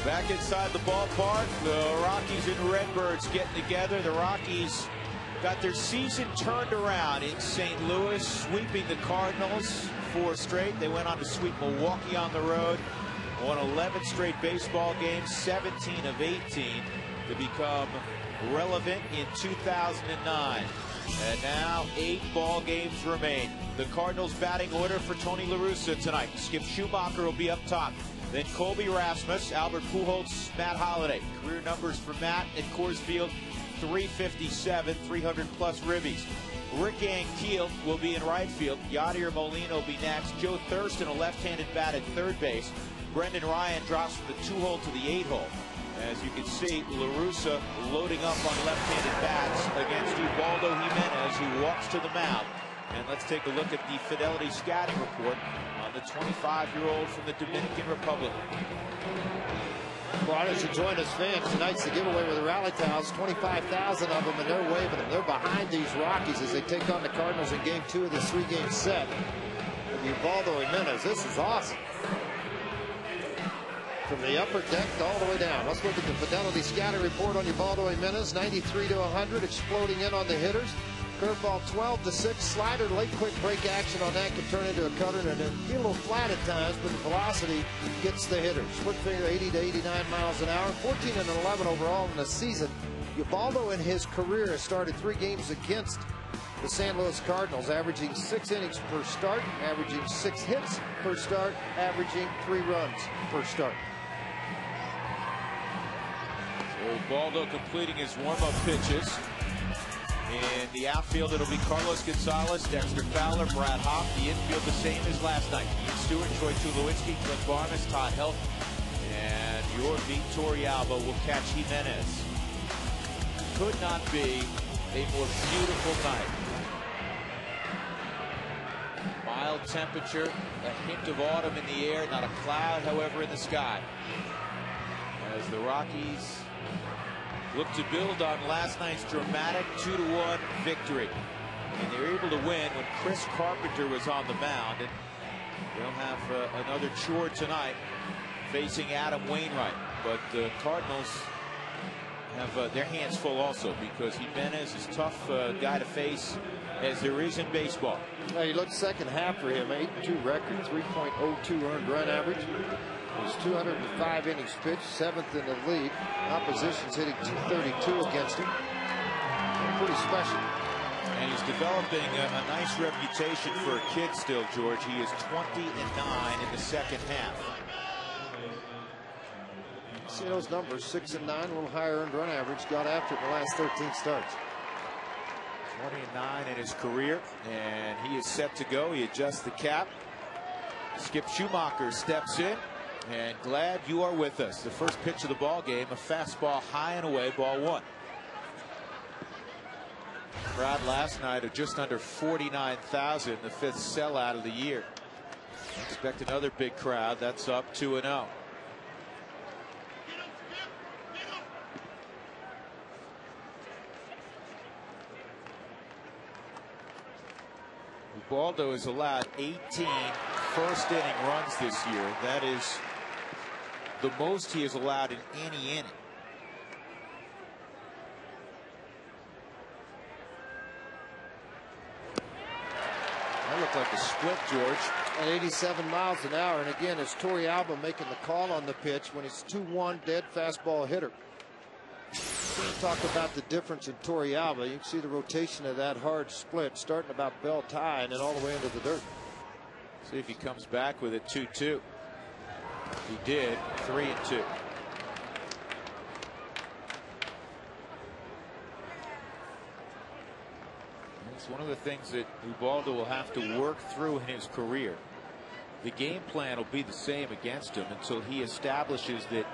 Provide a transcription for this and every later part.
Back inside the ballpark, the Rockies and Redbirds getting together. The Rockies got their season turned around in St. Louis, sweeping the Cardinals 4 straight. They went on to sweep Milwaukee on the road, won 11 straight baseball games, 17 of 18 to become relevant in 2009. And now 8 ball games remain. The Cardinals batting order for Tony La Russa tonight. Skip Schumacher will be up top. Then Colby Rasmus, Albert Pujols, Matt Holliday. Career numbers for Matt at Coors Field, 357, 300-plus ribbies. Rick Ankiel will be in right field. Yadier Molina will be next. Joe Thurston, a left-handed bat at third base. Brendan Ryan drops from the 2-hole to the 8-hole. As you can see, La Russa loading up on left-handed bats against Ubaldo Jimenez, who walks to the mound. And let's take a look at the Fidelity scouting report on the 25-year-old from the Dominican Republic. Why don't you join us, fans? Tonight's the giveaway with the rally towels. 25,000 of them, and they're waving them. They're behind these Rockies as they take on the Cardinals in Game 2 of this 3-game set. With Ubaldo Jimenez, this is awesome. From the upper deck all the way down. Let's look at the Fidelity scouting report on Ubaldo Jimenez. 93 to 100, exploding in on the hitters. Curveball 12-6, slider, late quick break action on that can turn into a cutter, and then be a little flat at times, but the velocity gets the hitters. Split finger 80 to 89 miles an hour, 14 and 11 overall in the season. Ubaldo in his career has started 3 games against the St. Louis Cardinals, averaging 6 innings per start, averaging 6 hits per start, averaging 3 runs per start. So Ubaldo completing his warm-up pitches. In the outfield, it'll be Carlos Gonzalez, Dexter Fowler, Brad Hoff. The infield, the same as last night. Ian Stewart, Troy Tulowitzki, Clint Barnes, Todd Helton, and your Victoria Alba will catch Jimenez. Could not be a more beautiful night. Mild temperature, a hint of autumn in the air, not a cloud, however, in the sky. As the Rockies look to build on last night's dramatic 2-1 victory. And they were able to win when Chris Carpenter was on the mound. And they'll have another chore tonight facing Adam Wainwright. But the Cardinals have their hands full also, because Jimenez is a tough guy to face as there is in baseball. Now you look second half for him, 8-2 record, 3.02 earned run average. He's 205 innings pitched, 7th in the league. Opposition's hitting 232 against him. Pretty special. And he's developing a nice reputation for a kid still, George. He is 20-9 in the second half. See those numbers, 6 and 9, a little higher earned run average. Got after it in the last 13 starts. 20-9 in his career, and he is set to go. He adjusts the cap. Skip Schumacher steps in. And glad you are with us. The first pitch of the ball game, a fastball high and away, ball 1. Crowd last night of just under 49,000, the 5th sellout of the year. Expect another big crowd. That's up 2-0. Ubaldo has allowed 18 first inning runs this year. That is the most he has allowed in any inning. That looked like a split, George. At 87 miles an hour. And again, it's Torey Alba making the call on the pitch when it's 2-1 dead fastball hitter. Talk about the difference in Torey Alba. You can see the rotation of that hard split starting about belt high and then all the way into the dirt. See if he comes back with a 2-2. He did. 3-2. It's one of the things that Ubaldo will have to work through in his career. The game plan will be the same against him until he establishes that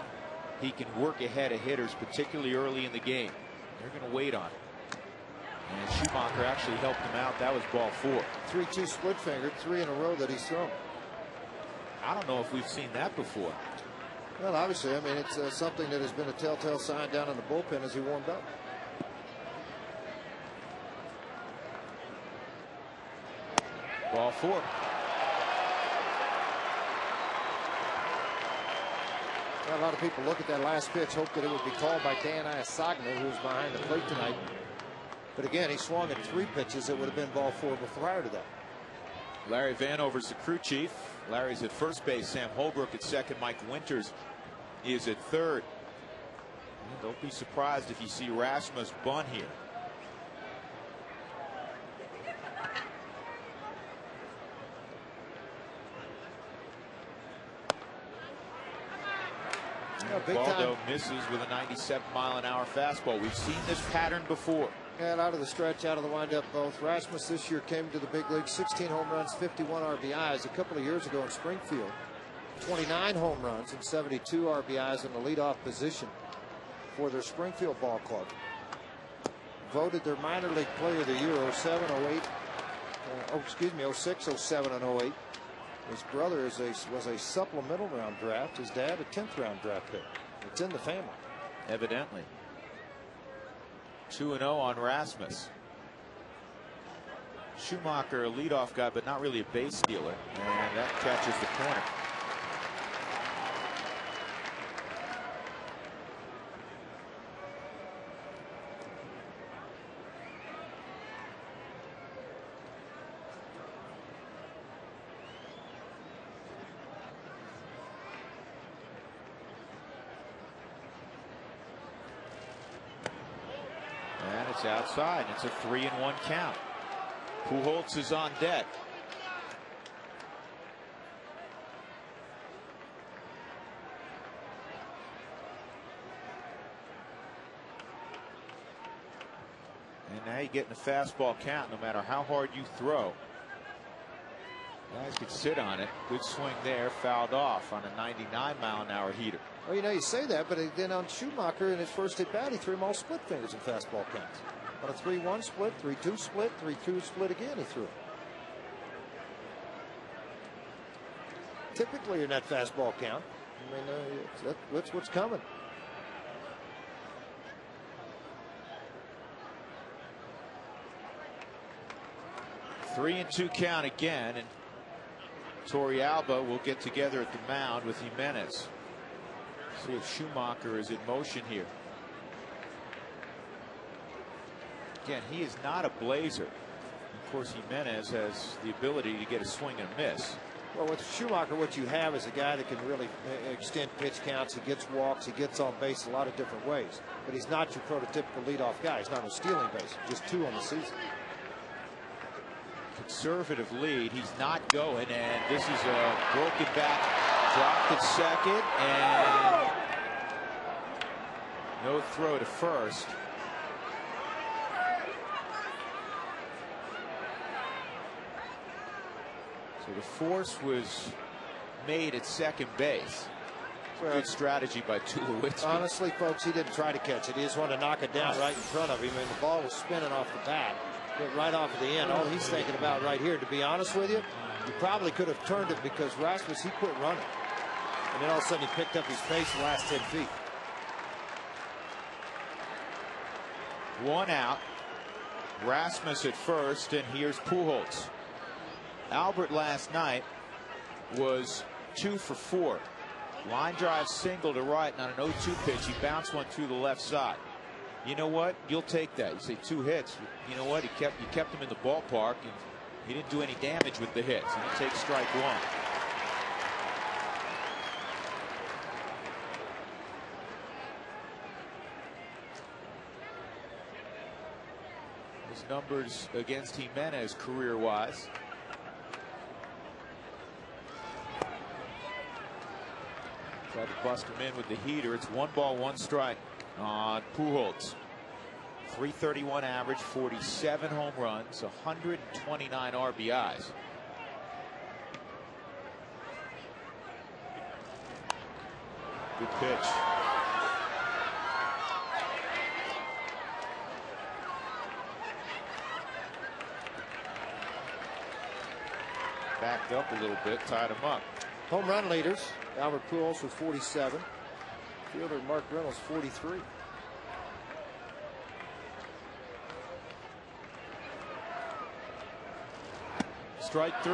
he can work ahead of hitters, particularly early in the game. They're going to wait on it. And Schumacher actually helped him out. That was ball 4. 3-2 split finger, 3 in a row that he's thrown. I don't know if we've seen that before. Well, obviously, I mean, it's something that has been a telltale sign down in the bullpen as he warmed up. Ball 4. Well, a lot of people look at that last pitch, hope that it would be called by Dan Iasagna, who was behind the plate tonight. But again, he swung at 3 pitches that would have been ball 4 prior to that. Larry Vanover's the crew chief. Larry's at first base. Sam Holbrook at second. Mike Winters is at third. And don't be surprised if you see Rasmus bunt here. Baldo misses with a 97-mile-an-hour fastball. We've seen this pattern before. And out of the stretch, out of the windup, both. Rasmus this year came to the big league, 16 home runs, 51 RBIs. A couple of years ago in Springfield, 29 home runs and 72 RBIs in the leadoff position for their Springfield ball club. Voted their minor league player of the year 07, 08, 06, 07, and 08. His brother was a supplemental round draft. His dad a 10th round draft pick. It's in the family. Evidently. 2-0 on Rasmus. Schumacher, a leadoff guy, but not really a base stealer. And that catches the corner. It's outside. It's a 3-1 count. Pujols is on deck. And now you're getting a fastball count no matter how hard you throw. Guys could sit on it. Good swing there. Fouled off on a 99-mile-an-hour heater. Well, you know, you say that, but then on Schumacher in his first at bat, he threw them all split fingers in fastball counts. On a 3-1 split, 3-2 split, 3-2 split again, he threw it. Typically in that fastball count, I mean, that's what's coming. Three and 2 count again, and Torrealba will get together at the mound with Jimenez. See if Schumacher is in motion here. Again, he is not a blazer. Of course, Jimenez has the ability to get a swing and a miss. Well, with Schumacher, what you have is a guy that can really extend pitch counts. He gets walks. He gets on base a lot of different ways. But he's not your prototypical leadoff guy. He's not a stealing base. Just 2 on the season. Conservative lead. He's not going, and this is a broken bat. Dropped at second, and no throw to first. So the force was made at second base. Well, good strategy by Tulowitzki. Honestly, folks, he didn't try to catch it. He just wanted to knock it down right in front of him, and the ball was spinning off the bat. Went right off at the end. All he's thinking about right here, to be honest with you, he probably could have turned it because Rasmus, he quit running. And then all of a sudden he picked up his pace the last 10 feet. 1 out. Rasmus at first, and here's Pujols. Albert last night was 2 for 4. Line drive single to right, and on an 0-2 pitch, he bounced one through the left side. You know what? You'll take that. You say 2 hits. You know what? You kept him in the ballpark, and he didn't do any damage with the hits. And he takes strike 1. His numbers against Jimenez career-wise. Tried to bust him in with the heater. It's 1 ball, 1 strike on Pujols. 331 average, 47 home runs, 129 RBIs. Good pitch. Backed up a little bit, tied him up. Home run leaders. Albert Pujols with 47. Fielder Mark Reynolds 43. Strike 3.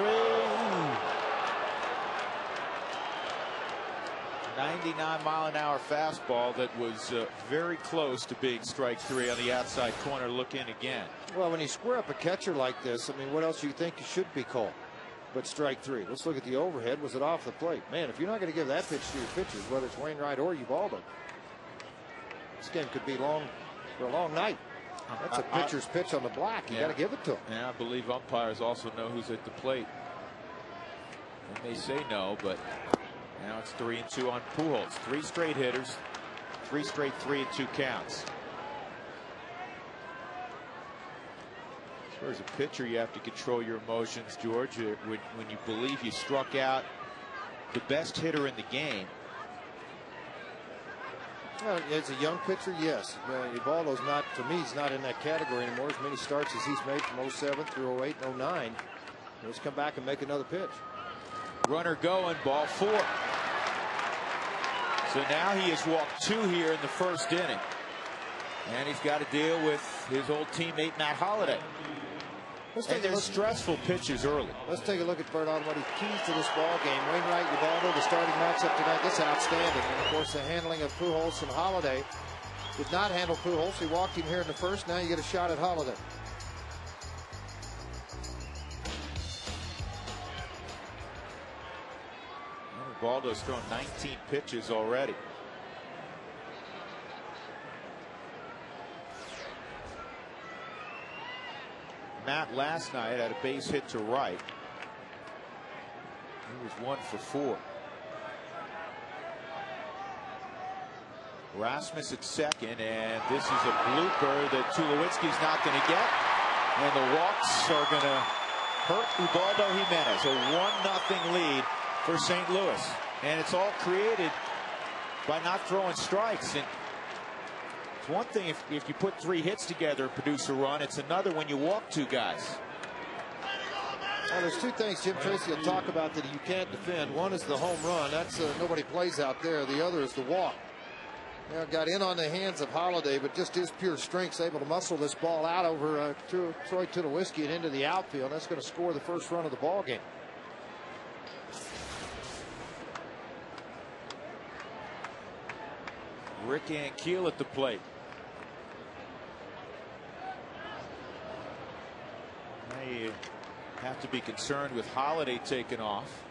99-mile-an-hour fastball that was very close to being strike 3 on the outside corner. Look in again. Well, when you square up a catcher like this, I mean, what else do you think should be called but strike 3? Let's look at the overhead. Was it off the plate? Man, if you're not going to give that pitch to your pitchers, whether it's Wainwright or Ubaldo, this game could be long for a long night. That's a pitcher's pitch on the block. You got to give it to him. Yeah, I believe umpires also know who's at the plate. They may say no, but now it's 3-2 on Pujols. 3 straight hitters, 3 straight 3-2 counts. Sure, as a pitcher, you have to control your emotions, George. When you believe you struck out the best hitter in the game. Well, as a young pitcher, yes. Ubaldo's not, to me, he's not in that category anymore. As many starts as he's made from 07 through 08 and 09. Let's come back and make another pitch. Runner going, ball 4. So now he has walked 2 here in the first inning. And he's got to deal with his old teammate Matt Holliday. And there's stressful pitches early. Let's take a look at Bert on what he keys to this ball game. Wainwright, Ubaldo, the starting matchup tonight. This is outstanding. And of course, the handling of Pujols and Holliday. Did not handle Pujols. He walked him here in the first. Now you get a shot at Holliday. Ubaldo's thrown 19 pitches already. Matt last night had a base hit to right. He was 1 for 4. Rasmus at second, and this is a blooper that Tulowitzki's not going to get. And the walks are going to hurt Ubaldo Jimenez. A 1-0 lead for St. Louis. And it's all created by not throwing strikes. And it's one thing if you put 3 hits together and produce a run. It's another when you walk 2 guys. Well, there's 2 things Jim Tracy will talk about that you can't defend. One is the home run. That's nobody plays out there. The other is the walk. Now got in on the hands of Holliday, but just his pure strength's able to muscle this ball out over Troy Tulowitzki and into the outfield. That's going to score the first run of the ball game. Rick Ankiel at the plate. Now you have to be concerned with Holliday taking off.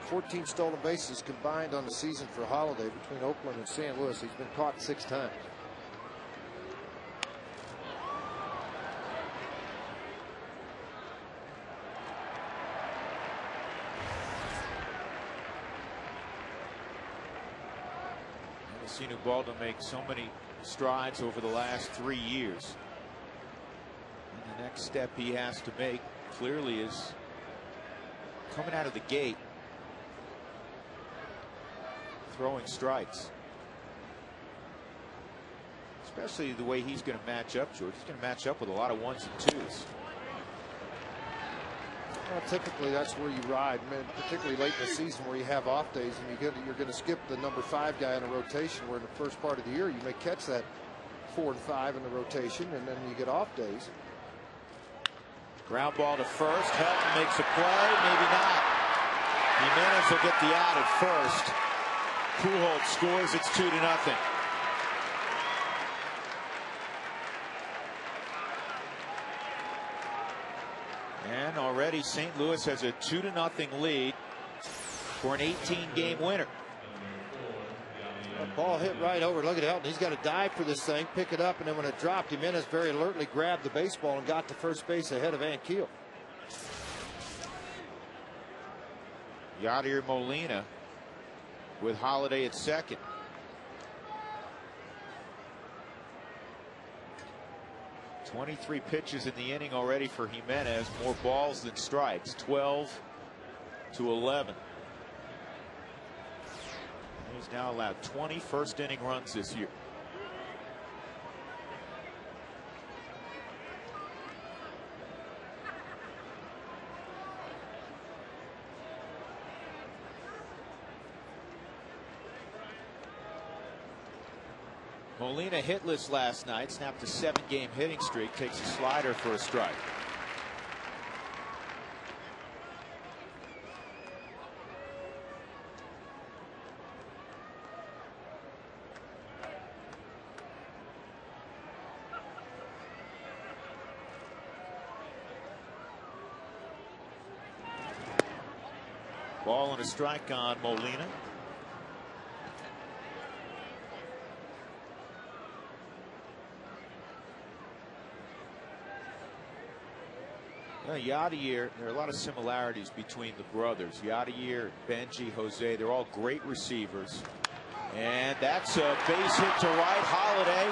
14 stolen bases combined on the season for Holliday between Oakland and St. Louis. He's been caught 6 times. I've seen Ubaldo make so many strides over the last 3 years. And the next step he has to make clearly is coming out of the gate, throwing strikes. Especially the way he's going to match up, George. He's going to match up with a lot of 1s and 2s. Well, typically that's where you ride, man, particularly late in the season where you have off days and you're going to skip the number 5 guy in a rotation, where in the first part of the year you may catch that 4 and 5 in the rotation, and then you get off days. Ground ball to first. Helton makes a play, maybe not. Jimenez will get the out at first. Pujols scores. It's 2-0. And already St. Louis has a 2-0 lead for an 18-game winner. A ball hit right over. Look at Helton. He's got to dive for this thing, pick it up, and then when it dropped, Jimenez very alertly grabbed the baseball and got to first base ahead of Ankiel. Yadier Molina with Holliday at second. .23 pitches in the inning already for Jimenez. More balls than strikes. 12-11. He's now allowed 20 first inning runs this year. Molina hitless last night, snapped a 7-game hitting streak, takes a slider for a strike. Ball and a strike on Molina. Yadier, there are a lot of similarities between the brothers. Yadier, Benji, Jose, they're all great receivers. And that's a base hit to right. Holiday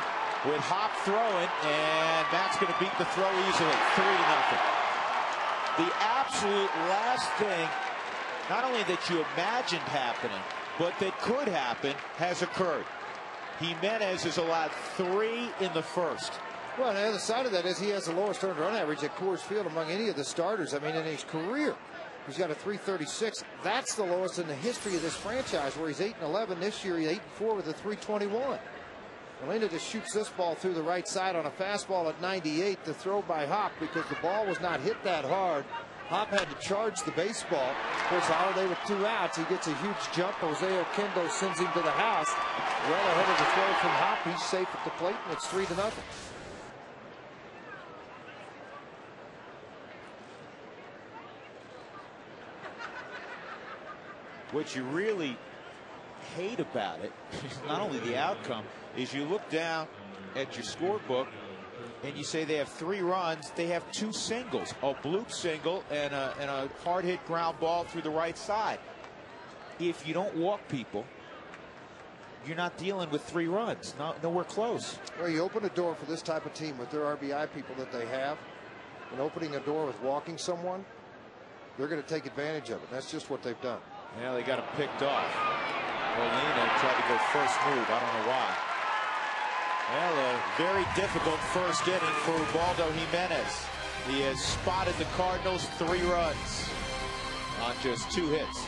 with Hop throwing, and Matt's going to beat the throw easily. 3-0. The absolute last thing, not only that you imagined happening, but that could happen, has occurred. Jimenez is allowed 3 in the first. Well, on the other side of that is he has the lowest earned run average at Coors Field among any of the starters. I mean, in his career, he's got a 336. That's the lowest in the history of this franchise, where he's 8-11 this year. He's 8-4 with a 321. Molina just shoots this ball through the right side on a fastball at 98. The throw by Hop, because the ball was not hit that hard. Hop had to charge the baseball. Of course, Holiday with 2 outs. He gets a huge jump. Jose Oquendo sends him to the house. Well ahead of the throw from Hop. He's safe at the plate, and it's 3-0. What you really hate about it, not only the outcome, is you look down at your scorebook and you say they have 3 runs. They have 2 singles, a bloop single and a hard hit ground ball through the right side. If you don't walk people, you're not dealing with 3 runs. Nowhere close. Well, you open a door for this type of team with their RBI people that they have, and opening a door with walking someone, they're going to take advantage of it. That's just what they've done. Yeah, they got him picked off. Molina tried to go first move. I don't know why. Well, a very difficult first inning for Ubaldo Jimenez. He has spotted the Cardinals 3 runs on just 2 hits.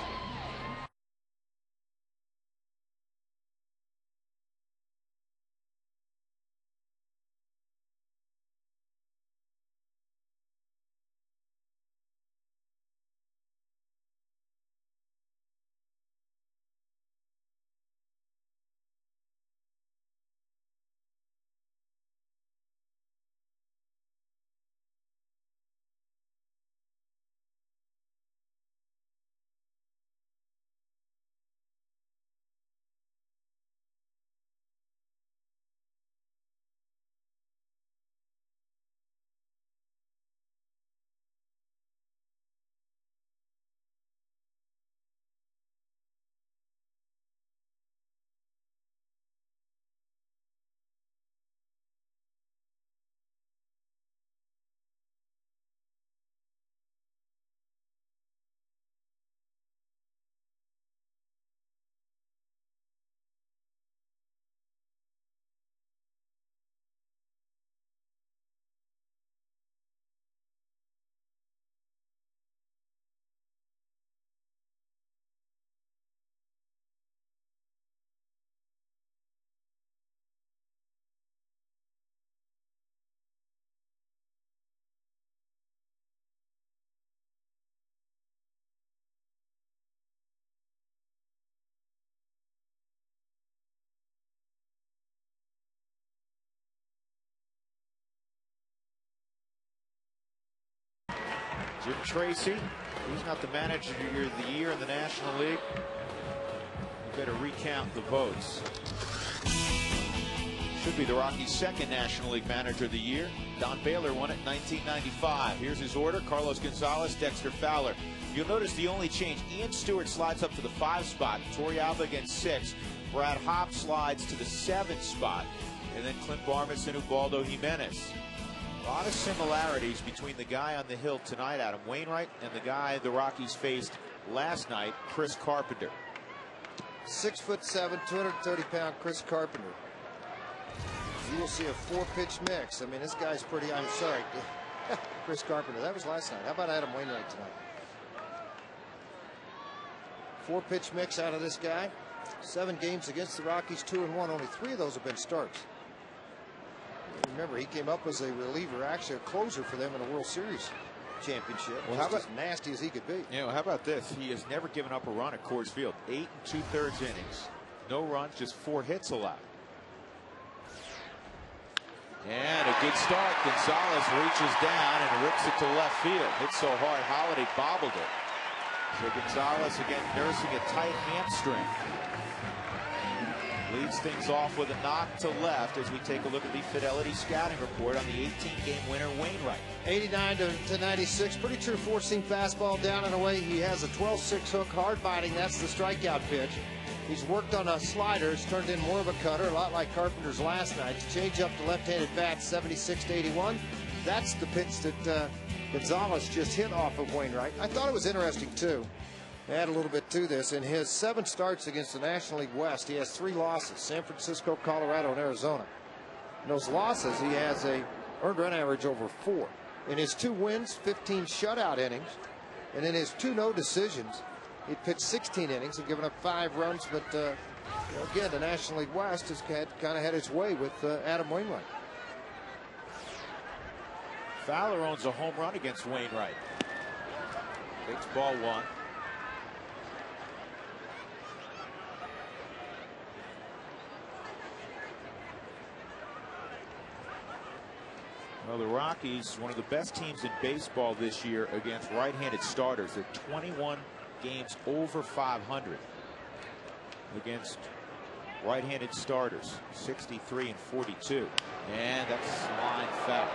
Jim Tracy, he's not the manager of the year in the National League. You better recount the votes. Should be the Rockies' 2nd National League Manager of the Year. Don Baylor won it in 1995. Here's his order: Carlos Gonzalez, Dexter Fowler. You'll notice the only change: Ian Stewart slides up to the 5 spot. Torrealba gets 6. Brad Hop slides to the 7 spot. And then Clint Barmas and Ubaldo Jimenez. A lot of similarities between the guy on the hill tonight, Adam Wainwright, and the guy the Rockies faced last night, Chris Carpenter. 6'7", 230-pound Chris Carpenter. You will see a 4-pitch mix. I mean, this guy's pretty. I'm sorry, Chris Carpenter. That was last night. How about Adam Wainwright tonight? 4-pitch mix out of this guy. 7 games against the Rockies, 2-1. Only 3 of those have been starts. Remember, he came up as a reliever, actually a closer for them in a World Series championship. Well, how about as nasty as he could be? You know, how about this? He has never given up a run at Coors Field. 8 2/3 innings, no runs, just 4 hits allowed. And a good start. Gonzalez reaches down and rips it to left field. Hit so hard, Holiday bobbled it. So Gonzalez again nursing a tight hamstring. Leads things off with a knock to left as we take a look at the Fidelity scouting report on the 18-game winner, Wainwright. 89 to 96. Pretty true four-seam fastball down and away. He has a 12-6 hook, hard biting. That's the strikeout pitch. He's worked on a slider. It's turned in more of a cutter, a lot like Carpenter's last night. Change up to left-handed bat, 76 to 81. That's the pitch that Gonzalez just hit off of Wainwright. I thought it was interesting, too. Add a little bit to this. In his 7 starts against the National League West, he has 3 losses: San Francisco, Colorado, and Arizona. In those losses, he has a earned run average over 4. In his 2 wins, 15 shutout innings. And in his 2 no decisions, he pitched 16 innings and given up 5 runs. But again, the National League West has kind of had its way with Adam Wainwright. Fowler owns a home run against Wainwright. Takes ball 1. Well, the Rockies, one of the best teams in baseball this year against right-handed starters. They're 21 games over 500 against right-handed starters, 63 and 42. And that's line foul.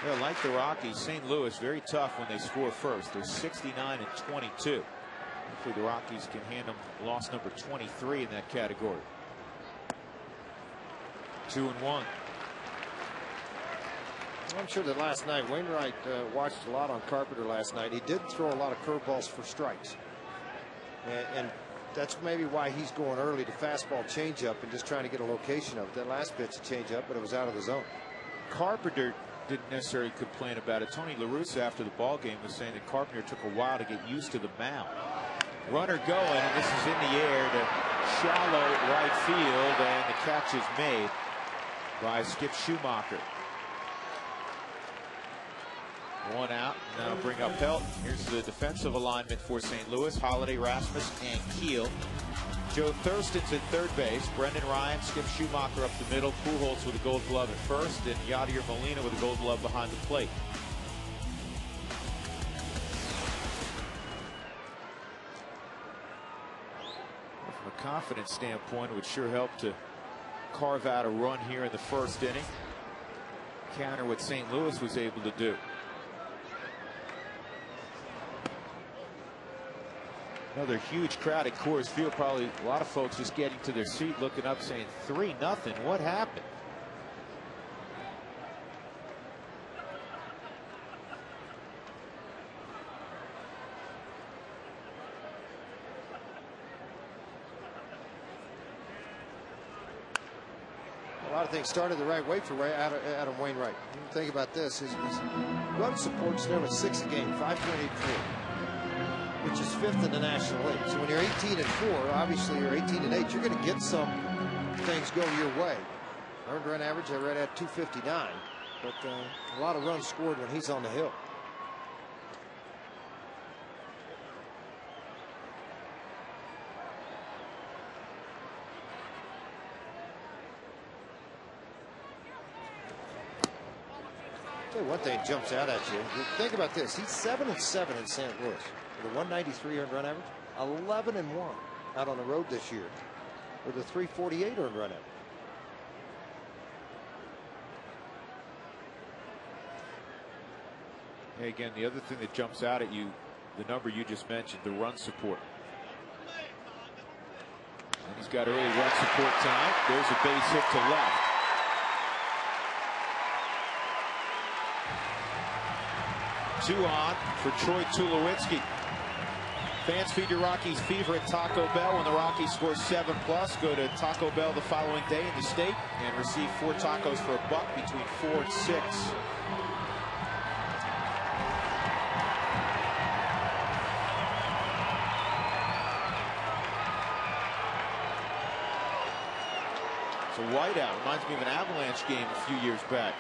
Yeah, like the Rockies, St. Louis very tough when they score first. They're 69 and 22. Hopefully the Rockies can hand them loss number 23 in that category. 2-1. I'm sure that last night Wainwright watched a lot on Carpenter last night. He did throw a lot of curveballs for strikes, and that's maybe why he's going early to fastball changeup and just trying to get a location of it. That last pitch a changeup, but it was out of the zone. Carpenter didn't necessarily complain about it. Tony La Russa after the ball game was saying that Carpenter took a while to get used to the mound. Runner going, and this is in the air to shallow right field, and the catch is made by Skip Schumacher. 1 out. Now bring up Pelt. Here's the defensive alignment for St. Louis: Holiday, Rasmus, and Keel. Joe Thurston's at third base. Brendan Ryan, Skip Schumacher up the middle. Pujols with a Gold Glove at first, and Yadier Molina with a Gold Glove behind the plate. From a confidence standpoint, it would sure help to carve out a run here in the first inning. Counter what St. Louis was able to do. Another huge crowd at Coors Field. Probably a lot of folks just getting to their seat, looking up, saying 3-0. What happened? A lot of things started the right way for Adam Wainwright. Think about this: his run support's nearly 6 a game, 5.84. which is 5th in the National League. So when you're 18 and 4, obviously you're 18 and 8, you're going to get some things go your way. Earned run average, I read at 259, but a lot of runs scored when he's on the hill. Tell you one thing jumps out at you. Think about this: he's 7-7 in St. Louis. With a 193 earned run average, 11-1 out on the road this year with a 348 earned run average. Hey, again, the other thing that jumps out at you, the number you just mentioned, the run support. And he's got early run support tonight. There's a base hit to left. Two on for Troy Tulowitzki. Fans feed your Rockies fever at Taco Bell. When the Rockies score 7+, go to Taco Bell the following day in the state and receive 4 tacos for $1 between 4 and 6. It's a whiteout. Reminds me of an Avalanche game a few years back.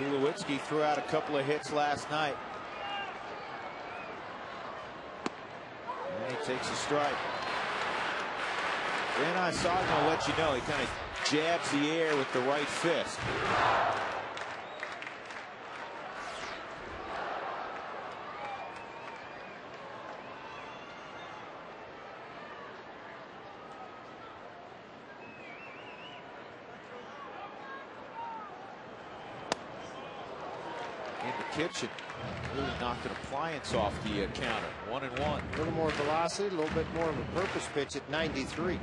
Tulowitzki threw out a couple of hits last night. And he takes a strike. Then I saw him, I'll let you know, he kind of jabs the air with the right fist. In the kitchen, really knocked an appliance off the counter. 1-1. A little more velocity, a little bit more of a purpose pitch at 93.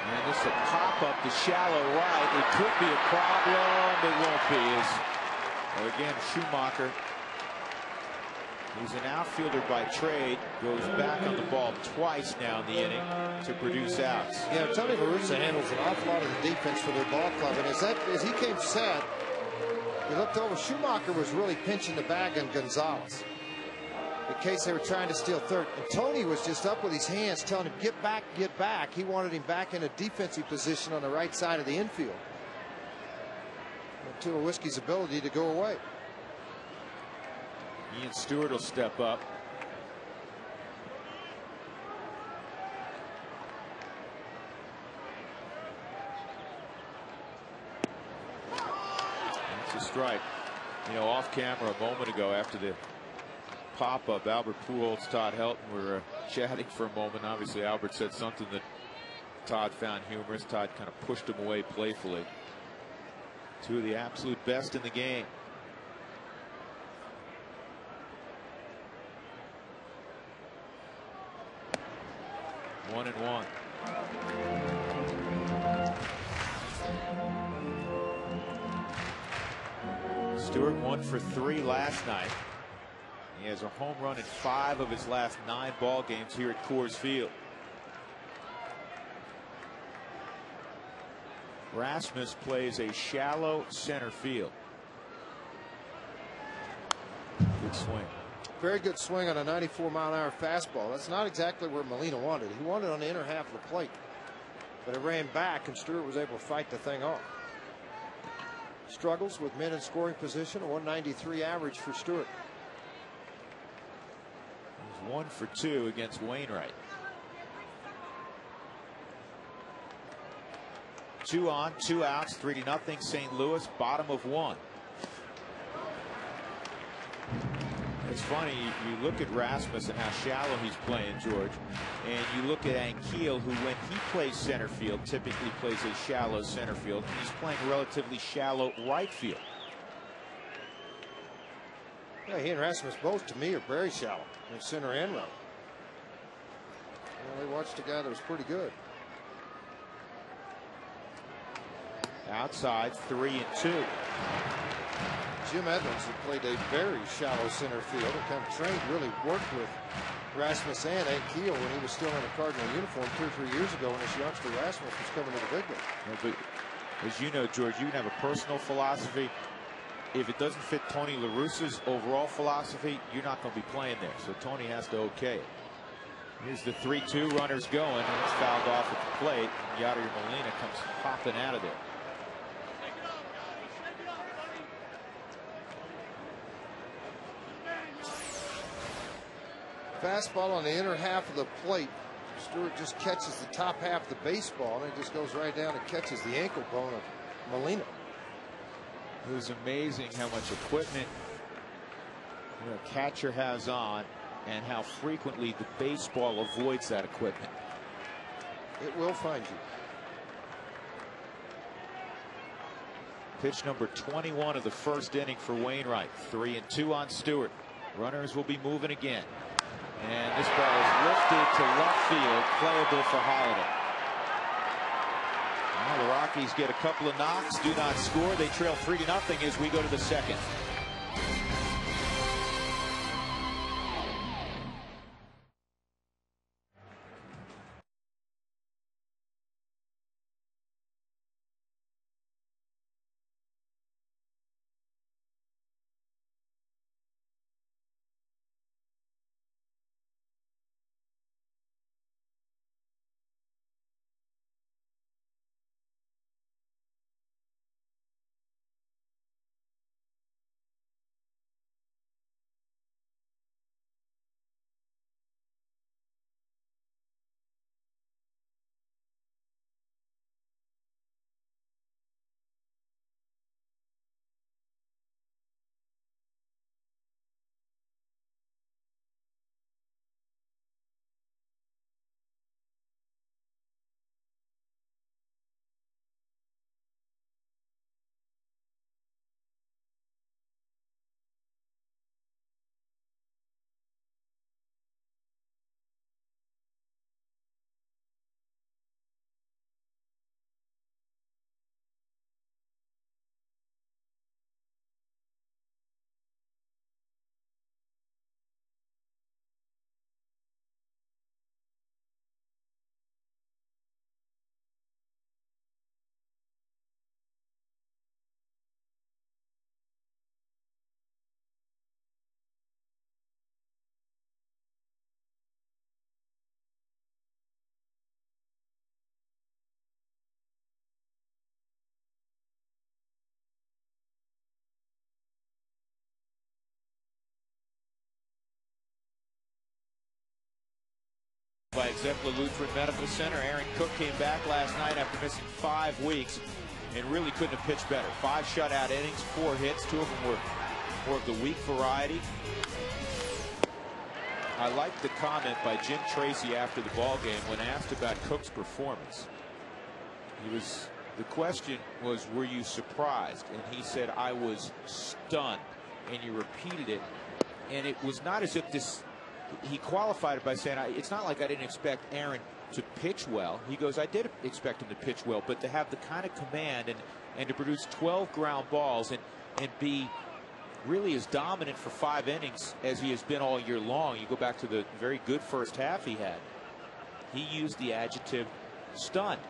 And this will pop up the shallow right. It could be a problem. It won't be. Again, Schumacher, who's an outfielder by trade, goes back on the ball twice now in the inning to produce outs. Yeah, Tony La Russa handles an awful lot of the defense for their ball club. And as he came set, he looked over. Schumacher was really pinching the bag on Gonzalez in case they were trying to steal third. And Tony was just up with his hands telling him, get back, get back. He wanted him back in a defensive position on the right side of the infield. And Tulowitzki's ability to go away. Ian Stewart will step up. That's a strike. You know, off camera a moment ago after the pop-up, Albert Pujols, Todd Helton were chatting for a moment. Obviously, Albert said something that Todd found humorous. Todd kind of pushed him away playfully. Two of the absolute best in the game. One and one. Stewart 1 for 3 last night. He has a home run in 5 of his last 9 ball games here at Coors Field. Rasmus plays a shallow center field. Good swing. Very good swing on a 94-mile-an-hour fastball. That's not exactly where Molina wanted. He wanted it on the inner half of the plate. But it ran back, and Stewart was able to fight the thing off. Struggles with men in scoring position, a 193 average for Stewart. He's 1 for 2 against Wainwright. 2 on, 2 outs, 3-0 St. Louis, bottom of 1. It's funny, you look at Rasmus and how shallow he's playing, George, and you look at Ankiel, who when he plays center field typically plays a shallow center field. He's playing relatively shallow right field. Yeah, he and Rasmus both, to me, are very shallow in center and right. Well, they watched together, it was pretty good. Outside, 3-2. Jim Edmonds, who played a very shallow center field and kind of trained, really worked with Rasmus and Ankiel when he was still in a Cardinal uniform 2 or 3 years ago when this youngster Rasmus was coming to the big league. Yeah, but as you know, George, you can have a personal philosophy. If it doesn't fit Tony La Russa's overall philosophy, you're not going to be playing there. So Tony has to okay it. Here's the 3-2, runners going, and it's fouled off at the plate. And Yadier Molina comes hopping out of there. Fastball on the inner half of the plate. Stewart just catches the top half of the baseball, and it just goes right down and catches the ankle bone of Molina. It was amazing how much equipment a catcher has on and how frequently the baseball avoids that equipment. It will find you. Pitch number 21 of the first inning for Wainwright. 3-2 on Stewart. Runners will be moving again. And this ball is lifted to left field, playable for Holiday. Now the Rockies get a couple of knocks, do not score. They trail 3-0 as we go to the second. by Exempla Lutheran Medical Center. Aaron Cook came back last night after missing 5 weeks and really couldn't have pitched better. 5 shutout innings, 4 hits. 2 of them were more of the weak variety. I liked the comment by Jim Tracy after the ball game when asked about Cook's performance. The question was, were you surprised? And he said, I was stunned. And he repeated it. And it was not as if he qualified it by saying, it's not like I didn't expect Aaron to pitch well. He goes, I did expect him to pitch well, but to have the kind of command and to produce 12 ground balls and be really as dominant for 5 innings as he has been all year long. You go back to the very good first half he had. He used the adjective stunned.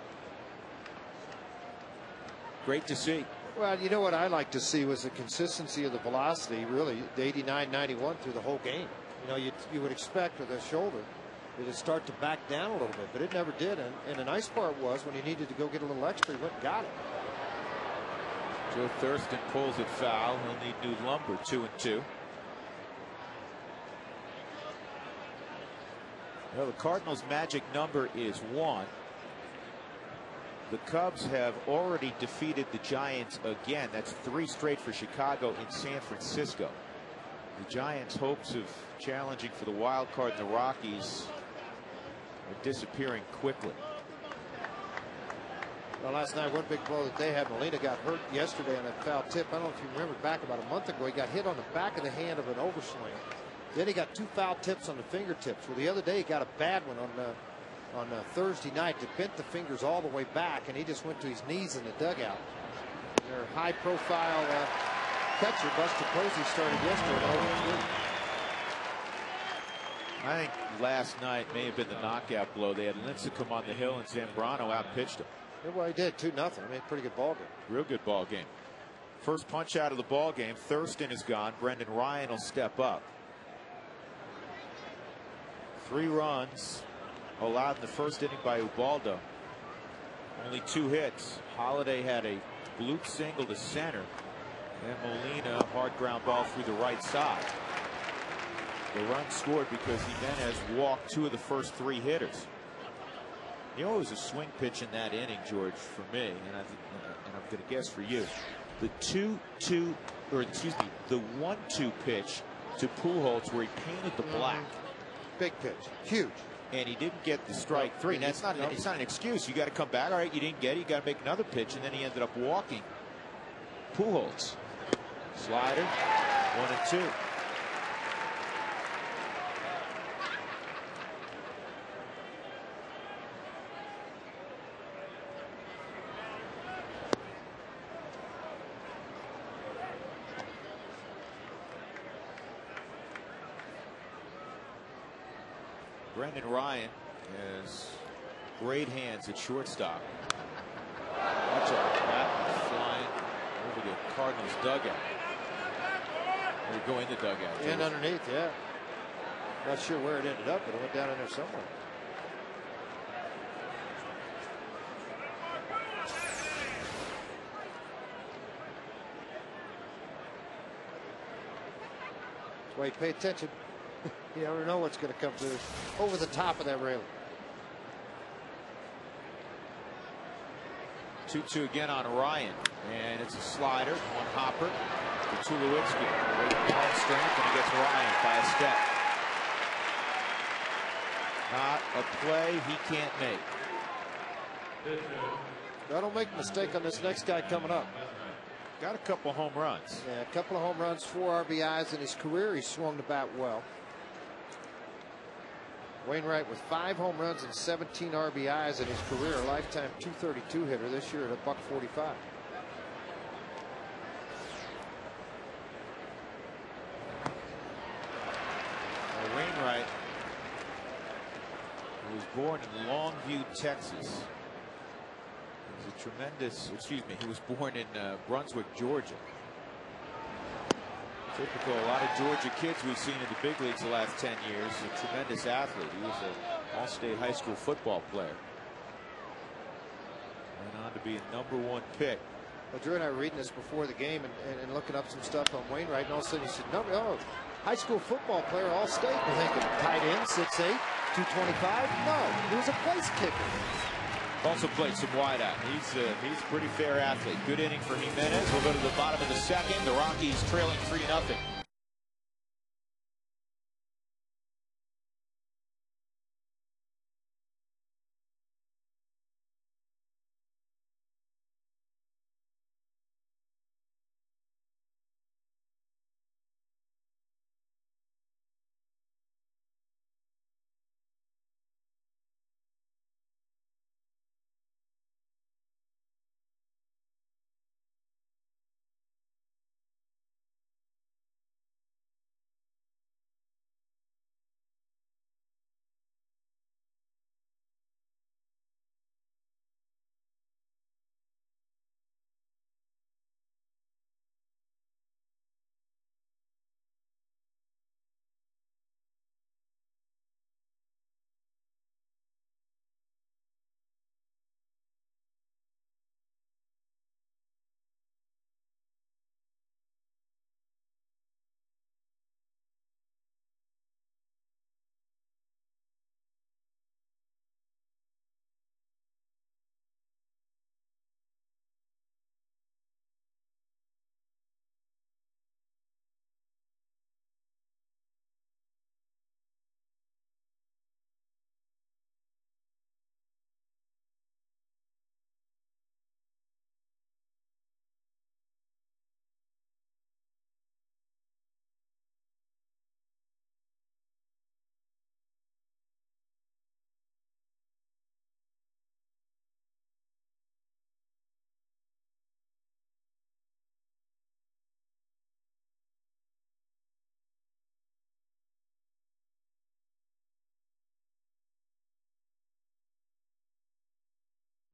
Great to see. Well, you know what I like to see was the consistency of the velocity, really, the 89-91 through the whole game. You know, you would expect with a shoulder it would start to back down a little bit, but it never did. And the nice part was when he needed to go get a little extra, he went and got it. Joe Thurston pulls it foul. He'll need new lumber. 2-2. Well, the Cardinals' magic number is 1. The Cubs have already defeated the Giants again. That's 3 straight for Chicago in San Francisco. The Giants' hopes of challenging for the wild card in the Rockies are disappearing quickly. Well, last night, one big blow that they had, Molina got hurt yesterday on that foul tip. I don't know if you remember back about a month ago, he got hit on the back of the hand of an overswing. Then he got 2 foul tips on the fingertips. Well, the other day he got a bad one on Thursday night that bent the fingers all the way back, and he just went to his knees in the dugout. Their high-profile catcher, Buster Posey, started yesterday. I think last night may have been the knockout blow. They had Lincecum on the hill, and Zambrano outpitched him. Yeah, well, he did 2-0. I mean, pretty good ball game. Real good ball game. First punch out of the ball game. Thurston is gone. Brendan Ryan will step up. 3 runs allowed in the first inning by Ubaldo. Only 2 hits. Holiday had a bloop single to center, and Molina hard ground ball through the right side. The run scored because Jimenez walked 2 of the first 3 hitters. You know, it was a swing pitch in that inning, George, for me, and I'm going to guess for you. The 2-2, or excuse me, the 1-2 pitch to Pujols where he painted the black. Big pitch, huge. And he didn't get the strike 3. And that's it's not an excuse. You got to come back. All right, you didn't get it. You got to make another pitch, and then he ended up walking Pujols. Slider, 1-2. Brendan Ryan has great hands at shortstop. Watch out, that flying over the Cardinals dugout. Or go in the dugout. And underneath, yeah. Not sure where it ended up, but it went down in there somewhere. That's why you pay attention. You never know what's going to come through over the top of that railing. 2-2 again on Ryan, and it's a slider, 1 hopper to Tulowitzki. Great strength, and he gets Ryan by a step. Not a play he can't make. I don't make a mistake on this next guy coming up. Got a couple home runs. Yeah, a couple of home runs, 4 RBIs in his career. He swung the bat well. Wainwright with 5 home runs and 17 RBIs in his career, a lifetime .232 hitter this year at a $145. Wainwright, who was born in Longview, Texas. He was a tremendous, he was born in Brunswick, Georgia. Typical, a lot of Georgia kids we've seen in the big leagues the last 10 years. A tremendous athlete. He was an all-state high school football player. Went on to be a #1 pick. Well, Drew and I were reading this before the game and looking up some stuff on Wainwright, and all of a sudden he said, high school football player, all-state. We're thinking tight end, 6'8", 225? No, he was a place kicker. Also played some wideout. He's a pretty fair athlete. Good inning for Jimenez. We'll go to the bottom of the second. The Rockies trailing 3-0.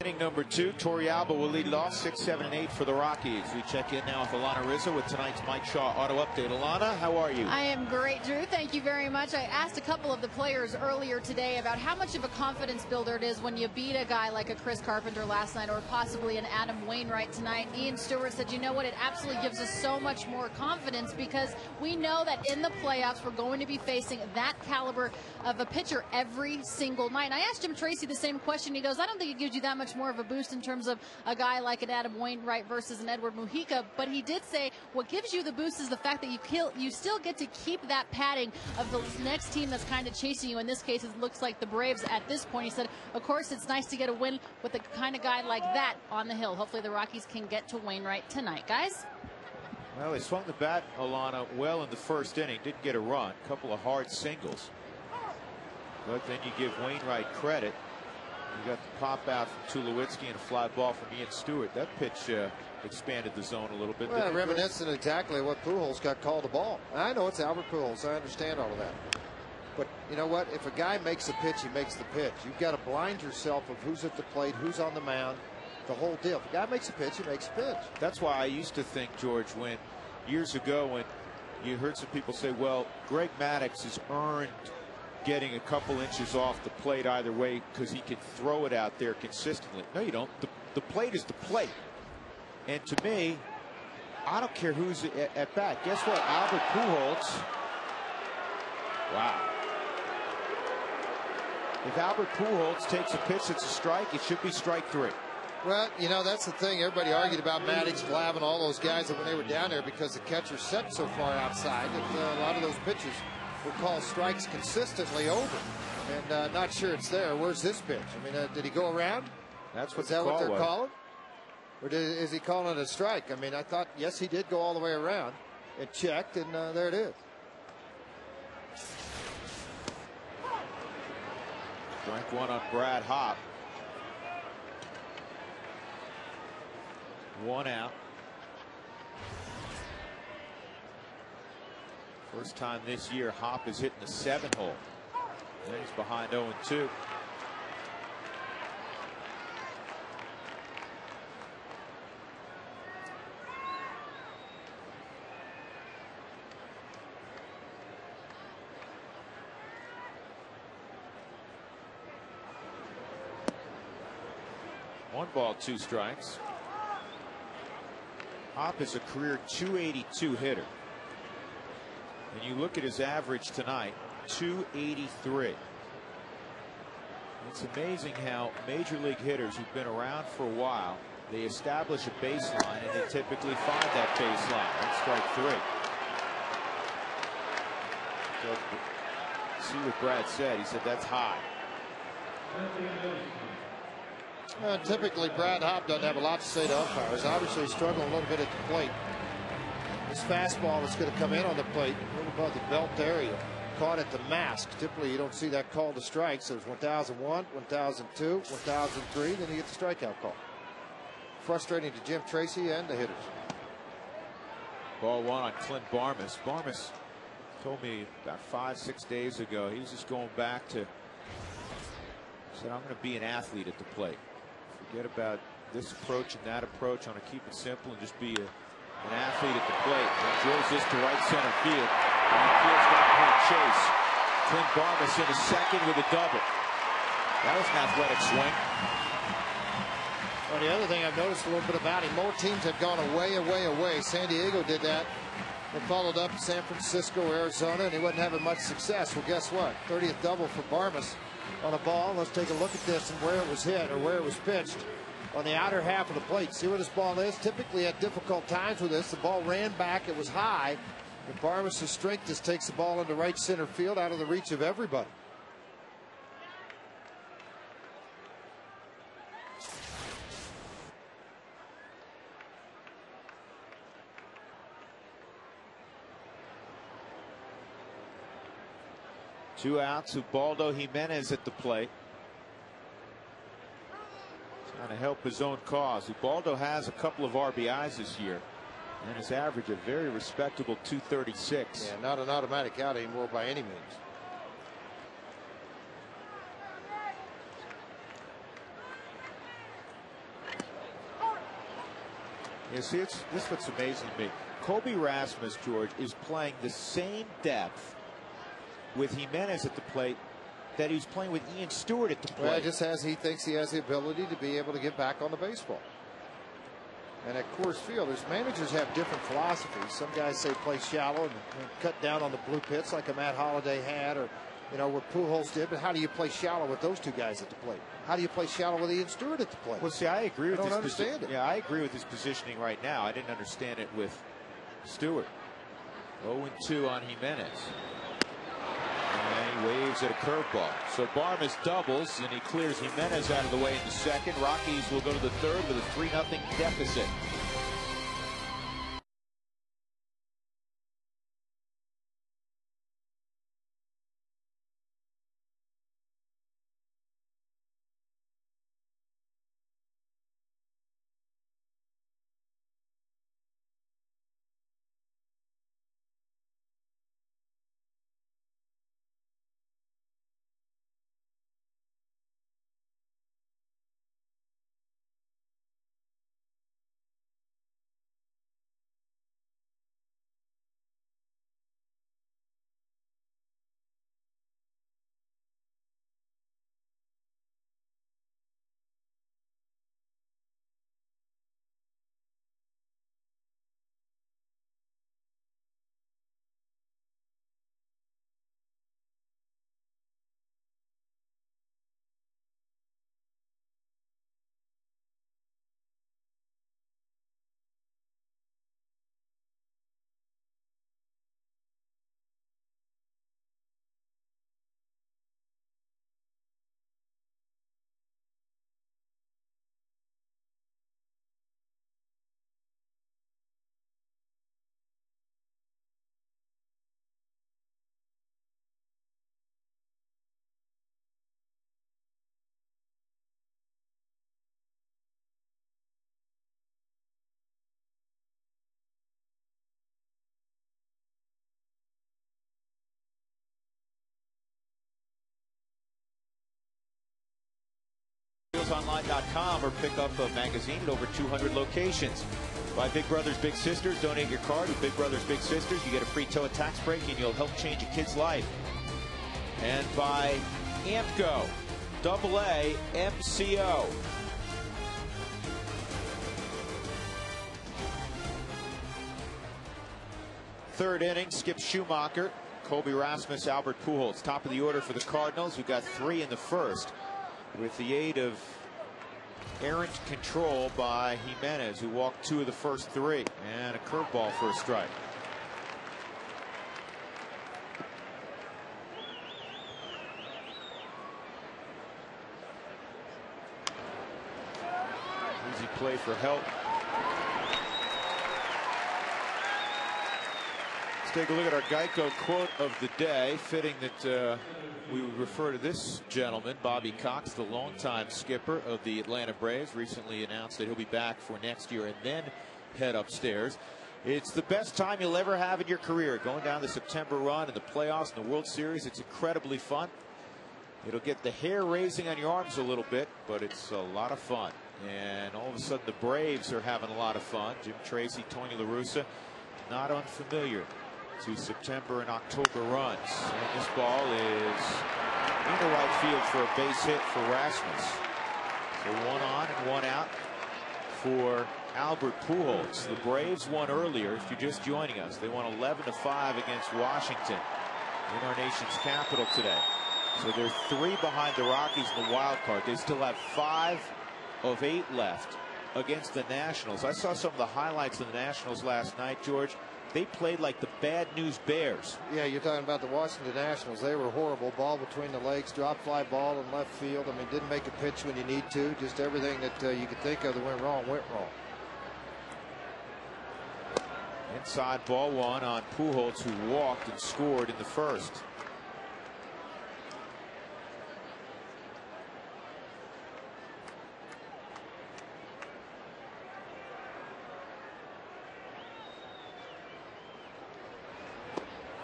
Inning number 2, Torrealba will lead it off. 6, 7, and 8 for the Rockies. We check in now with Alana Rizzo with tonight's Mike Shaw Auto Update. Alana, how are you? I am great, Drew. Thank you very much. I asked a couple of the players earlier today about how much of a confidence builder it is when you beat a guy like a Chris Carpenter last night or possibly an Adam Wainwright tonight. Ian Stewart said, you know what, it absolutely gives us so much more confidence because we know that in the playoffs we're going to be facing that caliber of a pitcher every single night. And I asked Jim Tracy the same question. He goes, I don't think it gives you that much more of a boost in terms of a guy like an Adam Wainwright versus an Edward Mujica, but he did say what gives you the boost is the fact that you still get to keep that padding of the next team that's kind of chasing you. In this case, it looks like the Braves at this point. He said, of course, it's nice to get a win with a kind of guy like that on the hill. Hopefully the Rockies can get to Wainwright tonight, guys. Well, they swung the bat, Alana, well in the first inning. Didn't get a run. A couple of hard singles. But then you give Wainwright credit. You got the pop out from Tulowitzki and a fly ball from Ian Stewart. That pitch expanded the zone a little bit. Well, reminiscent exactly what Pujols got called a ball. I know it's Albert Pujols. I understand all of that. But you know what? If a guy makes a pitch, he makes the pitch. You've got to blind yourself of who's at the plate, who's on the mound, the whole deal. If a guy makes a pitch, he makes a pitch. That's why I used to think, George, when years ago when you heard some people say, well, Greg Maddux has earned getting a couple inches off the plate either way because he can throw it out there consistently. No, you don't. The plate is the plate. And to me, I don't care who's at bat. Guess what? Albert Pujols. Wow. If Albert Pujols takes a pitch that's a strike, it should be strike 3. Well, you know, that's the thing. Everybody argued about Maddux, Glav, and all those guys when they were down there because the catcher set so far outside that a lot of those pitches were called strikes consistently over. And not sure it's there. Where's this pitch? I mean, did he go around? That's what Is that what they're calling? Or is he calling it a strike? I mean, I thought, yes, he did go all the way around. It checked, and there it is. Strike 1 on Brad Hopp. 1 out. First time this year Hopp is hitting the 7-hole. And he's behind 0-2. One ball, 2 strikes. Hopp is a career .282 hitter. And you look at his average tonight, .283. It's amazing how major league hitters who've been around for a while, they establish a baseline and they typically find that baseline. That's strike three. So, see what Brad said. He said that's high. Typically, Brad Hobb doesn't have a lot to say to umpires. Obviously, he's struggling a little bit at the plate. This fastball is going to come in on the plate, a little above the belt area. Caught at the mask. Typically, you don't see that call to strikes. There's 1001, 1002, 1003. Then you get the strikeout call. Frustrating to Jim Tracy and the hitters. Ball one on Clint Barmas. Barmas told me about 5-6 days ago he was just going back to. Said, I'm going to be an athlete at the plate. Forget about this approach and that approach. I'm going to keep it simple and just be an athlete at the plate. And drills this to right center field. And he feels that point chase. Clint Barmas into second with a double. That was an athletic swing. Well, the other thing I've noticed a little bit about him, more teams have gone away. San Diego did that. They followed up San Francisco, Arizona, and he wasn't having much success. Well, guess what? 30th double for Barmas on a ball. Let's take a look at this and where it was hit or where it was pitched on the outer half of the plate. See where this ball is? Typically at difficult times with this, the ball ran back. It was high. And Barmas' strength just takes the ball into right center field out of the reach of everybody. Two outs with Baldo Jimenez at the plate. Trying to help his own cause. Baldo has a couple of RBIs this year. And his average a very respectable 236. Yeah, not an automatic out anymore by any means. You see, this is what's amazing to me. Colby Rasmus, George, is playing the same depth with Jimenez at the plate that he's playing with Ian Stewart at the plate. Well, just as he thinks he has the ability to be able to get back on the baseball. And at Coors Field, managers have different philosophies. Some guys say play shallow and cut down on the blue pits like a Matt Holliday had, or what Pujols did. But how do you play shallow with those two guys at the plate? How do you play shallow with Ian Stewart at the plate? Well, see, I agree with I don't understand it. Yeah, I agree with his positioning right now. I didn't understand it with Stewart. 0-2 on Jimenez. And he waves at a curveball. So Barmas doubles, and he clears Jimenez out of the way in the second. Rockies will go to the third with a 3-0 deficit. Online.com or pick up a magazine at over 200 locations. By Big Brothers Big Sisters, donate your card with Big Brothers Big Sisters. You get a free tow and tax break, and you'll help change a kid's life. And by Ampco, AA MCO. Third inning, Skip Schumacher, Colby Rasmus, Albert Pujols. Top of the order for the Cardinals, who got 3 in the first. with the aid of errant control by Jimenez, who walked 2 of the first 3, and a curveball for a strike. Easy play for help. Let's take a look at our Geico quote of the day. Fitting that we would refer to this gentleman, Bobby Cox, the longtime skipper of the Atlanta Braves, recently announced that he'll be back for next year and then head upstairs. It's the best time you'll ever have in your career. Going down the September run in the playoffs and the World Series, it's incredibly fun. It'll get the hair raising on your arms a little bit, but it's a lot of fun. And all of a sudden, the Braves are having a lot of fun. Jim Tracy, Tony La Russa, not unfamiliar to September and October runs. And this ball is into right field for a base hit for Rasmus. So 1 on and 1 out for Albert Pujols. The Braves won earlier. If you're just joining us, they won 11-5 against Washington in our nation's capital today. So they're 3 behind the Rockies in the wild card. They still have 5 of 8 left against the Nationals. I saw some of the highlights of the Nationals last night, George. They played like the bad news Bears. Yeah, you're talking about the Washington Nationals. They were horrible. Ball between the legs, drop fly ball in left field. I mean, didn't make a pitch when you need to. Just everything that you could think of that went wrong, went wrong. Inside ball 1 on Pujols, who walked and scored in the first.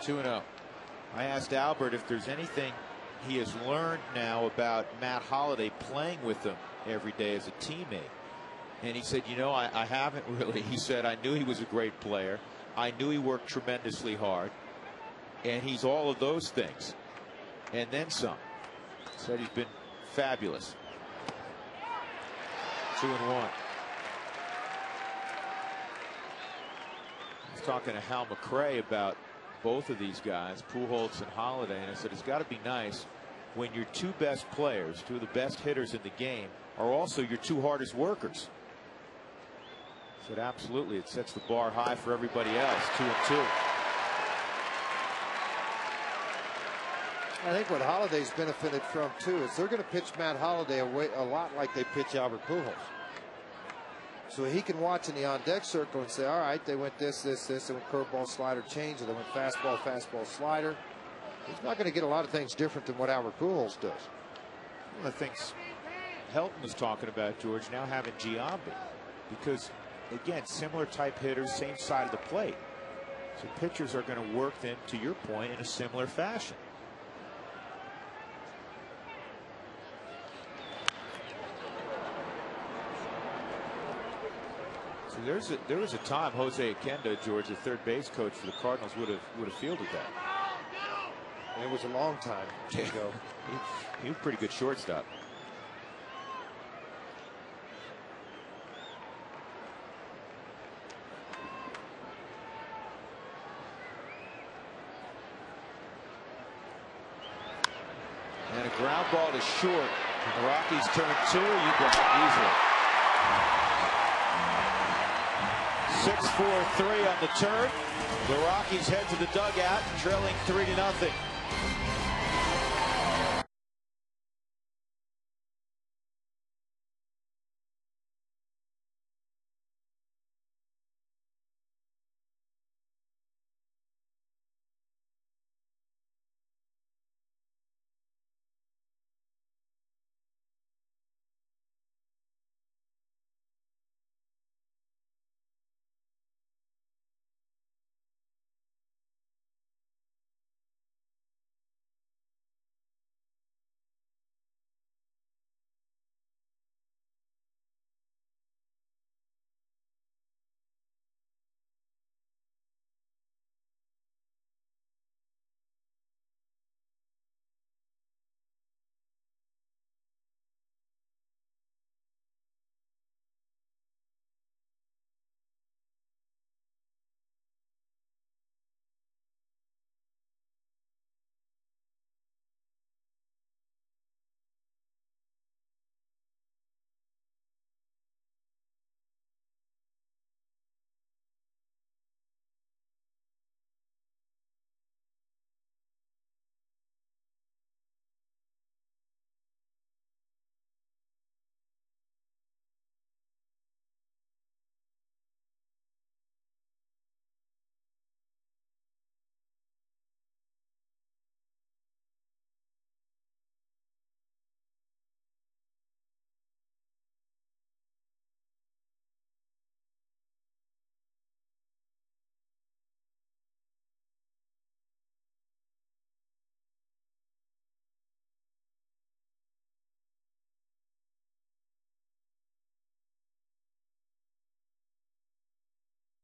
Two and 0. I asked Albert if there's anything he has learned now about Matt Holliday playing with him every day as a teammate. And he said, you know, I haven't really. He said, I knew he was a great player. I knew he worked tremendously hard. And he's all of those things. And then some. Said he's been fabulous. 2 and 1. I was talking to Hal McRae about both of these guys, Pujols and Holliday, and I said it's got to be nice when your 2 best players, 2 of the best hitters in the game, are also your 2 hardest workers. I said absolutely, it sets the bar high for everybody else. 2 and 2. I think what Holliday's benefited from too is they're going to pitch Matt Holliday a lot like they pitch Albert Pujols. So he can watch in the on-deck circle and say, all right, they went this. They went curveball, slider, change, or they went fastball, slider. He's not going to get a lot of things different than what Albert Pujols does. One of the things Helton was talking about, George, now having Giambi, because, again, similar type hitters, same side of the plate. So pitchers are going to work them, to your point, in a similar fashion. So there was a time Jose Akenda, George, the third base coach for the Cardinals, would have fielded that. And it was a long time ago. He was a pretty good shortstop. And a ground ball to short. And the Rockies turn 2. You got it easily. 6-4-3 on the turn. The Rockies head to the dugout, trailing 3-0.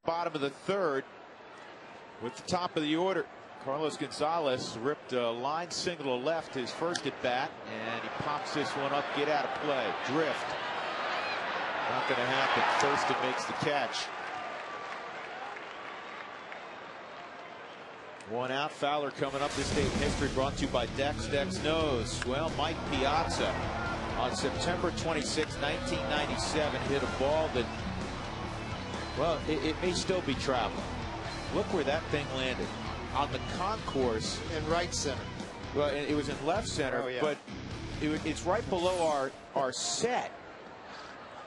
bottom of the third. With the top of the order, Carlos Gonzalez ripped a line single to left his first at bat, and he pops this one up. Get out of play. Drift. Not going to happen. Thurston makes the catch. One out. Fowler coming up this day in history, brought to you by Dex. Dex knows. Well, Mike Piazza on September 26, 1997 hit a ball that, well, it may still be traveling. Look where that thing landed. On the concourse. In right center. Well, it was in left center, but it's right below our set.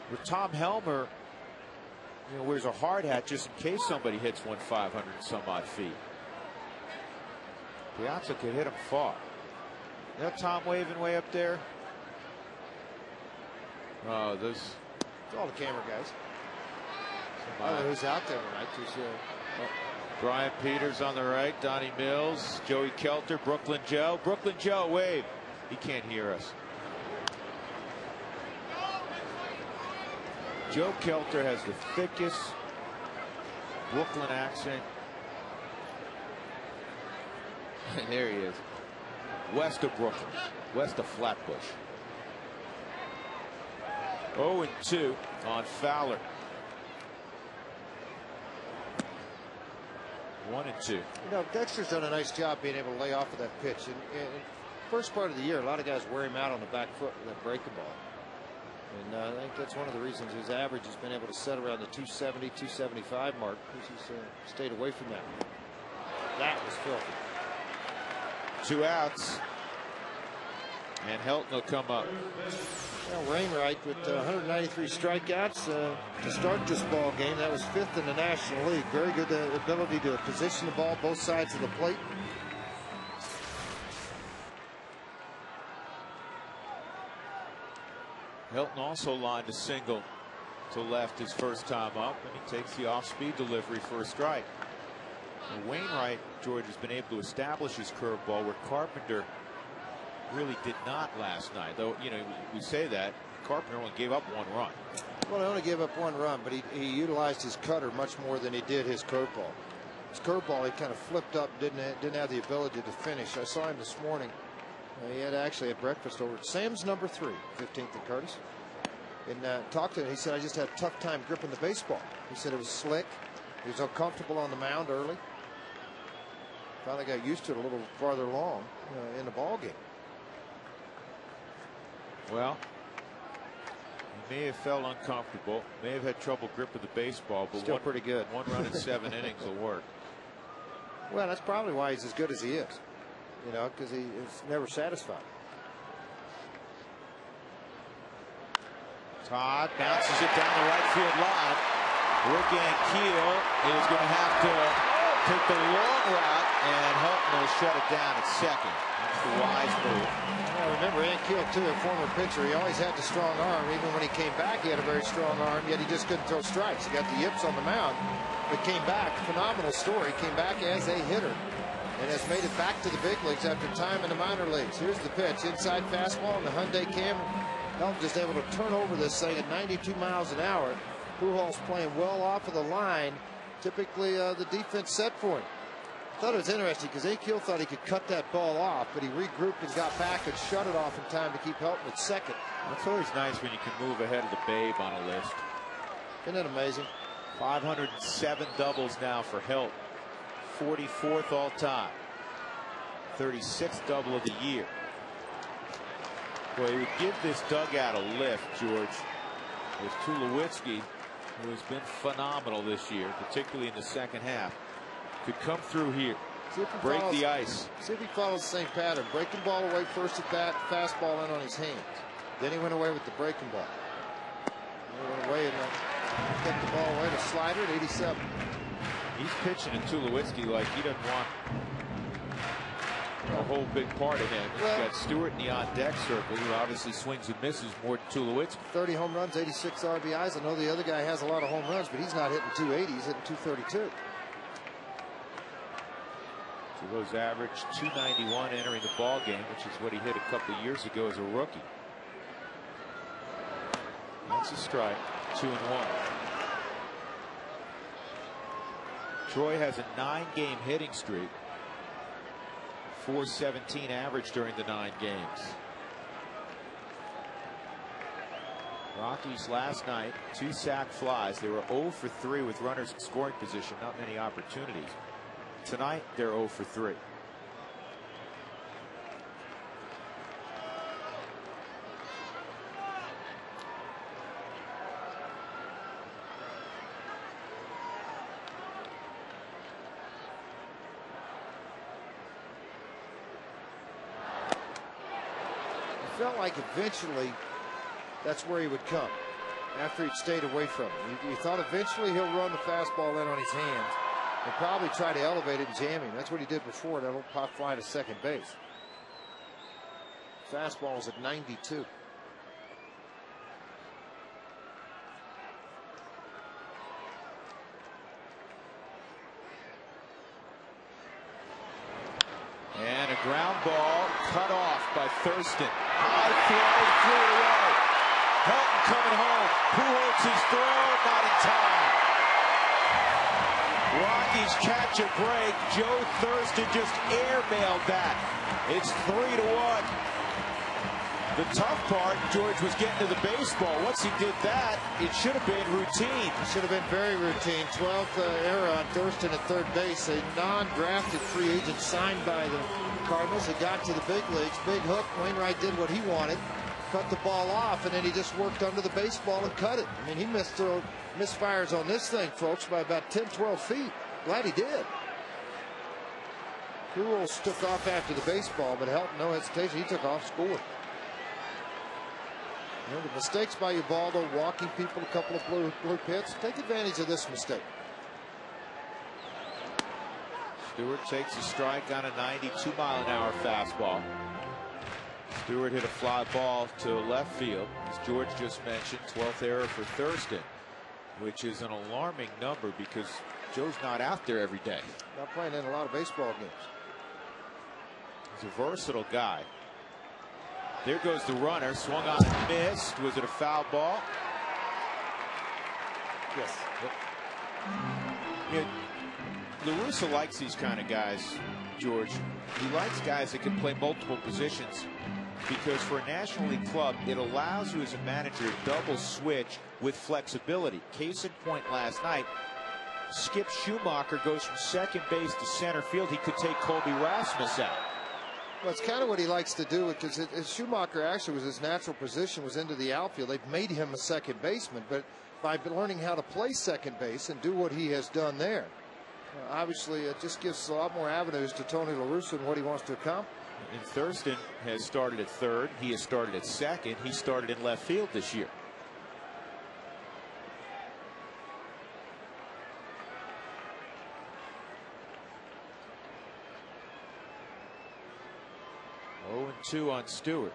Where Tom Helmer, wears a hard hat just in case somebody hits one 500 and some odd feet. Piazza could hit him far. You know Tom waving way up there? Oh, those. It's all the camera guys. I don't know who's out there tonight. Brian Peters on the right, Donnie Mills, Joey Kelter, Brooklyn Joe. Brooklyn Joe, wave. He can't hear us. Joe Kelter has the thickest Brooklyn accent. And there he is. West of Brooklyn, west of Flatbush. 0-2 on Fowler. 1-2. Dexter's done a nice job being able to lay off of that pitch. And first part of the year, a lot of guys wear him out on the back foot with that breaking ball. And I think that's one of the reasons his average has been able to set around the 270, 275 mark, because he's stayed away from that. That was filthy. 2 outs. And Helton will come up. Wainwright with 193 strikeouts to start this ball game. That was 5th in the National League. Very good ability to position the ball both sides of the plate. Helton also lined a single to left his first time up, and he takes the off-speed delivery for a strike. And Wainwright, George, has been able to establish his curveball where Carpenter really did not last night. Though, we say that. Carpenter only gave up 1 run. Well, he only gave up 1 run, but he utilized his cutter much more than he did his curveball. His curveball, he kind of flipped up, didn't have the ability to finish. I saw him this morning. He had actually had breakfast over at Sam's number 3, 15th and Curtis. And talked to him. He said, I just had a tough time gripping the baseball. He said it was slick. He was uncomfortable on the mound early. Finally got used to it a little farther along in the ball game. Well, he may have felt uncomfortable, may have had trouble gripping the baseball, but still pretty good. 1 run in 7 innings will work. Well, that's probably why he's as good as he is, because he is never satisfied. Todd bounces it down the right field line. Rick Ankiel is going to have to take the long route, and Helton will shut it down at second. That's the wise move. Remember, Ankiel, too, a former pitcher, he always had the strong arm. Even when he came back, he had a very strong arm, yet he just couldn't throw strikes. He got the yips on the mound, but came back. Phenomenal story. Came back as a hitter and has made it back to the big leagues after time in the minor leagues. Here's the pitch. Inside fastball on the Hyundai Camry. Helton just able to turn over this thing at 92 miles an hour. Pujols playing well off of the line. Typically, the defense set for him. I thought it was interesting because Ankiel thought he could cut that ball off, but he regrouped and got back and shut it off in time to keep Helton at second. It's always nice when you can move ahead of the babe on a list. Isn't that amazing? 507 doubles now for Helton. 44th all time. 36th double of the year. Boy, he would give this dugout a lift, George, with Tulowitzki, who has been phenomenal this year, particularly in the second half, could come through here, break the ice. See if he follows the same pattern. Breaking ball away first at bat, fastball in on his hands. Then he went away with the breaking ball. He went away and kept the ball away to slider at 87. He's pitching to Tulowitzki like he doesn't want a whole big part of him. He's got Stewart in the on-deck circle, who obviously swings and misses more than Tulowitzki. 30 home runs, 86 RBIs. I know the other guy has a lot of home runs, but he's not hitting 280. He's hitting 232. Tulo's averaged 291 entering the ball game, which is what he hit a couple of years ago as a rookie. That's a strike. 2-1. Troy has a 9-game hitting streak. 417 average during the 9 games. Rockies last night, 2 sac flies. They were 0 for 3 with runners in scoring position. Not many opportunities. Tonight, they're 0 for 3. Felt like eventually that's where he would come after he'd stayed away from it. You thought eventually he'll run the fastball in on his hands and probably try to elevate it and jam him. That's what he did before, that little pop fly to second base. Fastball is at 92. And a ground ball cut off by Thurston. High fly, threw it away. Helton coming home. Pujols his throw, not in time. Rockies catch a break. Joe Thurston just airmailed that. It's 3-1. The tough part, George, was getting to the baseball. Once he did that, it should have been routine. It should have been very routine. 12th error on Thurston at third base. A non-drafted free agent signed by the Cardinals. It got to the big leagues. Big hook. Wainwright did what he wanted. Cut the ball off, and then he just worked under the baseball and cut it. I mean, he misfires on this thing, folks, by about 10, 12 feet. Glad he did. Pujols took off after the baseball, but Helton, no hesitation. He took off, scored. You know, the mistakes by Ubaldo, walking people, a couple of blue pits. Take advantage of this mistake. Stewart takes a strike on a 92-mile-an-hour fastball. Stewart hit a fly ball to left field, as George just mentioned. 12th error for Thurston, which is an alarming number because Joe's not out there every day. Not playing in a lot of baseball games. He's a versatile guy. There goes the runner, swung on and missed. Was it a foul ball? Yes. Yep. La Russa likes these kind of guys, George. He likes guys that can play multiple positions because for a National League club, it allows you as a manager to double switch with flexibility. Case in point last night, Skip Schumacher goes from second base to center field. He could take Colby Rasmus out. Well, it's kind of what he likes to do, because Schumacher actually was his natural position was into the outfield. They've made him a second baseman, but by learning how to play second base and do what he has done there, obviously it just gives a lot more avenues to Tony La Russa and what he wants to accomplish. And Thurston has started at third. He has started at second. He started in left field this year. Oh, and 2 on Stewart.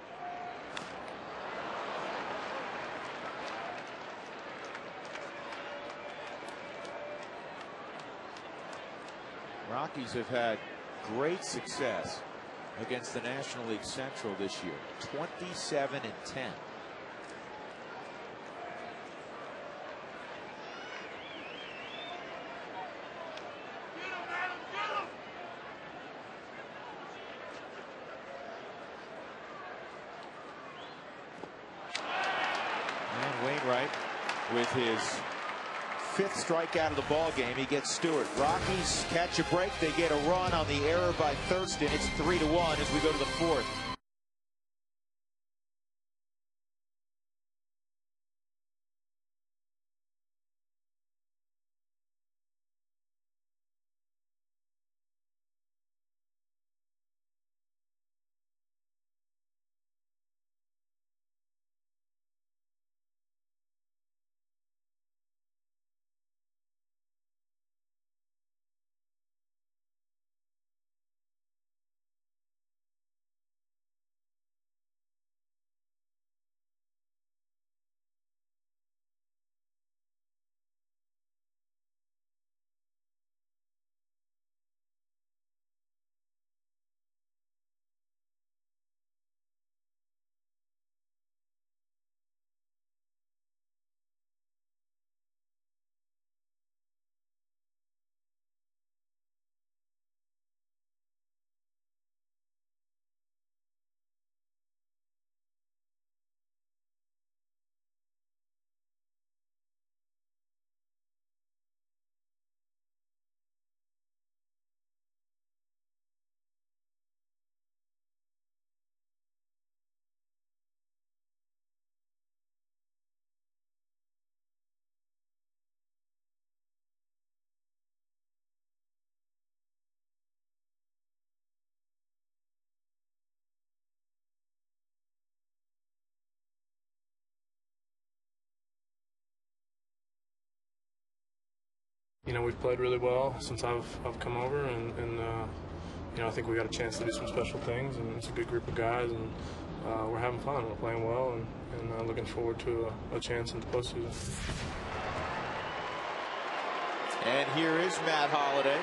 Rockies have had great success against the National League Central this year. 27-10. And Wainwright with his 5th strikeout of the ball game. He gets Stewart. Rockies catch a break. They get a run on the error by Thurston. It's 3-1 as we go to the 4th. You know, we've played really well since I've come over, and you know, I think we got a chance to do some special things, and it's a good group of guys, and we're having fun. We're playing well, and looking forward to a chance in the postseason. And here is Matt Holliday.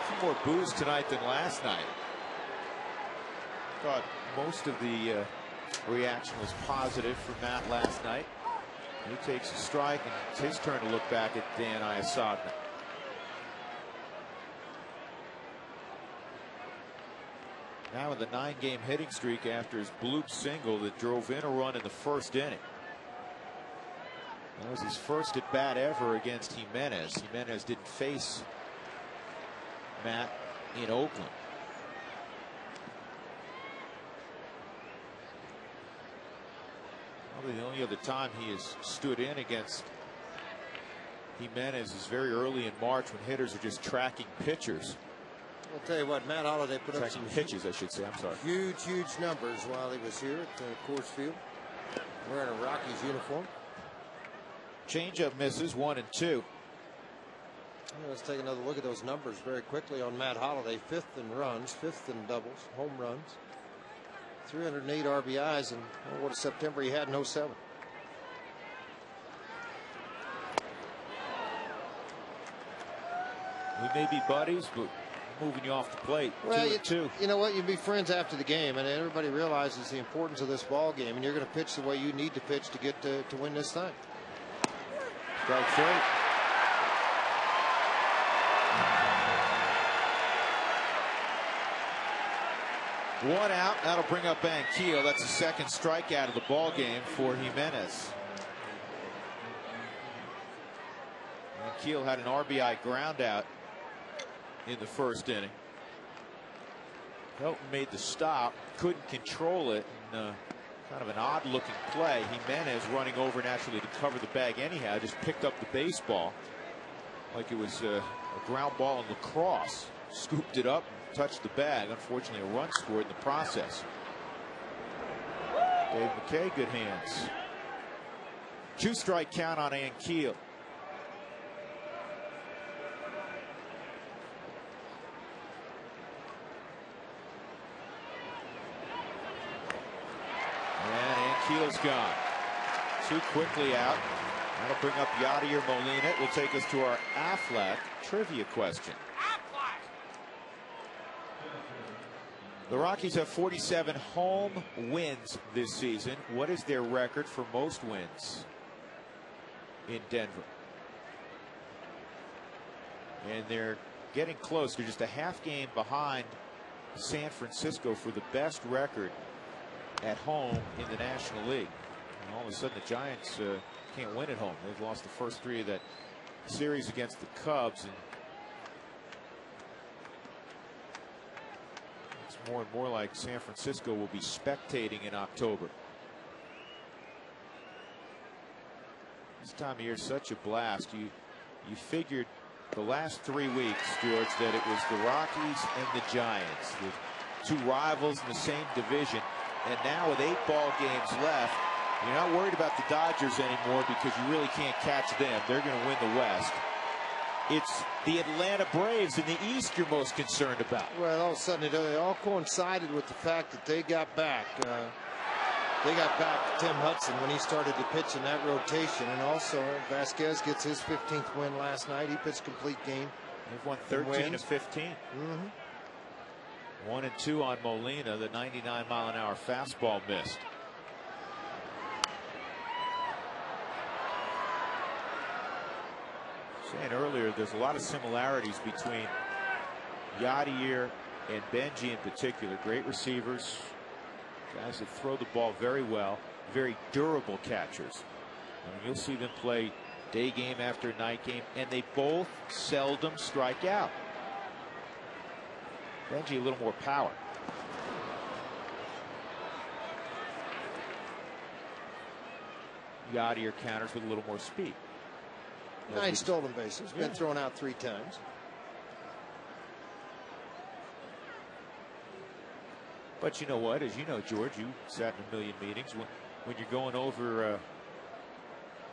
Some more boos tonight than last night. Thought most of the reaction was positive for Matt last night. He takes a strike, and it's his turn to look back at Dan Iasagna. Now with a 9-game hitting streak after his bloop single that drove in a run in the first inning. That was his first at bat ever against Jimenez. Jimenez didn't face Matt in Oakland. Probably the only other time he has stood in against Jimenez is very early in March when hitters are just tracking pitchers. I'll tell you what, Matt Holliday put up some pitches, I should say. I'm sorry. Huge numbers while he was here at Coors Field, wearing a Rockies uniform. Changeup misses 1 and 2. Let's take another look at those numbers very quickly on Matt Holliday. 5th in runs, 5th in doubles, home runs, 308 RBIs, and what a September he had in 07. We may be buddies, but moving you off the plate. Well, 2 and 2. You know what? You'd be friends after the game, and everybody realizes the importance of this ball game, and you're going to pitch the way you need to pitch to get to win this thing. Strike 3. One out. That'll bring up Ankiel. That's the second strikeout of the ball game for Jimenez. Ankiel had an RBI ground out in the first inning. Helton made the stop, couldn't control it, and kind of an odd looking play. Jimenez running over naturally to cover the bag anyhow, just picked up the baseball like it was a ground ball in lacrosse, scooped it up and touched the bag. Unfortunately, a run scored in the process. Dave McKay, good hands. 2-strike count on Ankiel. Keel's gone. Too quickly out. That'll bring up Yadier Molina. It will take us to our Aflac trivia question. The Rockies have 47 home wins this season. What is their record for most wins in Denver? And they're getting close. They're just a half game behind San Francisco for the best record at home in the National League. And all of a sudden the Giants can't win at home. They've lost the first 3 of that series against the Cubs, and it's more and more like San Francisco will be spectating in October. This time of year is such a blast. You figured the last 3 weeks, George, that it was the Rockies and the Giants, the 2 rivals in the same division. And now with 8 ball games left, you're not worried about the Dodgers anymore because you really can't catch them. They're going to win the West. It's the Atlanta Braves in the East you're most concerned about. Well, all of a sudden it all coincided with the fact that they got back. They got back Tim Hudson when he started to pitch in that rotation. And also Vasquez gets his 15th win last night. He pitched complete game. They've won 13 of 15. 1 and 2 on Molina. The 99-mile-an-hour fastball missed. Saying earlier, there's a lot of similarities between Yadier and Benji in particular. Great receivers, guys that throw the ball very well, very durable catchers. You'll see them play day game after night game, and they both seldom strike out. Benji a little more power. Yadier counters with a little more speed. 9 stolen bases. Been thrown out 3 times. But you know what? As you know, George, you sat in a million meetings. When you're going over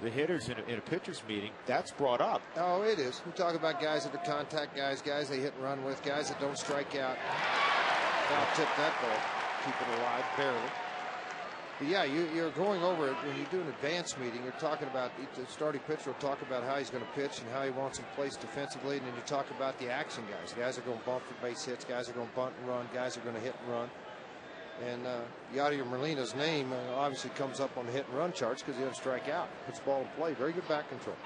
the hitters in a pitcher's meeting, that's brought up. Oh, it is. We talk about guys that are contact guys they hit and run with, guys that don't strike out. Foul tip that ball, keep it alive, barely. But yeah, you're going over it when you do an advance meeting. You're talking about the starting pitcher will talk about how he's going to pitch and how he wants him placed defensively, and then you talk about the action guys. Guys are going to bump for base hits. Guys are going to bunt and run. Guys are going to hit and run. And Yadier Molina's name obviously comes up on the hit and run charts because he doesn't strike out. Puts the ball in play. Very good back control.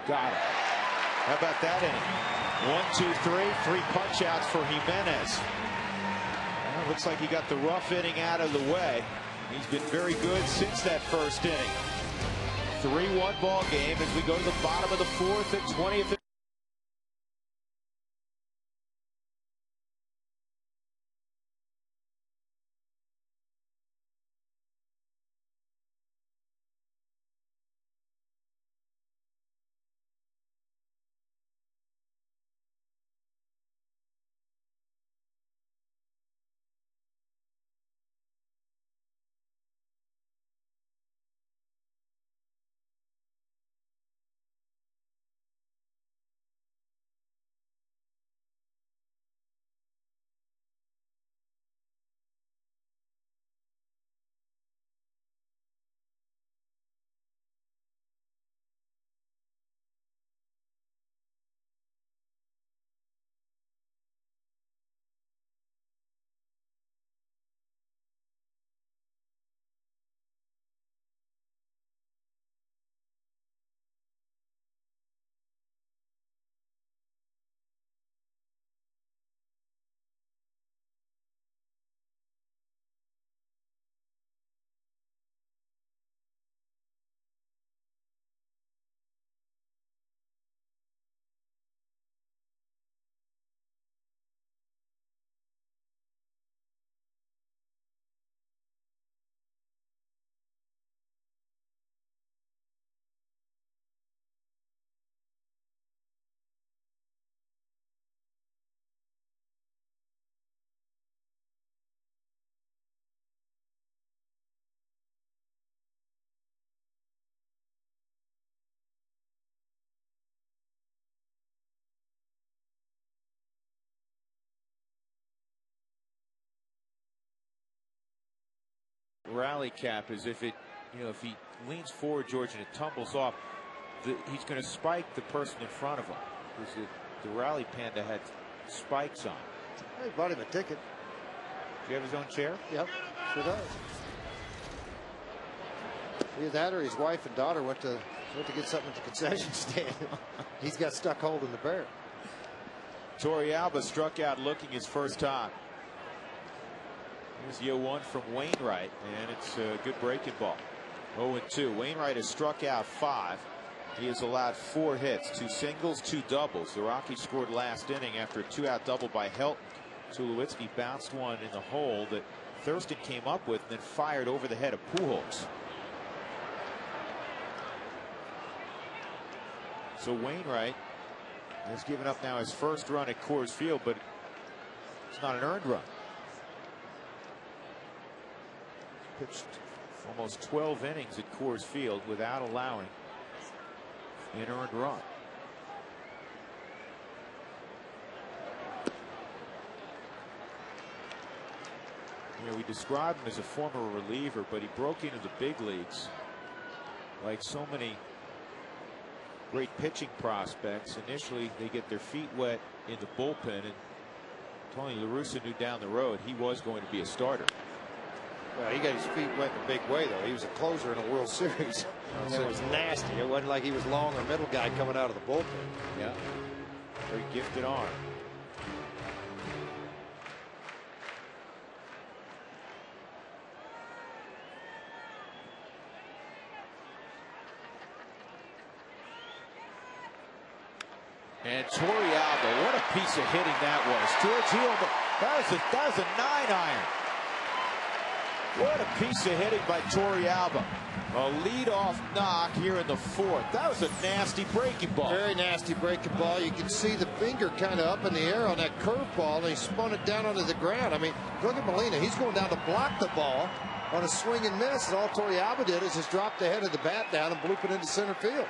Got it. How about that inning? 1, 2, 3. 3 punch outs for Jimenez. Well, looks like he got the rough inning out of the way. He's been very good since that first inning. 3-1 ball game as we go to the bottom of the 4th at 20th. Rally cap is if it, if he leans forward, George, and it tumbles off, he's going to spike the person in front of him. Because the Rally Panda had spikes on. He bought him a ticket. Do you have his own chair? Yep, sure does. Either that or his wife and daughter went to get something at the concession stand. He's got stuck holding the bear. Torrealba struck out looking his first time. Here's 0-1 from Wainwright, and it's a good breaking ball. 0-2. Wainwright has struck out 5. He has allowed 4 hits, 2 singles, 2 doubles. The Rockies scored last inning after a 2-out double by Helton. Tulowitzki bounced one in the hole that Thurston came up with and then fired over the head of Pujols. So Wainwright has given up now his first run at Coors Field, but it's not an earned run. Pitched almost 12 innings at Coors Field without allowing an earned run. We described him as a former reliever, but he broke into the big leagues like so many great pitching prospects. Initially, they get their feet wet in the bullpen, and Tony La Russa knew down the road he was going to be a starter. Well, he got his feet wet in a big way, though. He was a closer in a World Series. It was nasty. It wasn't like he was long or middle guy coming out of the bullpen. Yeah. Very gifted arm. And Torrealba, what a piece of hitting that was. George, that was a 9-iron. What a piece of hitting by Torrealba. A leadoff knock here in the 4th. That was a nasty breaking ball. Very nasty breaking ball. You can see the finger kind of up in the air on that curveball, and he spun it down onto the ground. I mean, look at Molina. He's going down to block the ball, on a swing and miss, and all Torrealba did is just drop the head of the bat down and bloop it into center field.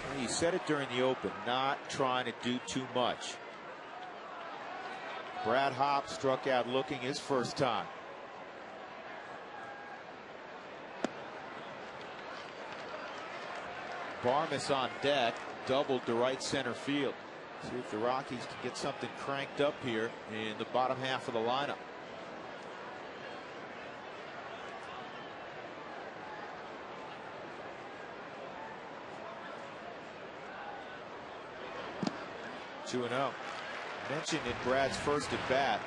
Well, you said it during the open, not trying to do too much. Brad Hopp struck out looking his first time. Barmes on deck, doubled to right center field. See if the Rockies can get something cranked up here in the bottom half of the lineup. Two and 0. Mentioned in Brad's first at bat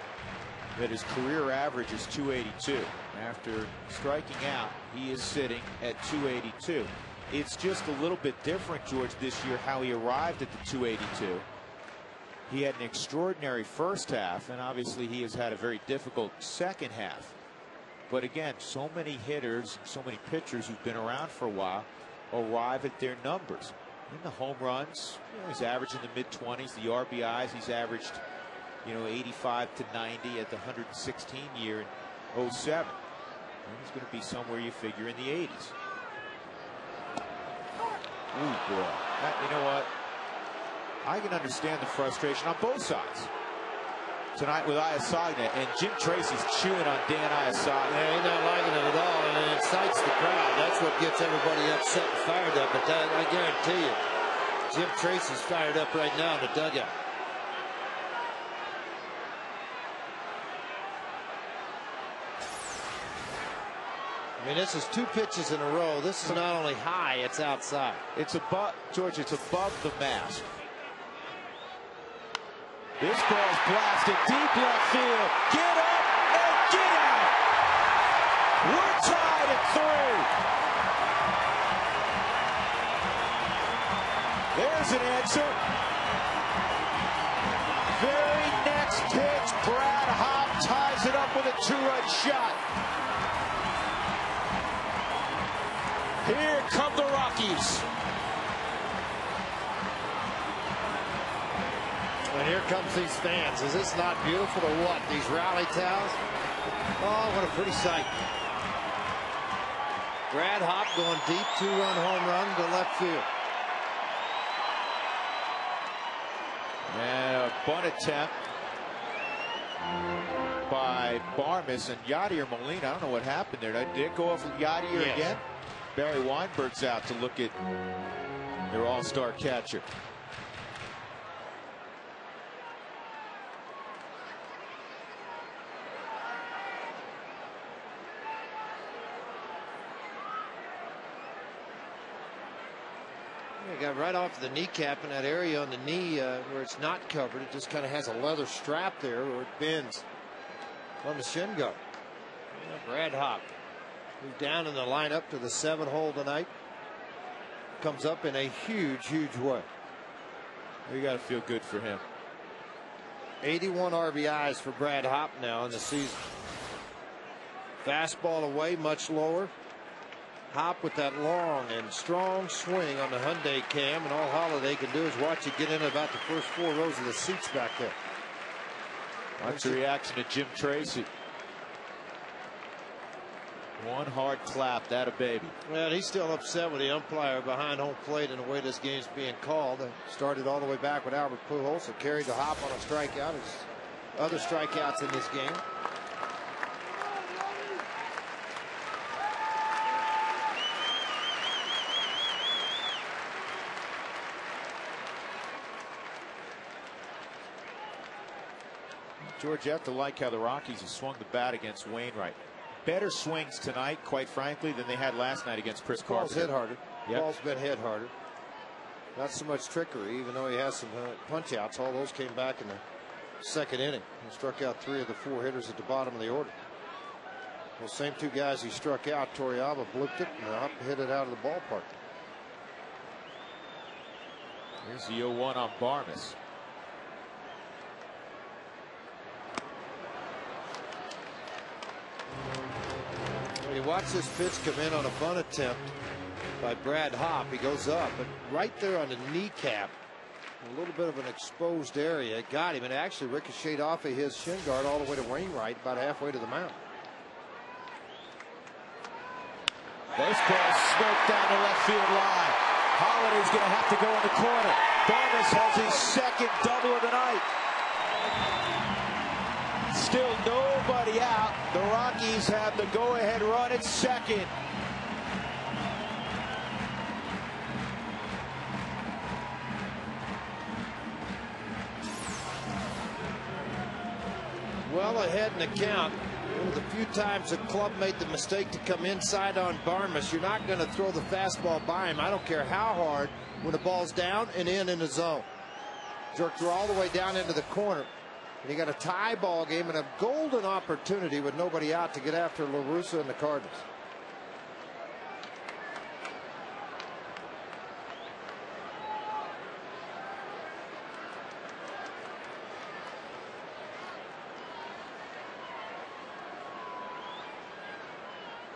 that his career average is 282. After striking out, he is sitting at 282. It's just a little bit different, George, this year how he arrived at the 282. He had an extraordinary first half, and obviously he has had a very difficult second half. But again, so many hitters, so many pitchers who've been around for a while arrive at their numbers. In the home runs, he's averaging the mid-20s. The RBIs, he's averaged, 85 to 90 at the 116 year in 07. And he's going to be somewhere you figure in the 80s. Ooh, boy. You know what? I can understand the frustration on both sides tonight with Iasagna, and Jim Tracy's chewing on Dan Iasagna. Yeah, he's not liking it at all, and it excites the crowd. That's what gets everybody upset and fired up. But that, I guarantee you, Jim Tracy's fired up right now in the dugout. I mean, this is 2 pitches in a row. This is not only high, it's outside. It's above, George, it's above the mask. This ball's blasted deep left field. Get up and get out. We're tied at 3. There's an answer. Very next pitch, Brad Hopp ties it up with a 2-run shot. Here come the Rockies. And here comes these fans. Is this not beautiful or what? These rally towels? Oh, what a pretty sight. Brad Hopp going deep, 2-run home run to left field. And a bunt attempt by Barmes, and Yadier Molina. I don't know what happened there. Did it go off with Yadier again? Barry Weinberg's out to look at their all-star catcher. He got right off the kneecap in that area on the knee where it's not covered. It just kind of has a leather strap there where it bends on the shin guard. Brad Hopp, who's down in the lineup to the 7-hole tonight, comes up in a huge, huge way. You got to feel good for him. 81 RBIs for Brad Hopp now in the season. Fastball away, much lower. Hopp with that long and strong swing on the Hyundai cam, and all Holiday can do is watch it get in about the first 4 rows of the seats back there. Watch the reaction to Jim Tracy. One hard clap, that a baby. Well, he's still upset with the umpire behind home plate and the way this game's being called. It started all the way back with Albert Pujols, so carried the Hopp on a strikeout. There's other strikeouts in this game. George, you have to like how the Rockies have swung the bat against Wainwright. Better swings tonight, quite frankly, than they had last night against Chris Carpenter. Ball's hit harder. Yep. Ball's been hit harder. Not so much trickery, even though he has some punch outs. All those came back in the second inning. He struck out 3 of the 4 hitters at the bottom of the order. Those same 2 guys he struck out, Torrealba blipped it and Hopp hit it out of the ballpark. Here's the 0-1 on Barmes. You watch this pitch come in on a bunt attempt by Brad Hopp. He goes up, but right there on the kneecap, a little bit of an exposed area, it got him, and actually ricocheted off of his shin guard all the way to Wainwright, about halfway to the mound. Baseball smoked down the left field line. Holliday's going to have to go in the corner. Barnes has his second double of the night. Still nobody out. The Rockies have the go-ahead run at second. Well ahead in the count. One of the few times the club made the mistake to come inside on Barmes. You're not going to throw the fastball by him. I don't care how hard when the ball's down and in the zone. Jerked her all the way down into the corner. And you got a tie ball game and a golden opportunity with nobody out to get after La Russa and the Cardinals.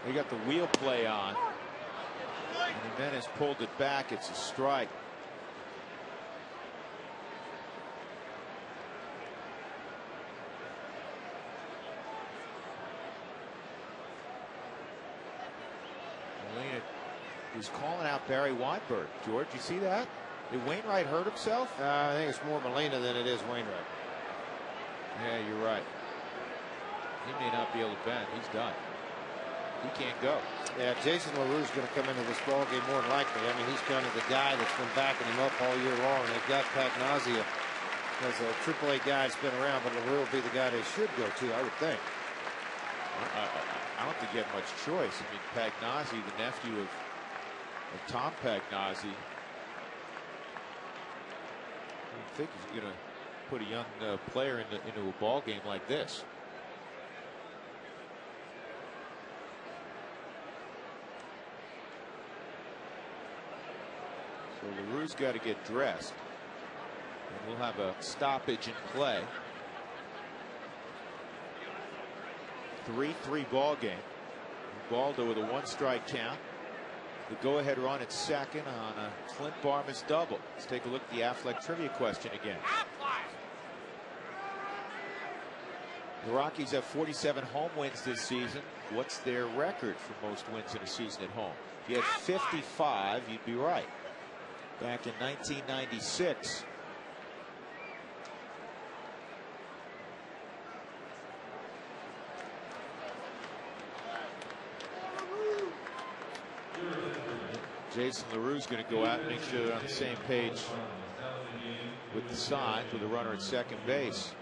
They got the wheel play on. And Jimenez pulled it back. It's a strike. Molina is calling out Barry Weinberg. George, you see that? Did Wainwright hurt himself? I think it's more Molina than it is Wainwright. Yeah, you're right. He may not be able to bend. He's done. He can't go. Yeah, Jason LaRue's going to come into this ball game more than likely. I mean, he's kind of the guy that's been backing him up all year long. They've got Pagnazia as a AAA guy that's been around, but LaRue will be the guy they should go to, I would think. I don't think you have much choice. I mean, Pagnazzi, the nephew of Tom Pagnazzi, I don't think he's going to put a young player into a ball game like this. So LaRue's got to get dressed. And we'll have a stoppage in play. 3-3 ball game. Baldo with a one-strike count. The go-ahead run at second on a Clint Barmes double. Let's take a look at the Affleck trivia question again. The Rockies have 47 home wins this season. What's their record for most wins in a season at home? If you had 55, you'd be right. Back in 1996. Jason LaRue's going to go out and make sure they're on the same page with the signs with a runner at second base.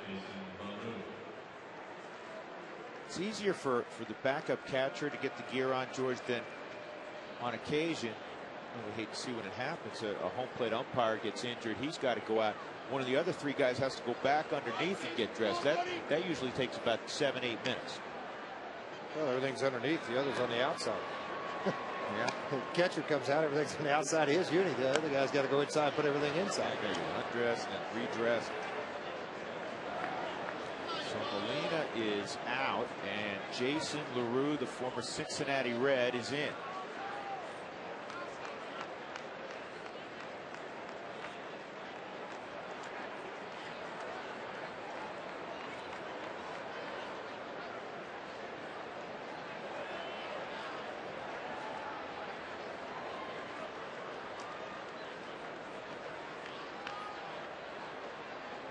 It's easier for the backup catcher to get the gear on, George, than on occasion. We hate to see when it happens. A home plate umpire gets injured. He's got to go out. One of the other three guys has to go back underneath and get dressed. That usually takes about 7-8 minutes. Well, everything's underneath. The other's on the outside. Yeah. The catcher comes out. Everything's on the outside of his unit. The other guy's got to go inside, put everything inside. Undressed and redressed. So Molina is out, and Jason LaRue, the former Cincinnati Red, is in.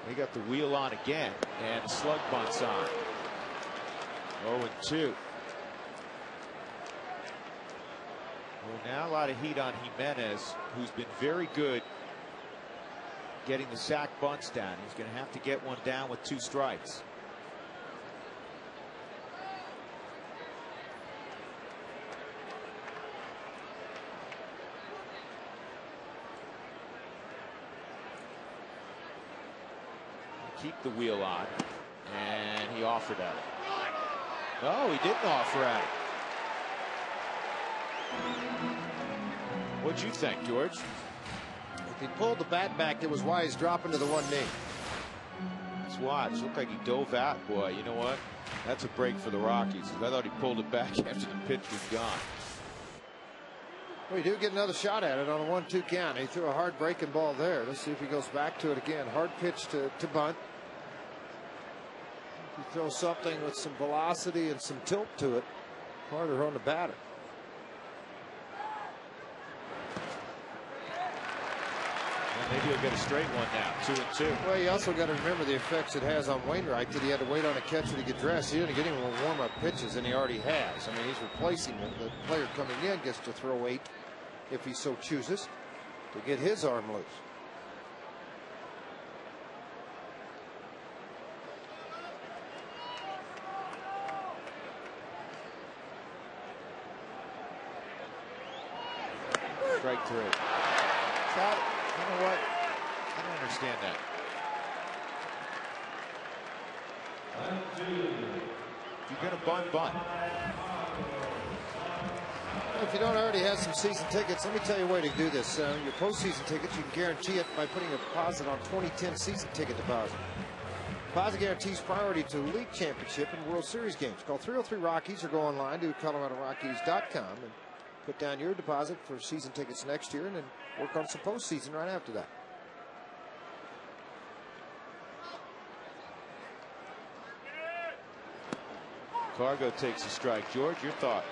They got the wheel on again, and the slug bunt's on. 0-2. Well, now a lot of heat on Jimenez, who's been very good getting the sac bunts down. He's going to have to get one down with 2 strikes. Keep the wheel on, and he offered at it. No, he didn't offer at it. What'd you think, George? If he pulled the bat back, it was why he's dropping to the one knee. Let's watch. Looked like he dove out. Boy, you know what? That's a break for the Rockies. I thought he pulled it back after the pitch was gone. Well, you do get another shot at it on a 1-2 count. He threw a hard breaking ball there. Let's see if he goes back to it again. Hard pitch to bunt. If you throw something with some velocity and some tilt to it, harder on the batter. Maybe he'll get a straight one now, 2-2. Well, you also got to remember the effects it has on Wainwright, that he had to wait on a catcher to get dressed. He didn't get any more warm-up pitches than he already has. I mean, he's replacing him. The player coming in gets to throw 8, if he so chooses, to get his arm loose. Strike 3. So, you know what? I don't understand that. If you're going to bunt, bunt. If you don't already have some season tickets, let me tell you a way to do this. Your postseason tickets, you can guarantee it by putting a deposit on 2010 season ticket deposit. Deposit guarantees priority to league championship and World Series games. Call 303 Rockies or go online to ColoradoRockies.com and put down your deposit for season tickets next year, and then work on some postseason right after that. Cargo takes a strike. George, your thought?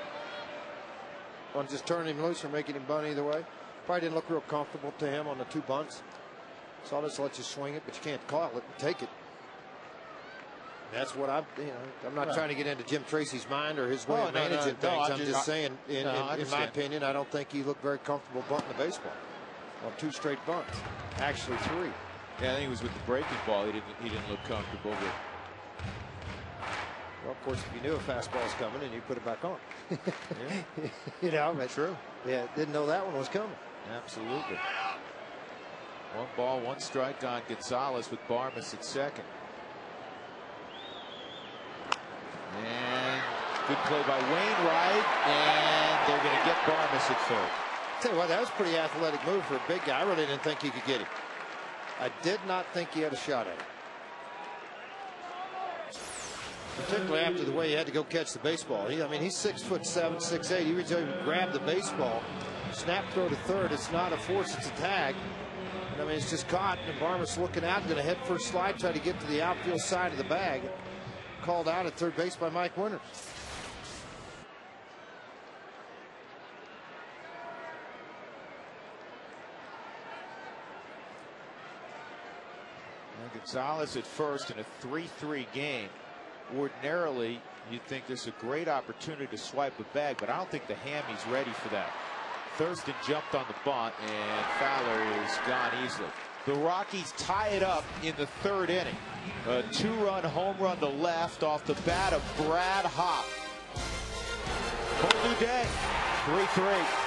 On just turning him loose or making him bunt either way. Probably didn't look real comfortable to him on the 2 bunts. So I'll just let you swing it, but you can't call it and take it. That's what I'm not trying to get into Jim Tracy's mind or his way of managing things. I'm just saying, in my opinion, I don't think he looked very comfortable bunting the baseball on 2 straight bunts. Actually 3. Yeah, I think it was with the breaking ball. He didn't look comfortable with. Well, of course, if you knew a fastball's coming, and you put it back on. Yeah. You know, but true. Yeah, didn't know that one was coming. Absolutely. 1 ball, 1 strike on Gonzalez with Barmes at second. And good play by Wainwright, and they're going to get Barmes at third. Tell you what, that was a pretty athletic move for a big guy. I really didn't think he could get him. I did not think he had a shot at him. Particularly after the way he had to go catch the baseball. I mean, he's 6'7", 6'8". He was able to grab the baseball, snap throw to third. It's not a force, it's a tag. And I mean, it's just caught, and Barmes looking out, going to head first slide, try to get to the outfield side of the bag. Called out at third base by Mike Winters. Now Gonzalez at first in a 3-3 game. Ordinarily, you'd think this is a great opportunity to swipe a bag, but I don't think the Hammy's ready for that. Thurston jumped on the bunt, and Fowler is gone easily. The Rockies tie it up in the 3rd inning. A 2-run home run to left off the bat of Brad Hopp. Whole new day. 3-3.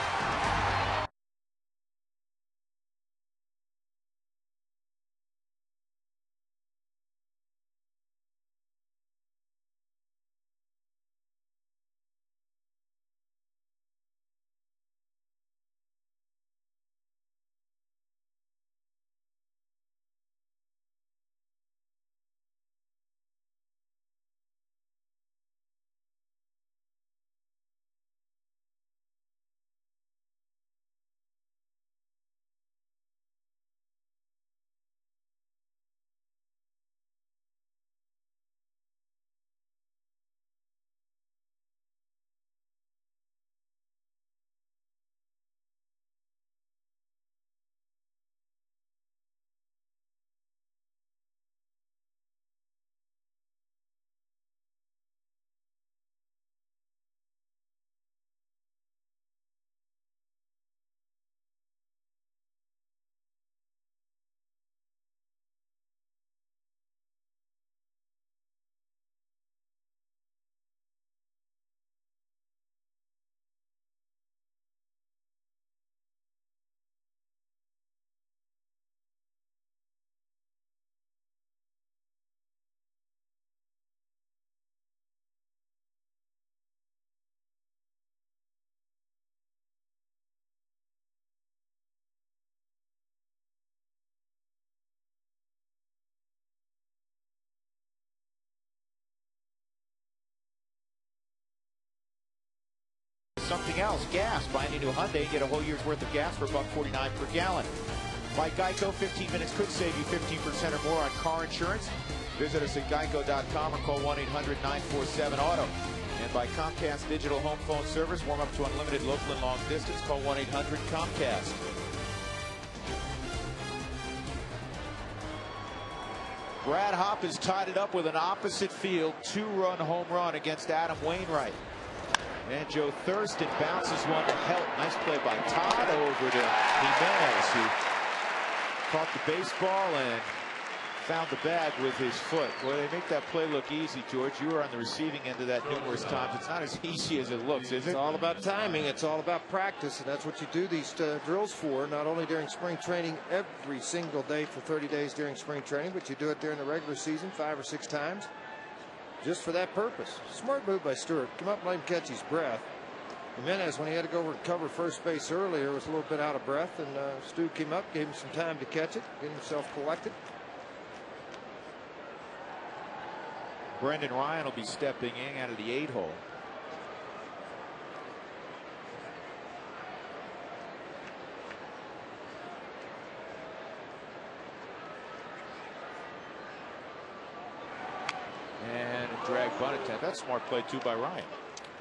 Something else, gas. Buy any new Hyundai and get a whole year's worth of gas for $1.49 per gallon. By Geico, 15 minutes could save you 15% or more on car insurance. Visit us at geico.com or call 1-800-947-AUTO. And by Comcast Digital Home Phone Service, warm up to unlimited local and long distance. Call 1-800-COMCAST. Brad Hopp has tied it up with an opposite field 2-run home run against Adam Wainwright. And Joe Thurston bounces one to help. Nice play by Todd over to Jimenez, who caught the baseball and found the bag with his foot. Boy, they make that play look easy, George. You were on the receiving end of that numerous times. It's not as easy as it looks, is it? It's all about timing. It's all about practice, and that's what you do these drills for, not only during spring training every single day for 30 days during spring training, but you do it during the regular season 5 or 6 times just for that purpose. Smart move by Stewart. Come up and let him catch his breath. Jimenez, when he had to go over and cover first base earlier, was a little bit out of breath, and Stu came up, gave him some time to catch it, get himself collected. Brendan Ryan will be stepping in out of the 8-hole. And a drag bunt attempt. That's a smart play too by Ryan.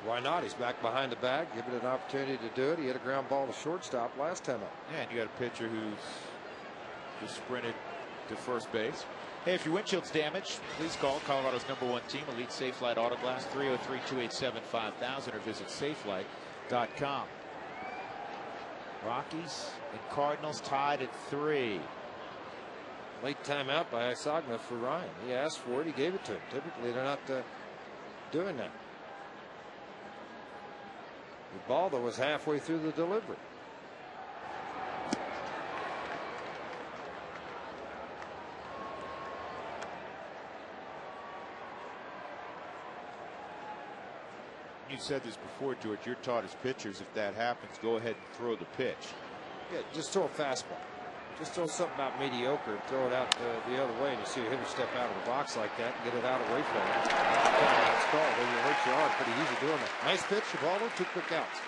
Why not? He's back behind the bag, given an opportunity to do it. He hit a ground ball to shortstop last time up. Yeah, and you got a pitcher who's just sprinted to first base. Hey, if your windshield's damaged, please call Colorado's #1 team, Elite Safelite Auto Glass, 303-287-5000, or visit safelight.com. Rockies and Cardinals tied at 3. Late timeout by Isagna for Ryan. He asked for it. He gave it to him. Typically, they're not doing that. The ball, though, was halfway through the delivery. You said this before, George. You're taught as pitchers, if that happens, go ahead and throw the pitch. Yeah, just throw a fastball. Just throw something about mediocre and throw it out the other way, and you see a hitter step out of the box like that and get it out away from him. It's called. Then you hurt your arm. Pretty easy doing that. Nice pitch, Ubaldo. 2 quick outs.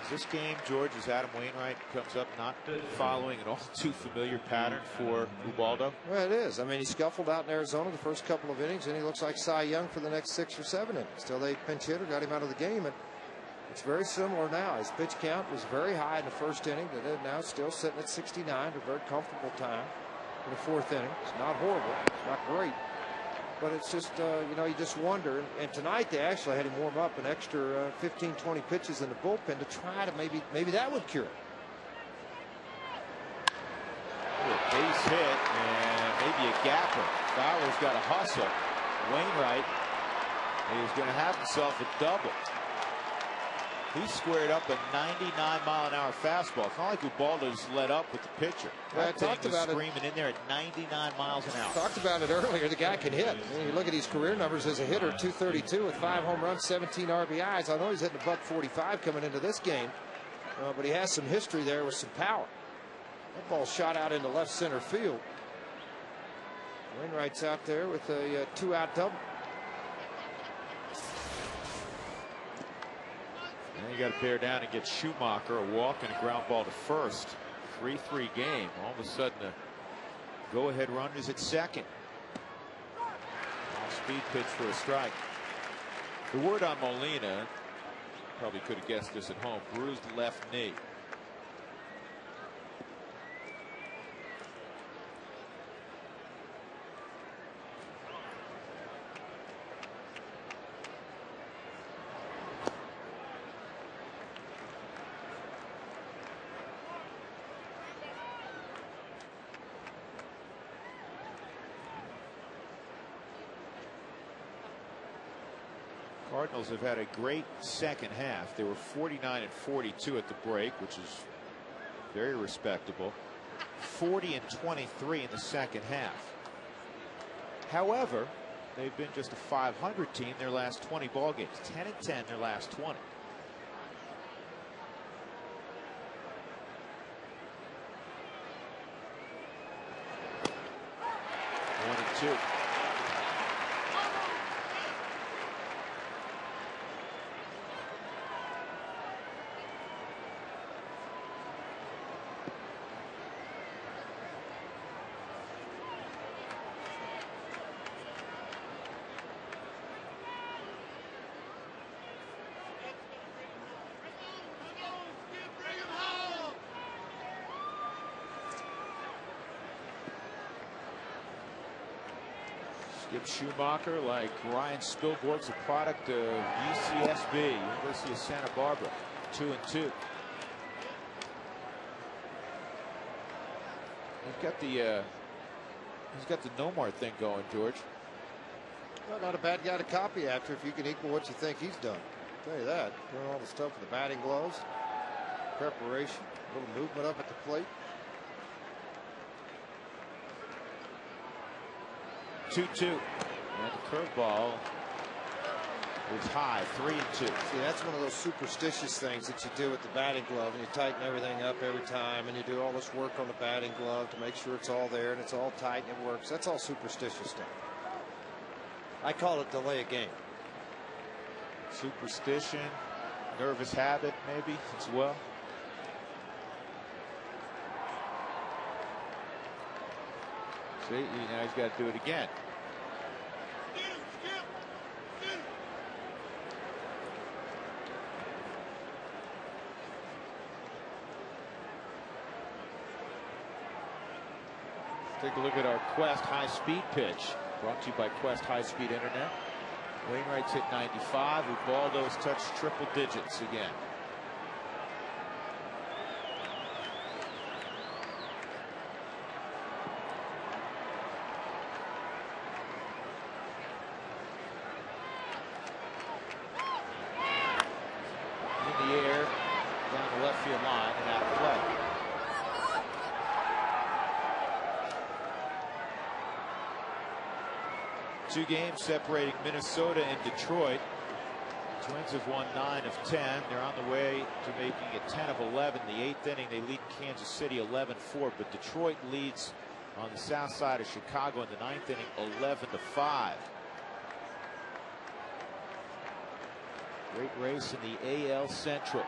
This game, George, as Adam Wainwright comes up, not following an all too familiar pattern for Ubaldo. Well, it is. I mean, he scuffled out in Arizona the first couple of innings, and he looks like Cy Young for the next 6 or 7 innings. Till they pinch hitter got him out of the game, and it's very similar now. His pitch count was very high in the first inning. Now still sitting at 69, a very comfortable time in the 4th inning. It's not horrible. It's not great. But it's just, you know, you just wonder. And tonight they actually had him warm up an extra 15, 20 pitches in the bullpen to try to maybe that would cure it. A base hit and maybe a gapper. Fowler's got a hustle. Wainwright is going to have himself a double. He squared up a 99-mile-an-hour fastball. It's not like Ubaldo's let up with the pitcher. That thing was screaming in there at 99 miles an hour. Talked about it earlier. The guy can hit. I mean, you look at his career numbers as a hitter: 232 with 5 home runs, 17 RBIs. I know he's hitting $145 coming into this game, but he has some history there with some power. That ball shot out into left center field. Wainwright's out there with a 2-out double. And you got to bear down and get Schumacher a walk and a ground ball to first. 3-3 game. All of a sudden, a go-ahead run is at second. Off-speed pitch for a strike. The word on Molina, probably could have guessed this at home, bruised left knee. Cardinals have had a great second half. They were 49 and 42 at the break, which is very respectable. 40 and 23 in the second half. However, they've been just a 500 team their last 20 ball games. 10 and 10 their last 20. 1-2. Skip Schumacher, like Ryan Spilborgh's, a product of UCSB, University of Santa Barbara, 2-2. He's got the Nomar thing going, George. Well, not a bad guy to copy after if you can equal what you think he's done. I'll tell you that. Doing all the stuff with the batting gloves, preparation, a little movement up at the plate. 2-2. And the curveball is high, 3-2. See, that's one of those superstitious things that you do with the batting glove, and you tighten everything up every time, and you do all this work on the batting glove to make sure it's all there and it's all tight and it works. That's all superstitious stuff. I call it delay a game. Superstition, nervous habit, maybe as well. See, now he's got to do it again. Take a look at our Quest high-speed pitch, brought to you by Quest High-Speed Internet. Wainwright's hit 95. Ubaldo's touched triple digits again. In the air, down the left field line and out of play. Two games separating Minnesota and Detroit. Twins have won 9 of 10. They're on the way to making it 10 of 11. The 8th inning, they lead Kansas City 11-4, but Detroit leads on the south side of Chicago in the 9th inning 11-5. Great race in the AL Central.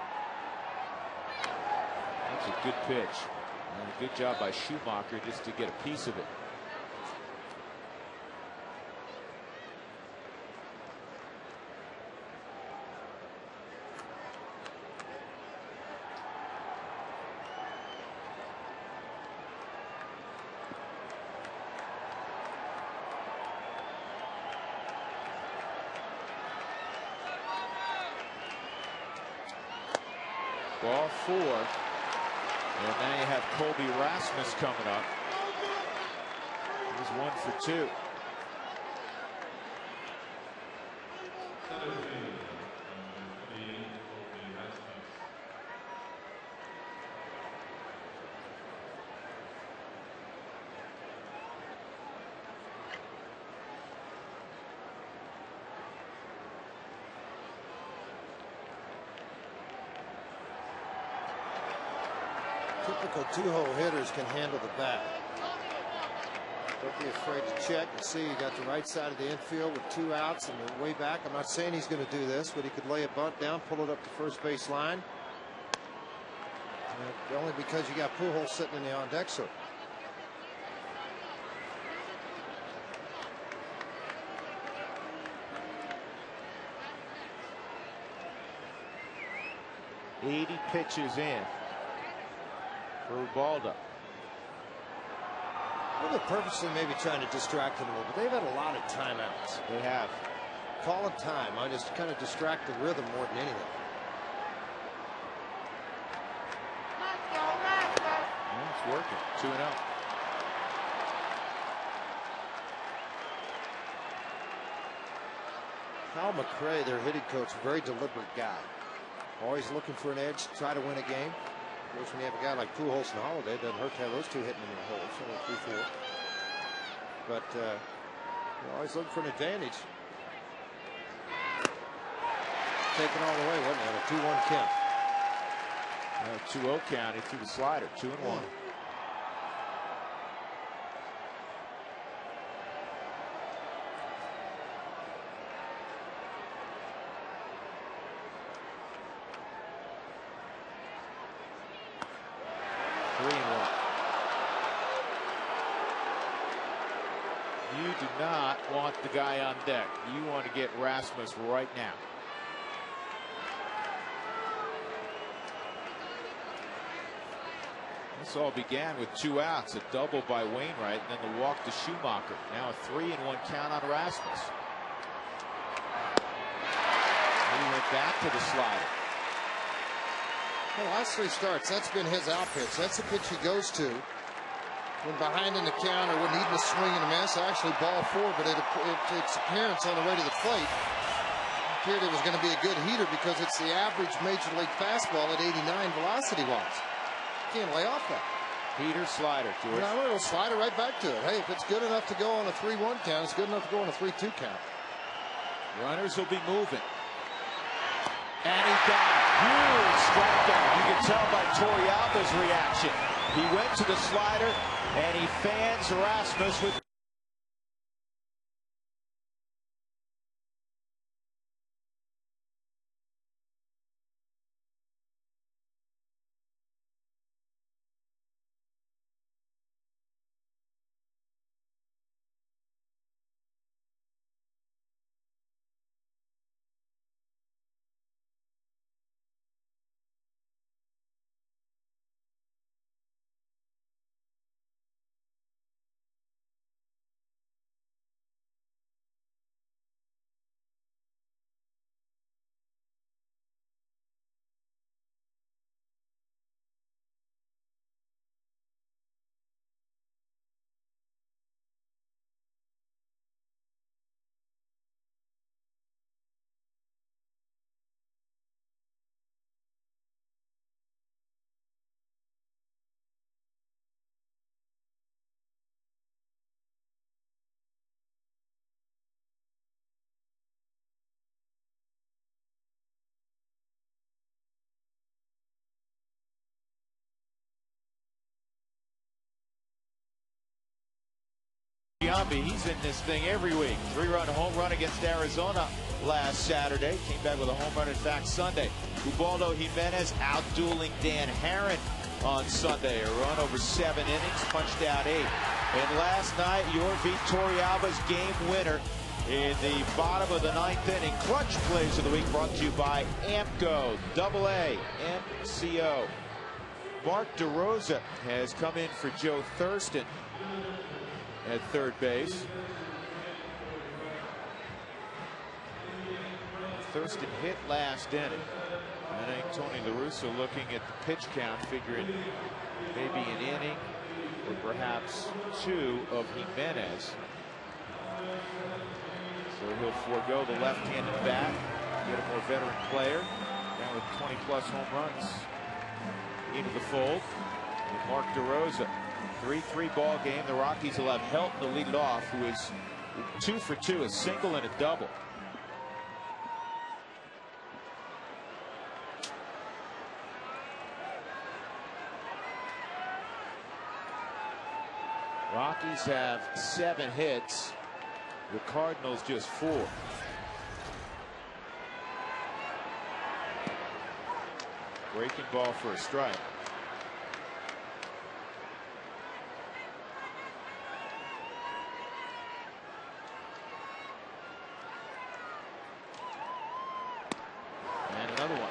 That's a good pitch. And a good job by Schumacher just to get a piece of it. Ball 4. And now you have Colby Rasmus coming up. He's 1 for 2. Typical two-hole hitters can handle the bat. Don't be afraid to check and see. You got the right side of the infield with 2 outs and the way back. I'm not saying he's going to do this, but he could lay a bunt down, pull it up the first base line. Only because you got Pujols sitting in the on-deck circle. '80 pitches in for Ubaldo. Well, they're purposely maybe trying to distract him a little bit. They've had a lot of timeouts. They have. Calling time. I just kind of distract the rhythm more than anything. Well, it's working. 2-0. Hal McRae, their hitting coach, a very deliberate guy. Always looking for an edge to try to win a game. Of course, when you have a guy like Pujols and Holiday, it doesn't hurt to have those two hitting in the hole. So 3-4. But you're always looking for an advantage. Taken all the way, wasn't it? A 2-1 count. 2-0 count. He threw the slider. 2-1. You do not want the guy on deck. You want to get Rasmus right now. This all began with 2 outs, a double by Wainwright, and then the walk to Schumacher. Now a 3-1 count on Rasmus. He went back to the slider. The last 3 starts, that's been his out pitch. That's the pitch he goes to when behind in the count or when needing a swing and a miss. Actually, ball 4, but its appearance on the way to the plate appeared it was going to be a good heater because it's the average major league fastball at 89 velocity-wise. Can't lay off that. Heater slider, George. Yeah, it'll slide it right back to it. Hey, if it's good enough to go on a 3-1 count, it's good enough to go on a 3-2 count. Runners will be moving. And he got a huge strikeout. You can tell by Torrealba's reaction. He went to the slider, and he fans Rasmus with he's in this thing every week. 3-run home run against Arizona last Saturday. Came back with a home run, in fact, Sunday. Ubaldo Jimenez out-dueling Dan Herron on Sunday. A run over 7 innings, punched out 8. And last night, Yorvi Torrealba's game winner in the bottom of the 9th inning. Clutch plays of the week brought to you by Amco, AA MCO. Mark DeRosa has come in for Joe Thurston at third base. Thurston hit last inning. I think Tony La Russa looking at the pitch count, figuring maybe an inning or perhaps 2 of Jimenez. So he'll forego the left-handed bat, get a more veteran player, now with 20-plus home runs into the fold. And Mark DeRosa. 3-3 ball game. The Rockies will have Helton to lead it off, who is 2 for 2, a single and a double. Rockies have 7 hits. The Cardinals just 4. Breaking ball for a strike. Another one.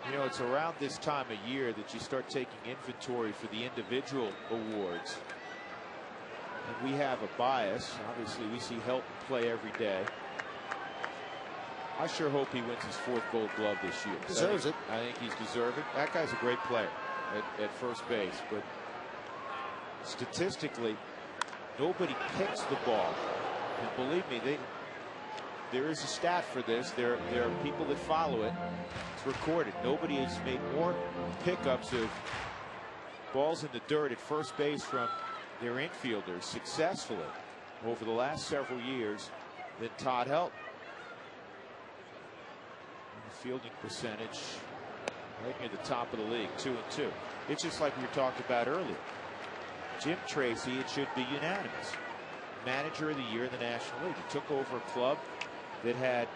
You know, it's around this time of year that you start taking inventory for the individual awards. And we have a bias. Obviously, we see Helton play every day. I sure hope he wins his 4th Gold Glove this year. Deserves it. I think he's deserving. That guy's a great player at first base, but statistically, nobody picks the ball. And believe me, there is a stat for this. There are people that follow it. It's recorded. Nobody has made more pickups of balls in the dirt at first base from their infielders successfully over the last several years than Todd Helton. The fielding percentage right near the top of the league, 2-2. It's just like we talked about earlier. Jim Tracy, it should be unanimous. Manager of the year in the National League. He took over a club that had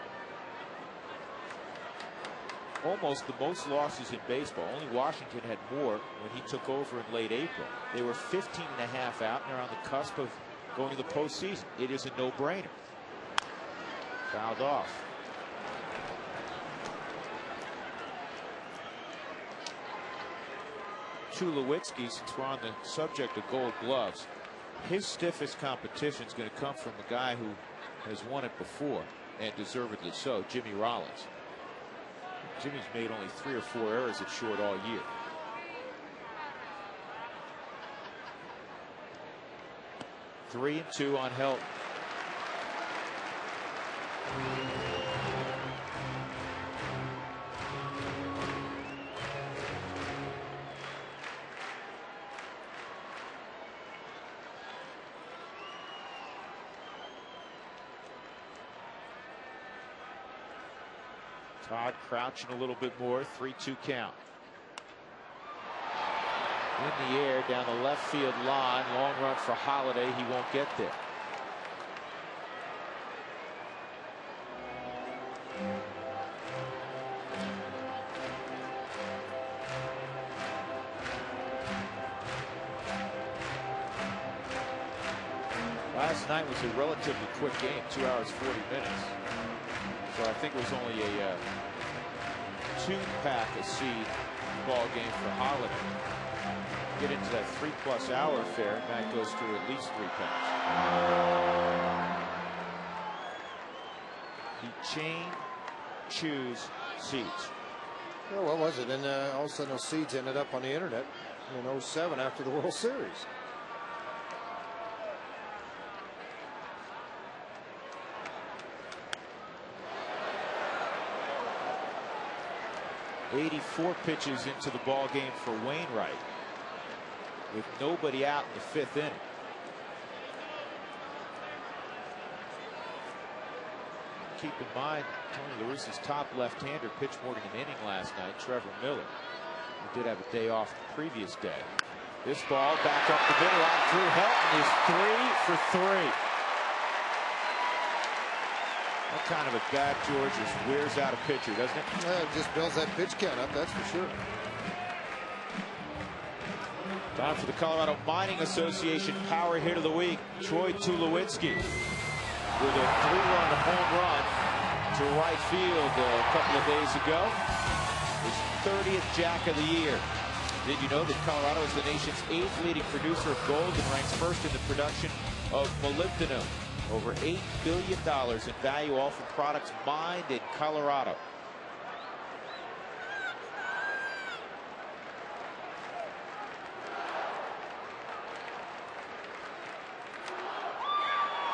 almost the most losses in baseball. Only Washington had more when he took over in late April. They were 15.5 out, and they're on the cusp of going to the postseason. It is a no-brainer. Fouled off. Tulowitzki, since we're on the subject of Gold Gloves, his stiffest competition is going to come from a guy who has won it before, and deservedly so, Jimmy Rollins. Jimmy's made only 3 or 4 errors at short all year. Three and 2 on Helton. Todd crouching a little bit more. 3-2 count. In the air down the left field line. Long run for Holiday. He won't get there. Last night was a relatively quick game, 2 hours 40 minutes. So I think it was only a 2-pack a seed ball game for Holiday. Get into that 3+ hour affair, and that goes through at least 3 packs. He chews seeds. Well, what was it? And all of a sudden those seeds ended up on the internet in 07 after the World Series. 84 pitches into the ball game for Wainwright, with nobody out in the 5th inning. Keep in mind, Tony La Russa's top left-hander pitched more than an inning last night, Trevor Miller, who did have a day off the previous day. This ball back up the middle out through Helton is 3 for 3. That kind of a bat, George, just wears out a pitcher, doesn't it? Yeah, it just builds that pitch count up, that's for sure. Time for the Colorado Mining Association Power Hit of the Week. Troy Tulowitzki with a 3-run home run to right field a couple of days ago. His 30th jack of the year. Did you know that Colorado is the nation's 8th leading producer of gold and ranks first in the production of molybdenum? Over $8 billion in value, all from products mined in Colorado.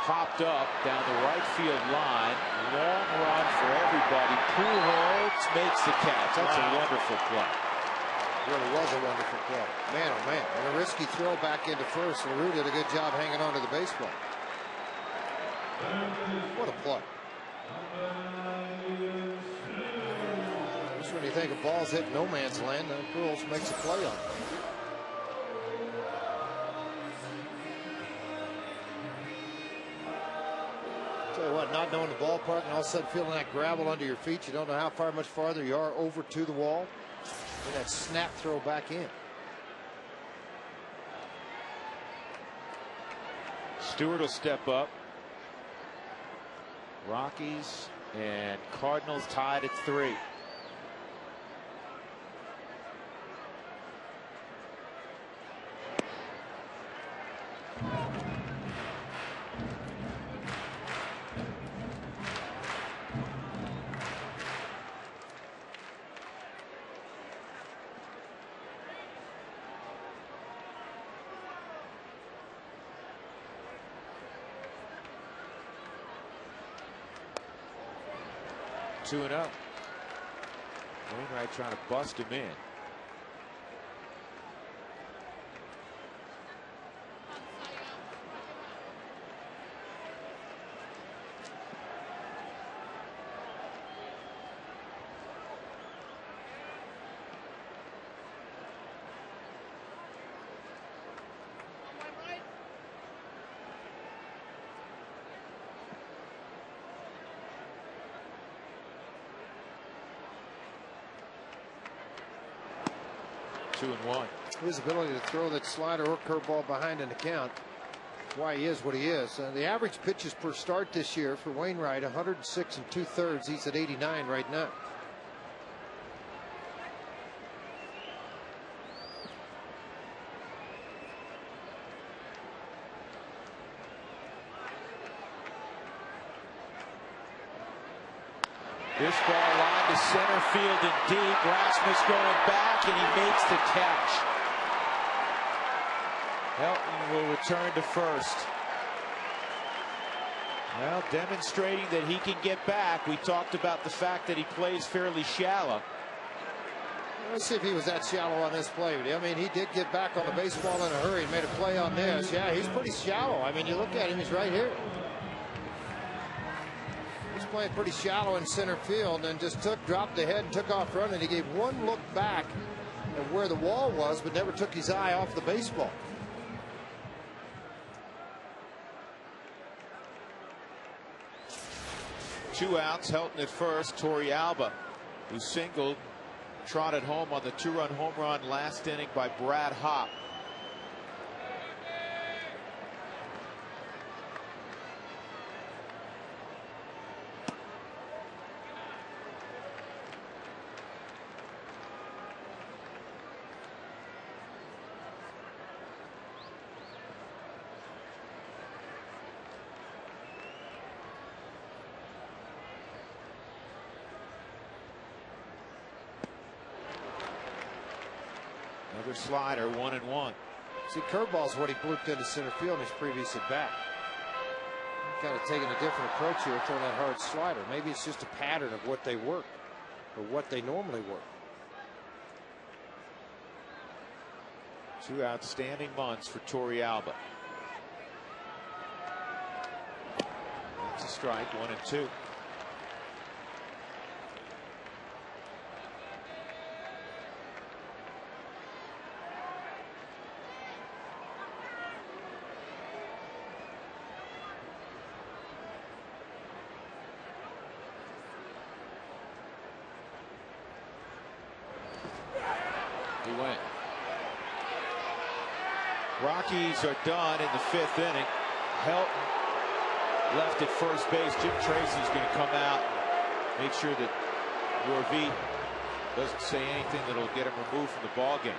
Popped up down the right field line. Long run for everybody. Pujols makes the catch. That's a wonderful play. Really was a wonderful play. Man, oh man. And a risky throw back into first. LaRue did a good job hanging on to the baseball. What a play. Just when you think a ball's hit no man's land, Pujols makes a play on it. Tell you what, not knowing the ballpark and all of a sudden feeling that gravel under your feet, you don't know how much farther you are over to the wall. And that snap throw back in. Stewart will step up. Rockies and Cardinals tied at 3. Two and up. Wainwright trying to bust him in. 2-1. His ability to throw that slider or curveball behind in the count. Why he is what he is. The average pitches per start this year for Wainwright, 106 2/3. He's at 89 right now. This ball lined to center field and deep. Rasmus going back, and he makes the catch. Helton will return to first. Well, demonstrating that he can get back. We talked about the fact that he plays fairly shallow. Let's see if he was that shallow on this play. I mean, he did get back on the baseball in a hurry and made a play on this. Yeah, he's pretty shallow. I mean, you look at him, he's right here. He's playing pretty shallow in center field and just dropped the head and took off running. He gave one look back at where the wall was, but never took his eye off the baseball. Two outs, Helton at first. Torrealba, who singled, trotted home on the 2-run home run last inning by Brad Hopp. Another slider, 1-1. See, curveball's what he blooped into center field in his previous at bat. Kind of taking a different approach here, throwing that hard slider. Maybe it's just a pattern of what they work, or what they normally work. Two outstanding months for Torrealba. That's a strike, 1-2. He went. Rockies are done in the 5th inning. Helton left at first base. Jim Tracy's going to come out and make sure that Yorvi doesn't say anything that'll get him removed from the ball game.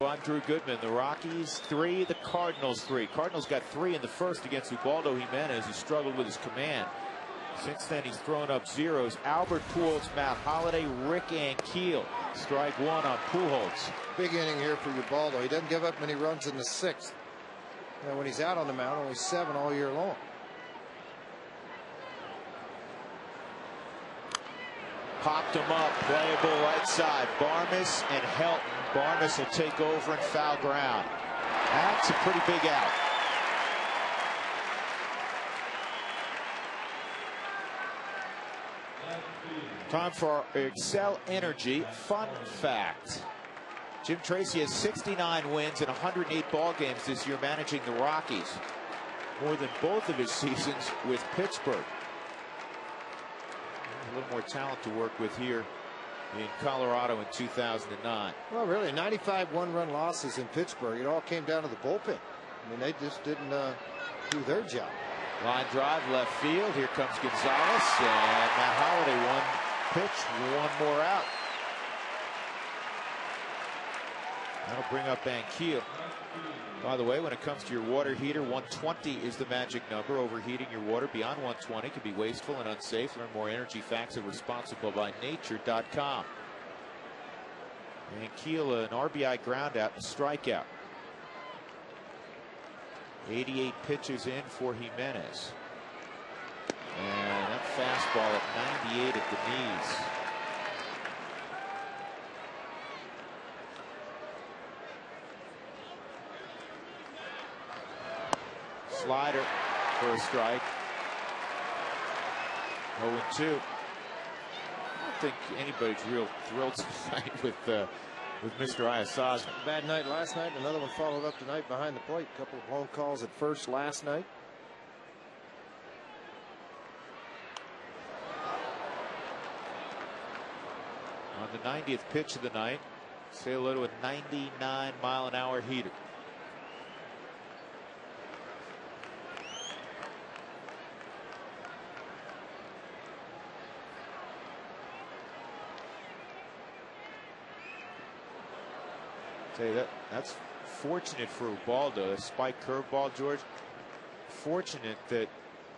I'm Drew Goodman. The Rockies 3, the Cardinals 3. Cardinals got 3 in the first against Ubaldo Jimenez, who struggled with his command. Since then, he's thrown up zeros. Albert Pujols, Matt Holliday, Rick Ankiel. Strike 1 on Pujols. Big inning here for Ubaldo. He doesn't give up many runs in the 6th. When he's out on the mound, only 7 all year long. Popped him up. Playable right side. Barmes and Helton. Barmes will take over and foul ground. That's a pretty big out. Time for our Excel Energy Fun Fact. Jim Tracy has 69 wins in 108 ball games this year managing the Rockies. More than both of his seasons with Pittsburgh. A little more talent to work with here in Colorado in 2009. Well, really, 95 one-run losses in Pittsburgh. It all came down to the bullpen. I mean, they just didn't do their job. Line drive left field. Here comes Gonzalez, and Matt Holliday, one pitch, one more out. That'll bring up Ankiel. By the way, when it comes to your water heater, 120 is the magic number. Overheating your water beyond 120 can be wasteful and unsafe. Learn more energy facts at responsiblebynature.com. Ankiel, an RBI ground out and strikeout. 88 pitches in for Jimenez. And that fastball at 98 at the knees. Slider for a strike. 0-2. I don't think anybody's real thrilled tonight with Mr. Ayasazi. Bad night last night. Another one followed up tonight behind the plate. A couple of home calls at first last night. On the 90th pitch of the night, say hello to a 99-mile-an-hour heater. Tell you that's fortunate for Ubaldo. A spike curveball, George. Fortunate that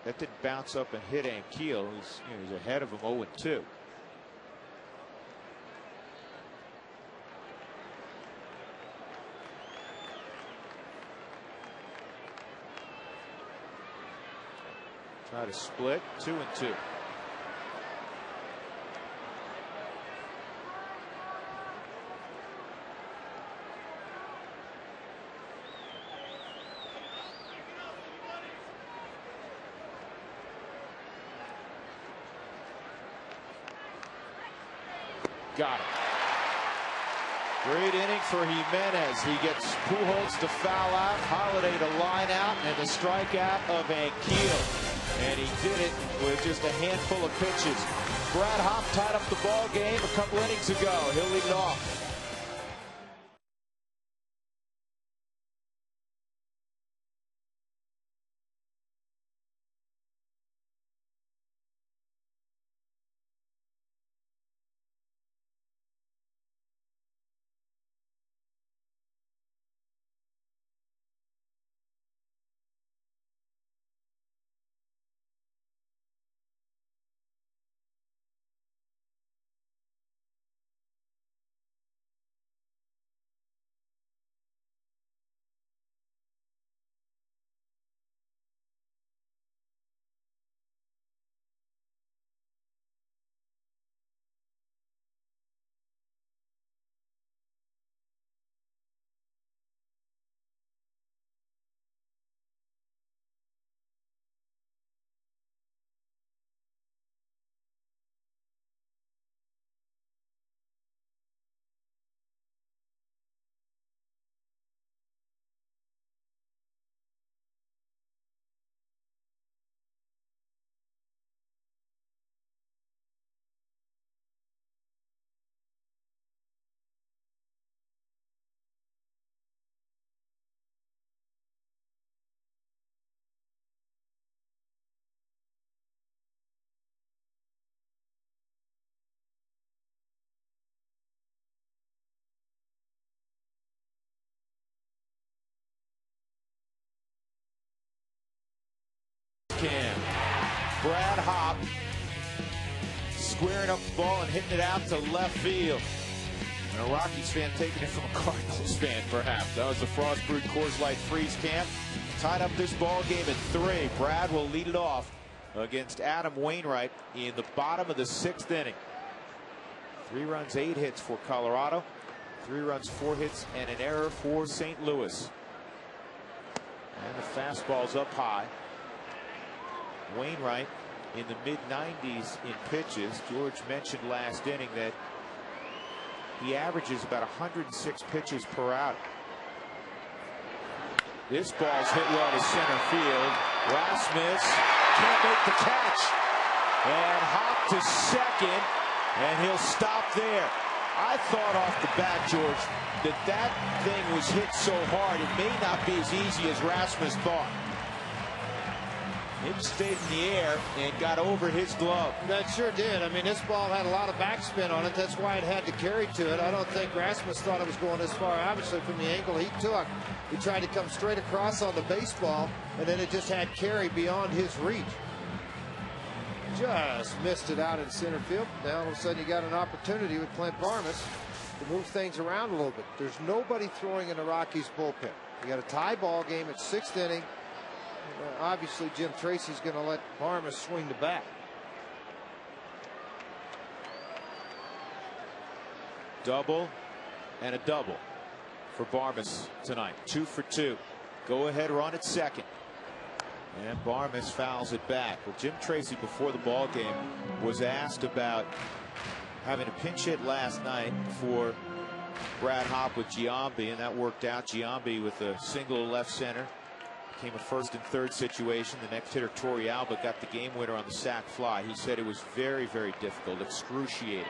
didn't bounce up and hit Ankiel, who's he's ahead of him 0-2. Try to split. 2-2. Got it. Great inning for Jimenez. He gets Pujols to foul out, Holliday to line out, and the strikeout of Ankiel. And he did it with just a handful of pitches. Brad Hopp tied up the ball game a couple innings ago. He'll lead it off. Brad Hopp squaring up the ball and hitting it out to left field. And a Rockies fan taking it from a Cardinals fan, perhaps. That was the Frost Brewed Coors Light Freeze Camp. Tied up this ball game at 3. Brad will lead it off against Adam Wainwright in the bottom of the 6th inning. 3 runs, 8 hits for Colorado. 3 runs, 4 hits, and an error for St. Louis. And the fastball's up high. Wainwright in the mid-90s in pitches. George mentioned last inning that he averages about 106 pitches per out. This ball's hit well to center field. Rasmus can't make the catch. And hop to second, and he'll stop there. I thought off the bat, George, that thing was hit so hard it may not be as easy as Rasmus thought. It stayed in the air and got over his glove. That sure did. I mean, this ball had a lot of backspin on it. That's why it had to carry to it. I don't think Rasmus thought it was going this far, obviously, from the angle he took. He tried to come straight across on the baseball, and then it just had carry beyond his reach. Just missed it out in center field. Now, all of a sudden, you got an opportunity with Clint Barnes to move things around a little bit. There's nobody throwing in the Rockies bullpen. You got a tie ball game at 6th inning. Obviously, Jim Tracy's going to let Barmes swing the bat. Double and a double for Barmes tonight. 2 for 2. Go ahead run at second. And Barmes fouls it back. Well, Jim Tracy before the ball game was asked about having a pinch hit last night for Brad Hopp with Giambi, and that worked out. Giambi with a single left center. Became a 1st and 3rd situation. The next hitter, Torrey Alba, got the game winner on the sac fly. He said it was very, very difficult, excruciating.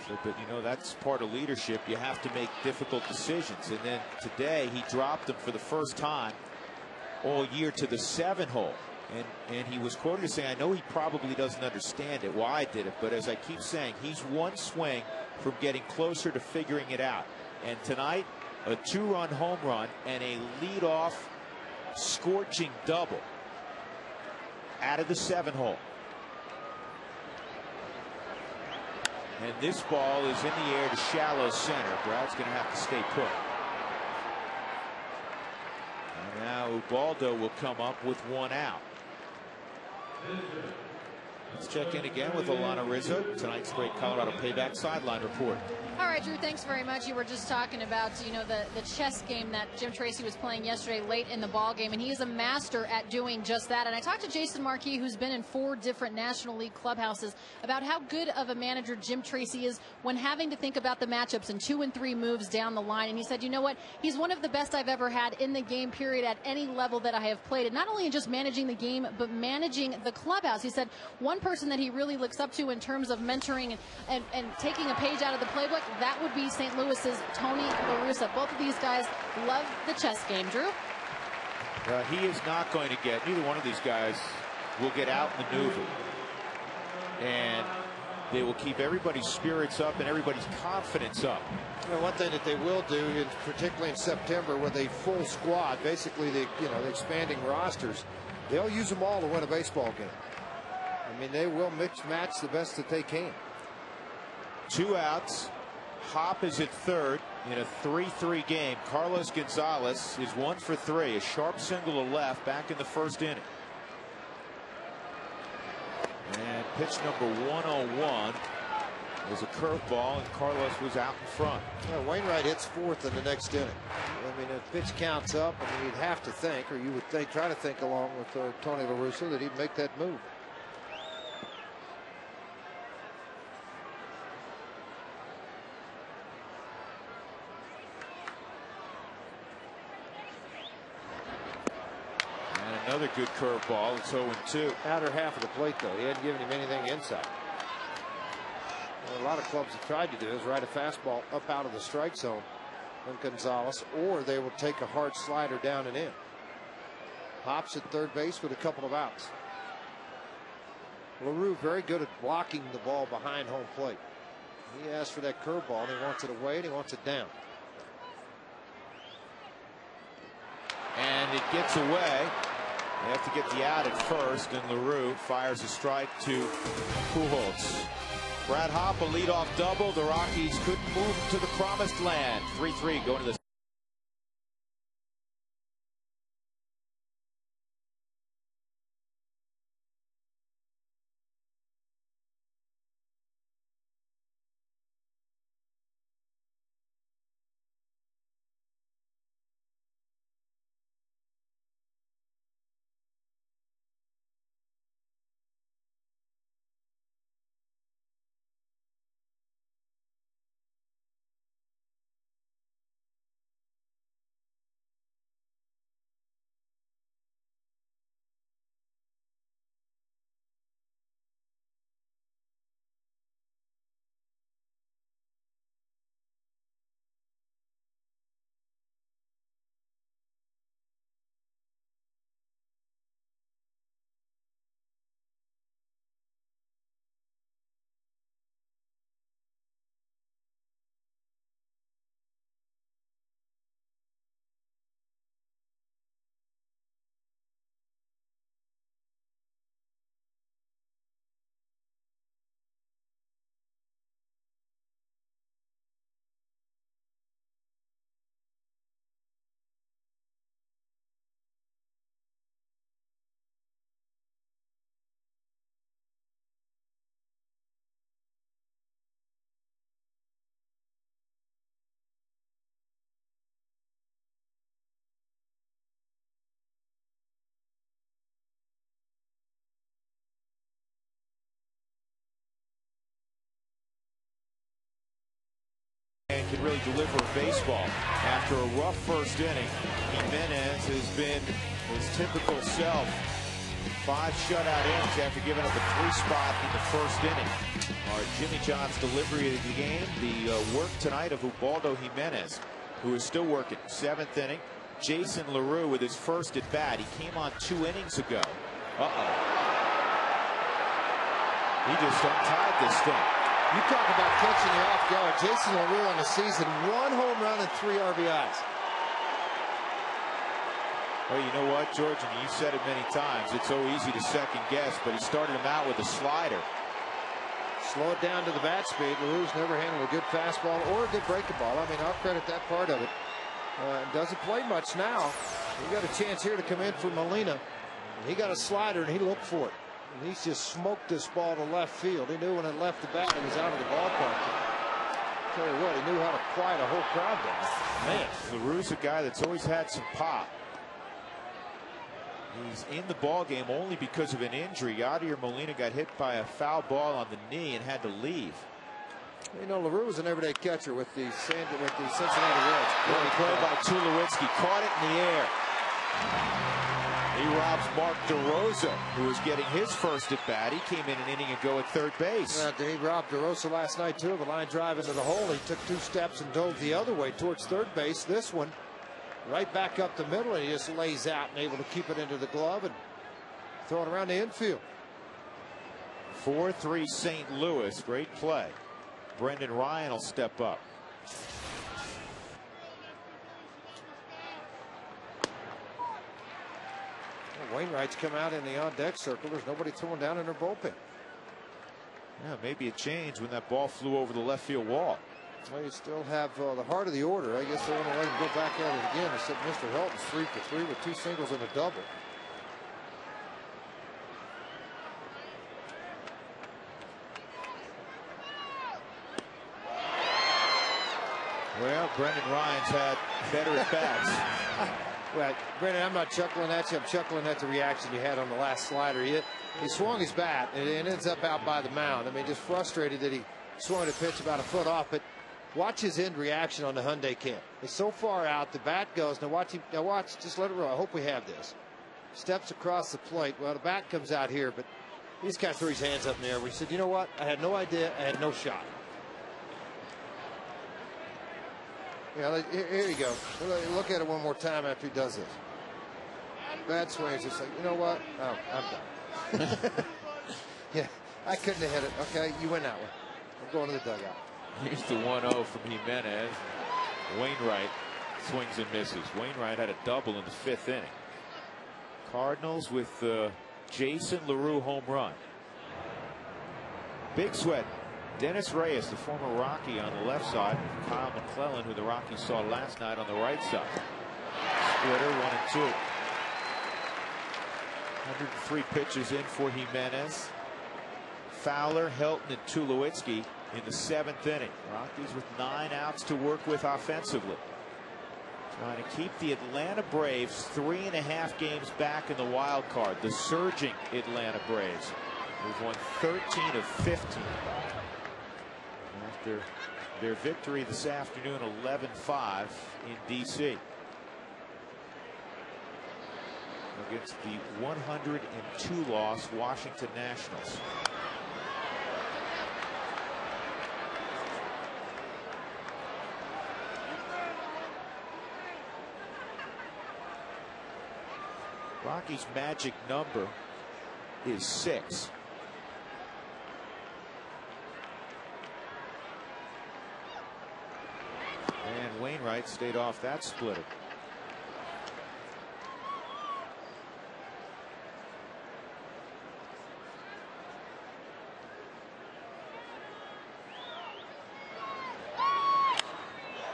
So, but you know, that's part of leadership. You have to make difficult decisions. And then today he dropped him for the first time all year to the 7 hole. And he was quoted as saying, I know he probably doesn't understand it, why I did it, but as I keep saying, he's one swing from getting closer to figuring it out. And tonight, a 2-run home run and a leadoff scorching double out of the 7 hole. And this ball is in the air to shallow center. Brad's going to have to stay put. And now Ubaldo will come up with 1 out. Let's check in again with Alana Rizzo. Tonight's great Colorado Payback sideline report. All right, Drew, thanks very much. You were just talking about, you know, the chess game that Jim Tracy was playing yesterday late in the ball game, and he is a master at doing just that. And I talked to Jason Marquis, who's been in 4 different National League clubhouses, about how good of a manager Jim Tracy is when having to think about the matchups and 2 and 3 moves down the line. And he said, you know what, he's one of the best I've ever had in the game, period, at any level that I have played. And not only in just managing the game, but managing the clubhouse. He said one person that he really looks up to in terms of mentoring and taking a page out of the playbook, that would be St. Louis's Tony La Russa. Both of these guys love the chess game. Drew? He is not going to get, neither one of these guys will get outmaneuvered. And they will keep everybody's spirits up and everybody's confidence up. You know, one thing that they will do, particularly in September, with a full squad, basically the expanding rosters, they'll use them all to win a baseball game. I mean, they will mix match the best that they can. 2 outs. Hopp is at 3rd in a 3-3 game. Carlos Gonzalez is 1 for 3. A sharp single to left back in the 1st inning. And pitch number 101 was a curveball, and Carlos was out in front. Well, Wainwright hits 4th in the next inning. I mean, if pitch counts up, I mean, you'd have to think, or you would try to think along with Tony La Russa, that he'd make that move. Another good curveball. It's 0-2. Outer half of the plate, though. He hadn't given him anything inside. What a lot of clubs have tried to do is ride a fastball up out of the strike zone on Gonzalez, or they will take a hard slider down and in. Hops at 3rd base with a couple of outs. LaRue very good at blocking the ball behind home plate. He asked for that curveball, and he wants it away, and he wants it down. And it gets away. They have to get the out at first, and LaRue fires a strike to Pujols. Brad Hopp, a leadoff double. The Rockies couldn't move to the promised land. 3-3 going to the can really deliver a baseball. After a rough first inning, Jimenez has been his typical self. 5 shutout innings after giving up a 3 spot in the first inning. Our Jimmy John's delivery of the game, the work tonight of Ubaldo Jimenez, who is still working. 7th inning. Jason LaRue with his first at bat. He came on 2 innings ago. He just untied this thing. You talk about catching you off guard. Jason LaRue on the season, 1 home run and 3 RBIs. Well, you know what, George, and you said it many times, it's so easy to second guess, but he started him out with a slider. Slow it down to the bat speed. LaRue's never handled a good fastball or a good breaking ball. I mean, I'll credit that part of it. Doesn't play much now. He got a chance here to come in for Molina. He got a slider and he looked for it. And he's just smoked this ball to left field. He knew when it left the bat it was out of the ballpark. Tell you what, he knew how to quiet a whole crowd down. Man, LaRue's a guy that's always had some pop. He's in the ball game only because of an injury. Yadier Molina got hit by a foul ball on the knee and had to leave. You know, LaRue was an everyday catcher with the Cincinnati Reds. Good play by Tulowitzki. Caught it in the air. He robs Mark DeRosa, who was getting his first at bat. He came in an inning ago at third base. He robbed DeRosa last night, too. The line drive into the hole. He took 2 steps and dove the other way towards third base. This one, right back up the middle, and he just lays out and able to keep it into the glove and throw it around the infield. 4-3 St. Louis. Great play. Brendan Ryan will step up. Wainwright's come out in the on-deck circle. There's nobody throwing down in their bullpen. Yeah, maybe a change when that ball flew over the left field wall. Well, you still have the heart of the order. I guess they want to let him go back at it again. Except Mr. Helton's 3 for 3 with 2 singles and a double. Well, Brendan Ryan's had better at bats. Well, Brendan, I'm not chuckling at you. I'm chuckling at the reaction you had on the last slider. He swung his bat and it ends up out by the mound. I mean, just frustrated that he swung a pitch about a foot off. But watch his end reaction on the Hyundai camp. It's so far out. The bat goes. Now watch him. Now watch. Just let it roll. I hope we have this. Steps across the plate. Well, the bat comes out here, but he just kind of threw his hands up in the air. He said, "You know what? I had no idea. I had no shot." Yeah, here you go. Look at it one more time after he does this. Bad swing. It's just like, you know what? Oh, I'm done. Yeah, I couldn't have hit it. Okay, you win that one. I'm going to the dugout. Here's the 1-0 from Jimenez. Wainwright swings and misses. Wainwright had a double in the 5th inning. Cardinals with Jason LaRue home run. Big Sweat. Dennis Reyes, the former Rocky, on the left side. Kyle McClellan, who the Rockies saw last night, on the right side. Splitter 1-2. 103 pitches in for Jimenez. Fowler, Helton, and Tulowitzki in the 7th inning. Rockies with 9 outs to work with offensively. Trying to keep the Atlanta Braves 3.5 games back in the wild card. The surging Atlanta Braves. They've won 13 of 15. After their victory this afternoon, 11-5 in D.C. against the 102 loss Washington Nationals. Rocky's magic number is 6. And Wainwright stayed off that splitter.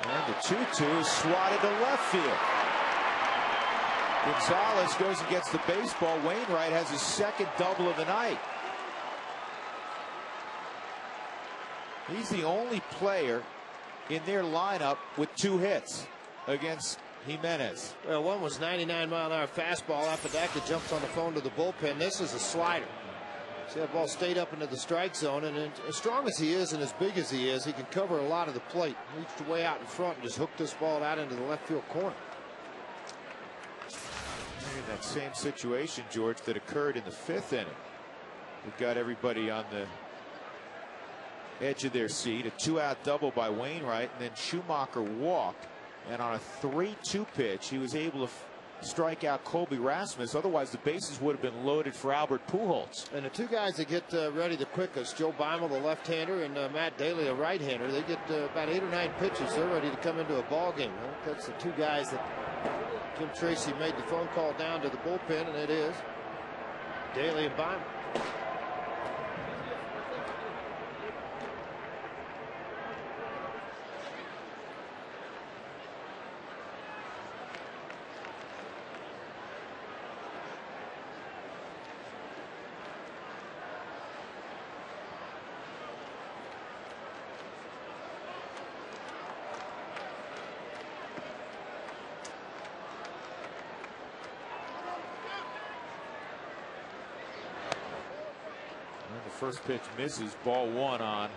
And the 2-2 swatted to left field. Gonzalez goes and gets the baseball. Wainwright has his 2nd double of the night. He's the only player in their lineup with 2 hits against Jimenez. Well, one was 99-mile-an-hour fastball. After that, he jumps on the phone to the bullpen. This is a slider. See, that ball stayed up into the strike zone, and as strong as he is and as big as he is, he can cover a lot of the plate. Reached way out in front and just hooked this ball out into the left field corner. In that same situation, George, that occurred in the 5th inning. We've got everybody on the edge of their seat. A 2-out double by Wainwright, and then Schumacher walked, and on a 3-2 pitch, he was able to strike out Colby Rasmus. Otherwise, the bases would have been loaded for Albert Pujols. And the two guys that get ready the quickest, Joe Beimel, the left-hander, and Matt Daly, a right-hander, they get about 8 or 9 pitches. They're ready to come into a ball game. I think that's the two guys that Jim Tracy made the phone call down to the bullpen, and it is Daly and Beimel. First pitch misses, ball 1 on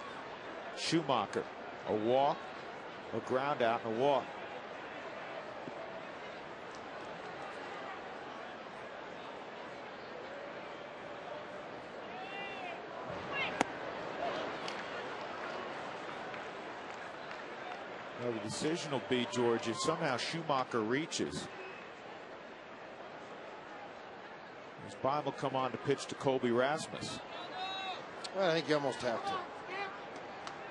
Schumacher. A walk, a ground out, and a walk. Now the decision will be, George, if somehow Schumacher reaches, does Beimel come on to pitch to Colby Rasmus? Well, I think you almost have to.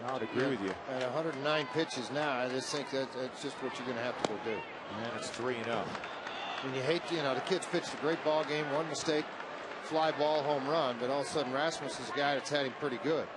I would agree with you. At 109 pitches now, I just think that's just what you're going to have to go do. And it's 3-0. And you hate, the kid's pitched a great ball game, one mistake, fly ball, home run, but all of a sudden Rasmus is a guy that's had him pretty good.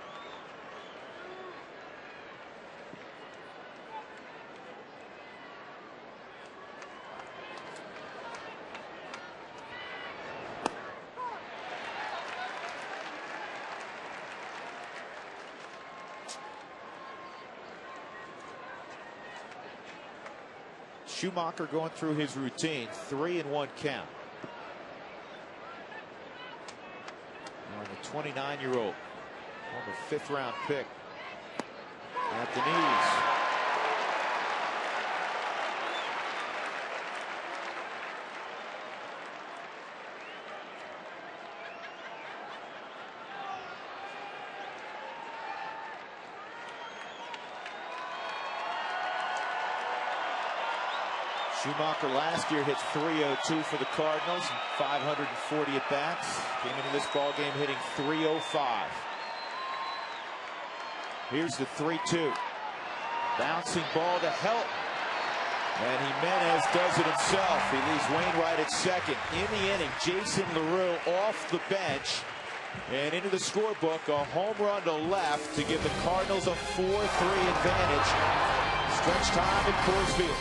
Schumacher going through his routine. 3-1 count. On the 29-year-old, on the 5th round pick. At the knees. Schumacher last year hit .302 for the Cardinals, 540 at bats. Came into this ball game hitting .305. Here's the 3-2. Bouncing ball to help. And Jimenez does it himself. He leaves Wainwright at second. In the inning, Jason LaRue off the bench. And into the scorebook, a home run to left to give the Cardinals a 4-3 advantage. Stretch time at Coors Field.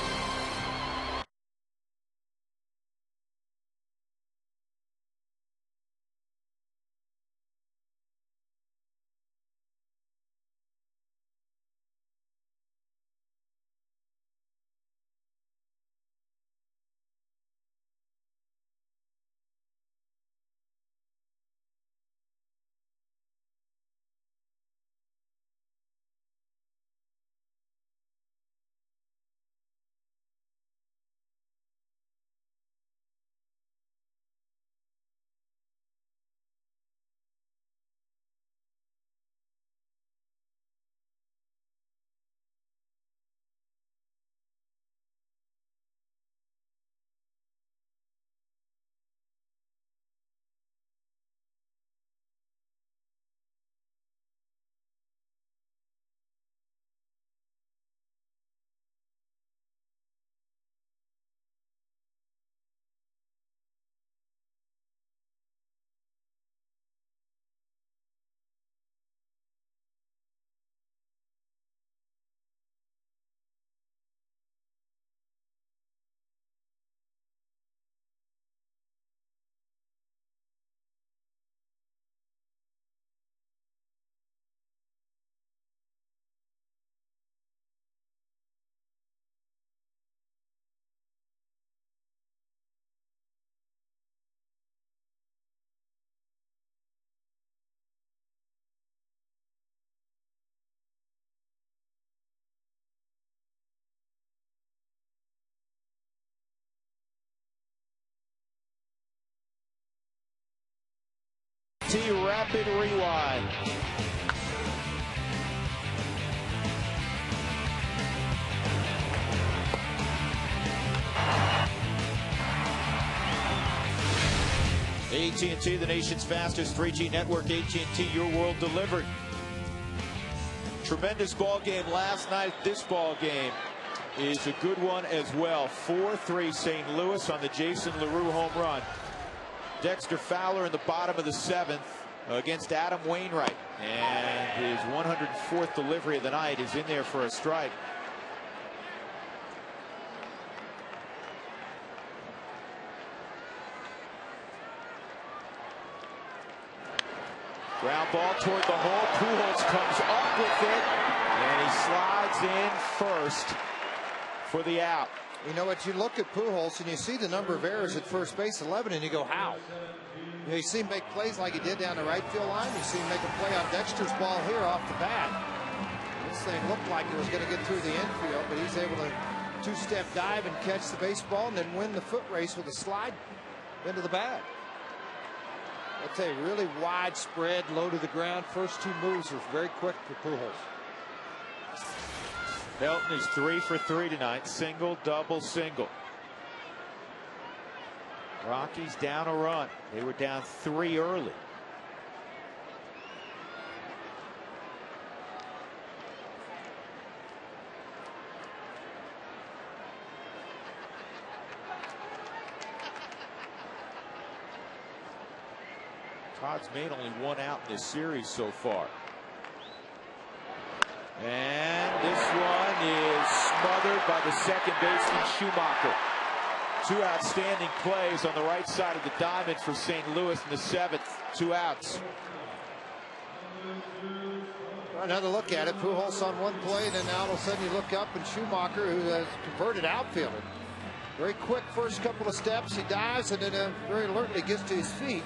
AT&T Rapid Rewind. AT&T, the nation's fastest 3G network. AT&T, your world delivered. Tremendous ball game last night. This ball game is a good one as well. 4-3 St. Louis on the Jason LaRue home run. Dexter Fowler in the bottom of the 7th against Adam Wainwright. And his 104th delivery of the night is in there for a strike. Ground ball toward the hole. Pujols comes up with it, and he slides in first for the out. You know what? You look at Pujols and you see the number of errors at first base, 11, and you go, how? You see him make plays like he did down the right field line. You see him make a play on Dexter's ball here off the bat. This thing looked like it was going to get through the infield, but he's able to two-step dive and catch the baseball and then win the foot race with a slide into the bag. I'll tell you, really widespread, low to the ground. First two moves were very quick for Pujols. Melton is 3 for 3 tonight. Single, double, single. Rockies down a run. They were down 3 early. Todd's made only 1 out in this series so far. And this one is smothered by the second baseman Schumacher. 2 outstanding plays on the right side of the diamond for St. Louis in the 7th. 2 outs. Another look at it. Pujols on one play, and then all of a sudden you look up and Schumacher, who has converted outfielder. Very quick first couple of steps. He dives and then very alertly gets to his feet.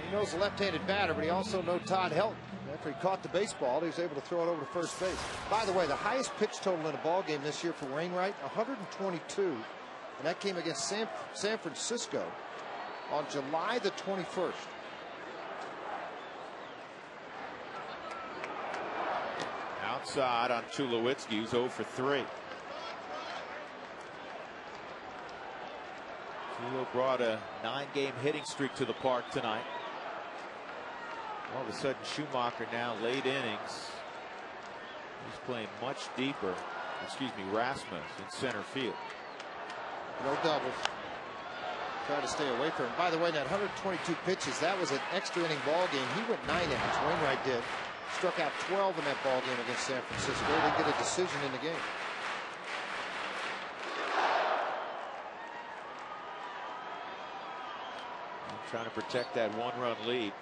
He knows a left-handed batter, but he also knows Todd Helton. After he caught the baseball, he was able to throw it over to first base. By the way, the highest pitch total in a ball game this year for Wainwright, 122, and that came against San Francisco on July the 21st. Outside on Tulowitzki, who's 0 for 3. Tulo brought a 9-game hitting streak to the park tonight. All of a sudden, Schumacher now late innings. He's playing much deeper. Excuse me, Rasmus in center field. No doubles. Try to stay away from him. By the way, that 122 pitches, that was an extra inning ball game. He went 9 innings. Wainwright did. Struck out 12 in that ball game against San Francisco. They didn't get a decision in the game. Trying to protect that 1-run lead.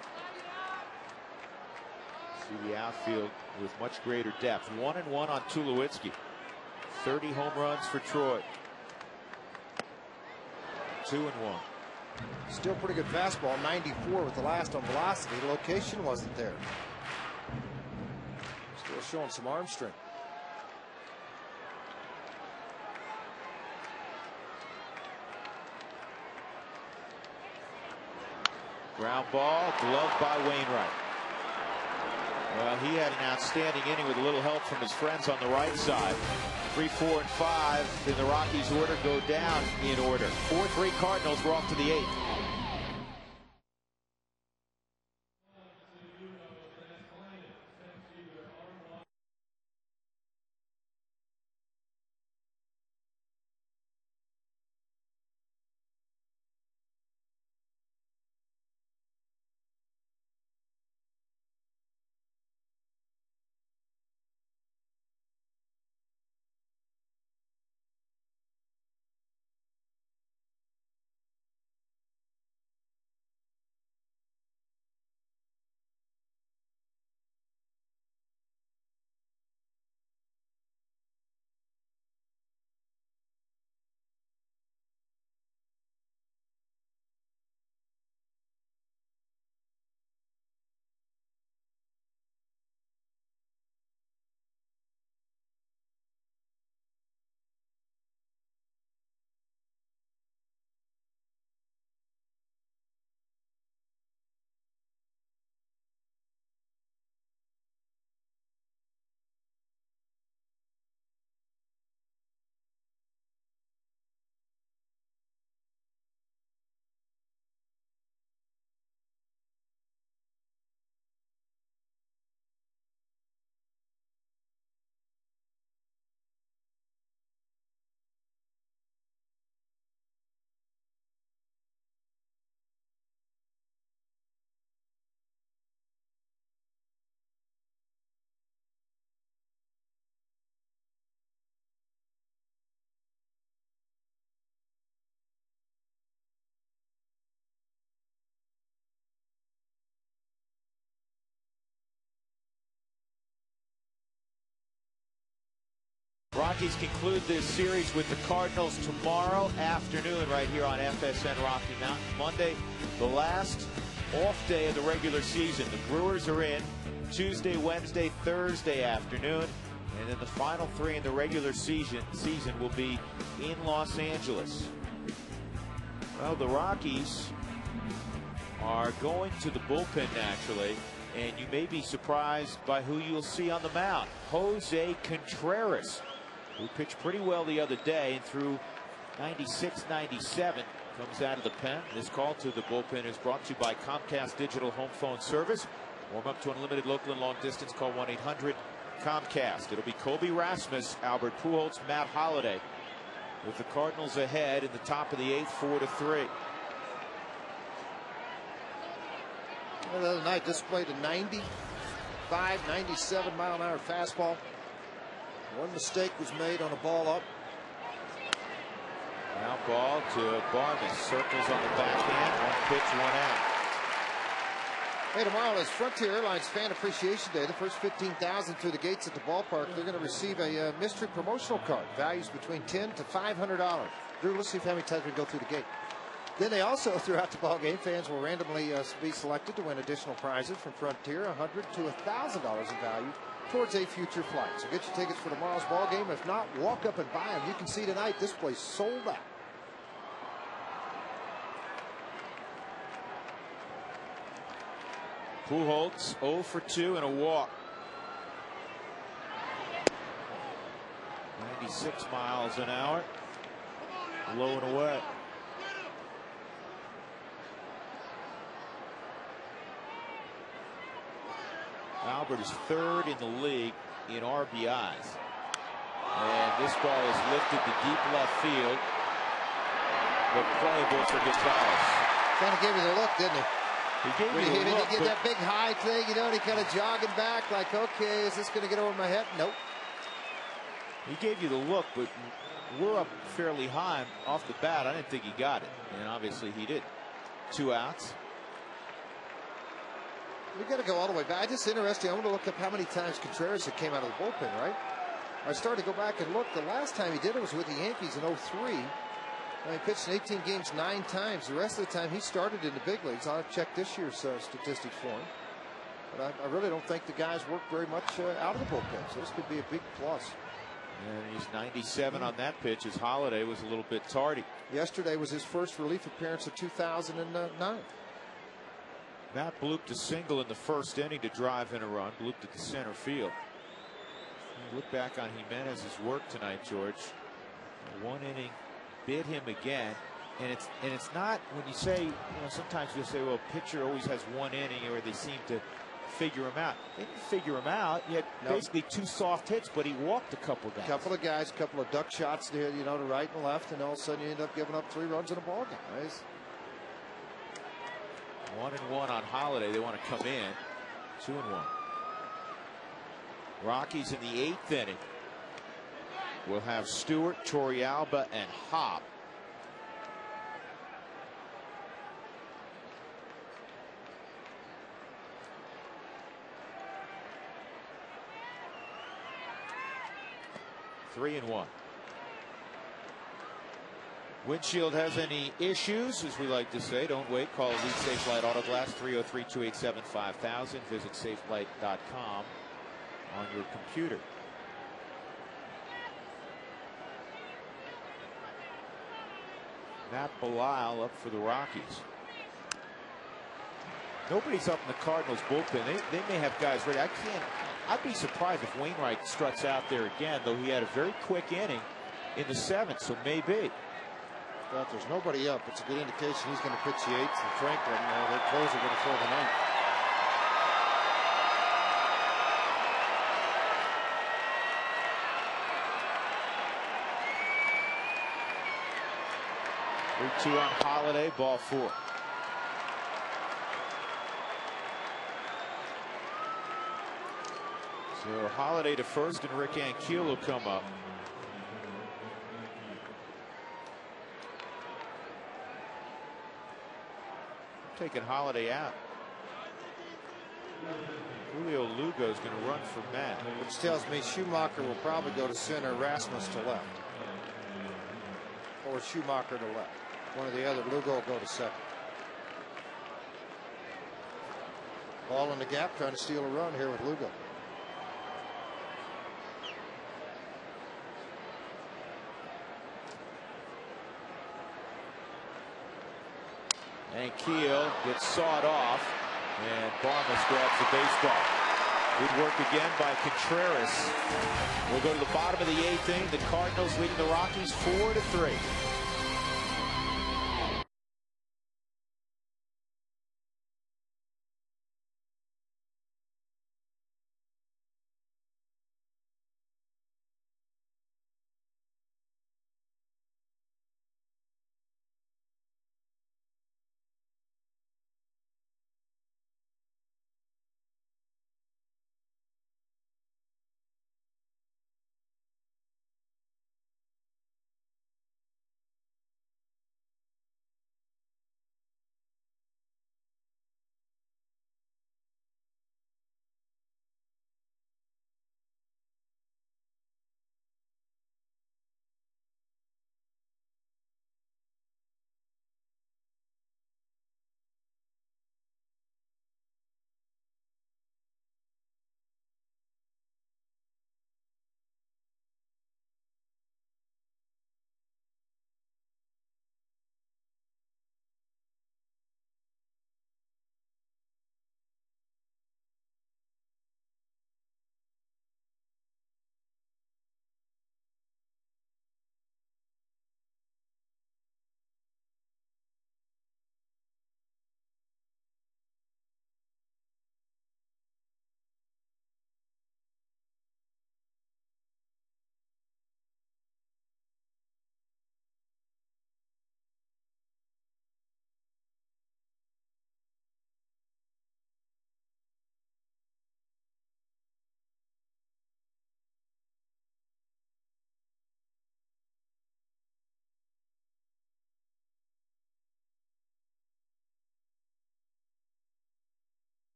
See the outfield with much greater depth. 1-1 on Tulowitzki. 30 home runs for Troy. 2-1. Still pretty good fastball. 94 with the last on velocity. The location wasn't there. Still showing some arm strength. Ground ball, gloved by Wainwright. Well, he had an outstanding inning with a little help from his friends on the right side. 3, 4, and 5 in the Rockies' order go down in order. 4-3 Cardinals. We're off to the 8th. Rockies conclude this series with the Cardinals tomorrow afternoon right here on FSN Rocky Mountain. Monday, the last off day of the regular season. The Brewers are in Tuesday, Wednesday, Thursday afternoon. And then the final three in the regular season will be in Los Angeles. Well, the Rockies are going to the bullpen naturally. And you may be surprised by who you'll see on the mound. Jose Contreras, who pitched pretty well the other day and threw 96, 97, comes out of the pen. This call to the bullpen is brought to you by Comcast Digital Home Phone Service. Warm up to unlimited local and long distance. Call 1-800-COMCAST. It'll be Kobe Rasmus, Albert Pujols, Matt Holliday, with the Cardinals ahead in the top of the 8th, 4-3. The other night displayed a 95, 97 mile-an-hour fastball. One mistake was made on a ball up. Now ball to Barnes. Circles on the backhand. One pitch, one out. Hey, tomorrow is Frontier Airlines Fan Appreciation Day. The first 15,000 through the gates at the ballpark, they're going to receive a mystery promotional card. Values between $10 to $500. Drew, let's see how many times we go through the gate. Then they also, throughout the ball game, fans will randomly be selected to win additional prizes from Frontier, $100 to $1,000 in value towards a future flight. So get your tickets for tomorrow's ball game. If not, walk up and buy them. You can see tonight this place sold out. Pujols 0 for 2 and a walk. 96 miles an hour. Low and away. Albert is third in the league in RBIs. And this ball is lifted to deep left field. But playable for Gonzalez. Kind of gave you the look, didn't he? He gave me the look. He get that big high thing, you know, and he kind of jogging back like, okay, is this going to get over my head? Nope. He gave you the look, but we're up fairly high off the bat. I didn't think he got it. And obviously he did. 2 outs. We got to go all the way back. It's interesting. I want to look up how many times Contreras had came out of the bullpen, right? I started to go back and look. The last time he did it was with the Yankees in 03. He pitched in 18 games 9 times. The rest of the time he started in the big leagues. I'll check this year's statistics for him. But I really don't think the guys work very much out of the bullpen. So this could be a big plus. And he's 97 on that pitch as Holliday was a little bit tardy. Yesterday was his first relief appearance of 2009. Matt blooped a single in the first inning to drive in a run. Blooped at the center field. Look back on Jimenez's work tonight, George. 1 inning bit him again, and it's not when you say, you know, sometimes you'll say, well, pitcher always has 1 inning, or they seem to figure him out. They didn't figure him out. He had basically 2 soft hits, but he walked a couple of guys. Couple of guys, couple of duck shots there, you know, to right and left, and all of a sudden you end up giving up 3 runs in a ball game. Nice. 1-1 on Holliday. They want to come in. 2-1. Rockies in the 8th inning. We'll have Stewart, Torrealba, and Hop. Three and 1. Windshield has any issues, as we like to say, don't wait. Call Elite Safe Light Auto Glass, 303-287-5000. Visit safelight.com on your computer. Matt Belisle up for the Rockies. Nobody's up in the Cardinals bullpen. They may have guys ready. I'd be surprised if Wainwright struts out there again, though he had a very quick inning in the 7th, so maybe. Well, if there's nobody up, it's a good indication he's going to pitch the 8th, and Franklin, their closer, going to throw the 9th. Two on Holliday, ball 4. So Holliday to first, and Rick Ankiel will come up. Taking Holliday out. Julio Lugo is going to run for Matt. Which tells me Schumacher will probably go to center, Rasmus to left. Or Schumacher to left. One or the other. Lugo will go to second. Ball in the gap, trying to steal a run here with Lugo. And Keel gets sawed off, and Barmas grabs the baseball. Good work again by Contreras. We'll go to the bottom of the 8th inning. The Cardinals leading the Rockies 4-3.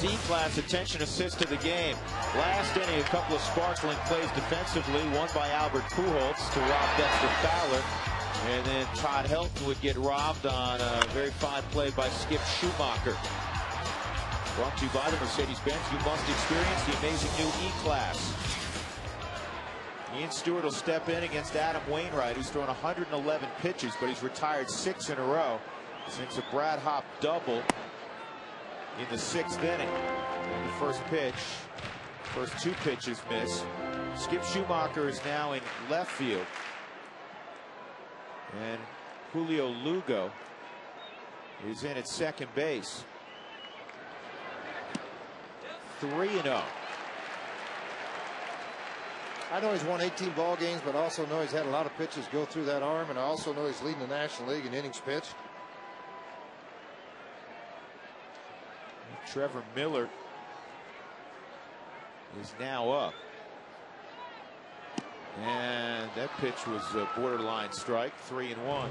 D-class attention assist of the game. Last inning, a couple of sparkling plays defensively. One by Albert Pujols to rob Dexter Fowler. And then Todd Helton would get robbed on a very fine play by Skip Schumacher. Brought to you by the Mercedes-Benz. You must experience the amazing new E-Class. Ian Stewart will step in against Adam Wainwright, who's thrown 111 pitches, but he's retired 6 in a row since a Brad Hopp double in the 6th inning. The first pitch, first 2 pitches miss. Skip Schumacher is now in left field. And Julio Lugo is in at second base. 3-0. I know he's won 18 ball games, but I also know he's had a lot of pitches go through that arm, and I also know he's leading the National League in innings pitched. Trevor Miller is now up. And that pitch was a borderline strike, 3-1.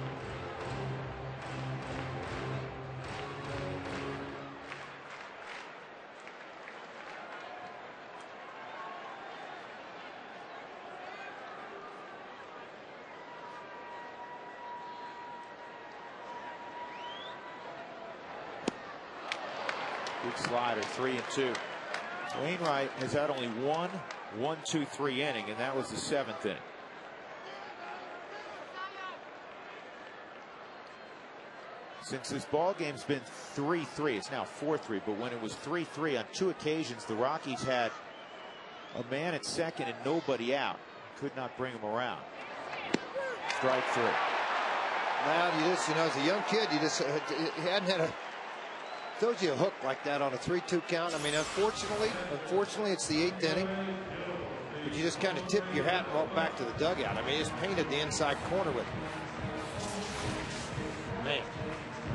Big slider, 3-2. Wainwright has had only one 1-2-3 inning, and that was the 7th inning. Since this ball game's been 3-3, it's now 4-3, but when it was 3-3 on 2 occasions, the Rockies had a man at second and nobody out. Could not bring him around. Strike 3. Now you just, as a young kid, you just he hadn't had a throws you a hook like that on a 3-2 count. I mean, unfortunately, it's the 8th inning. But you just kind of tip your hat and walk back to the dugout. I mean, he just painted the inside corner with it. Man.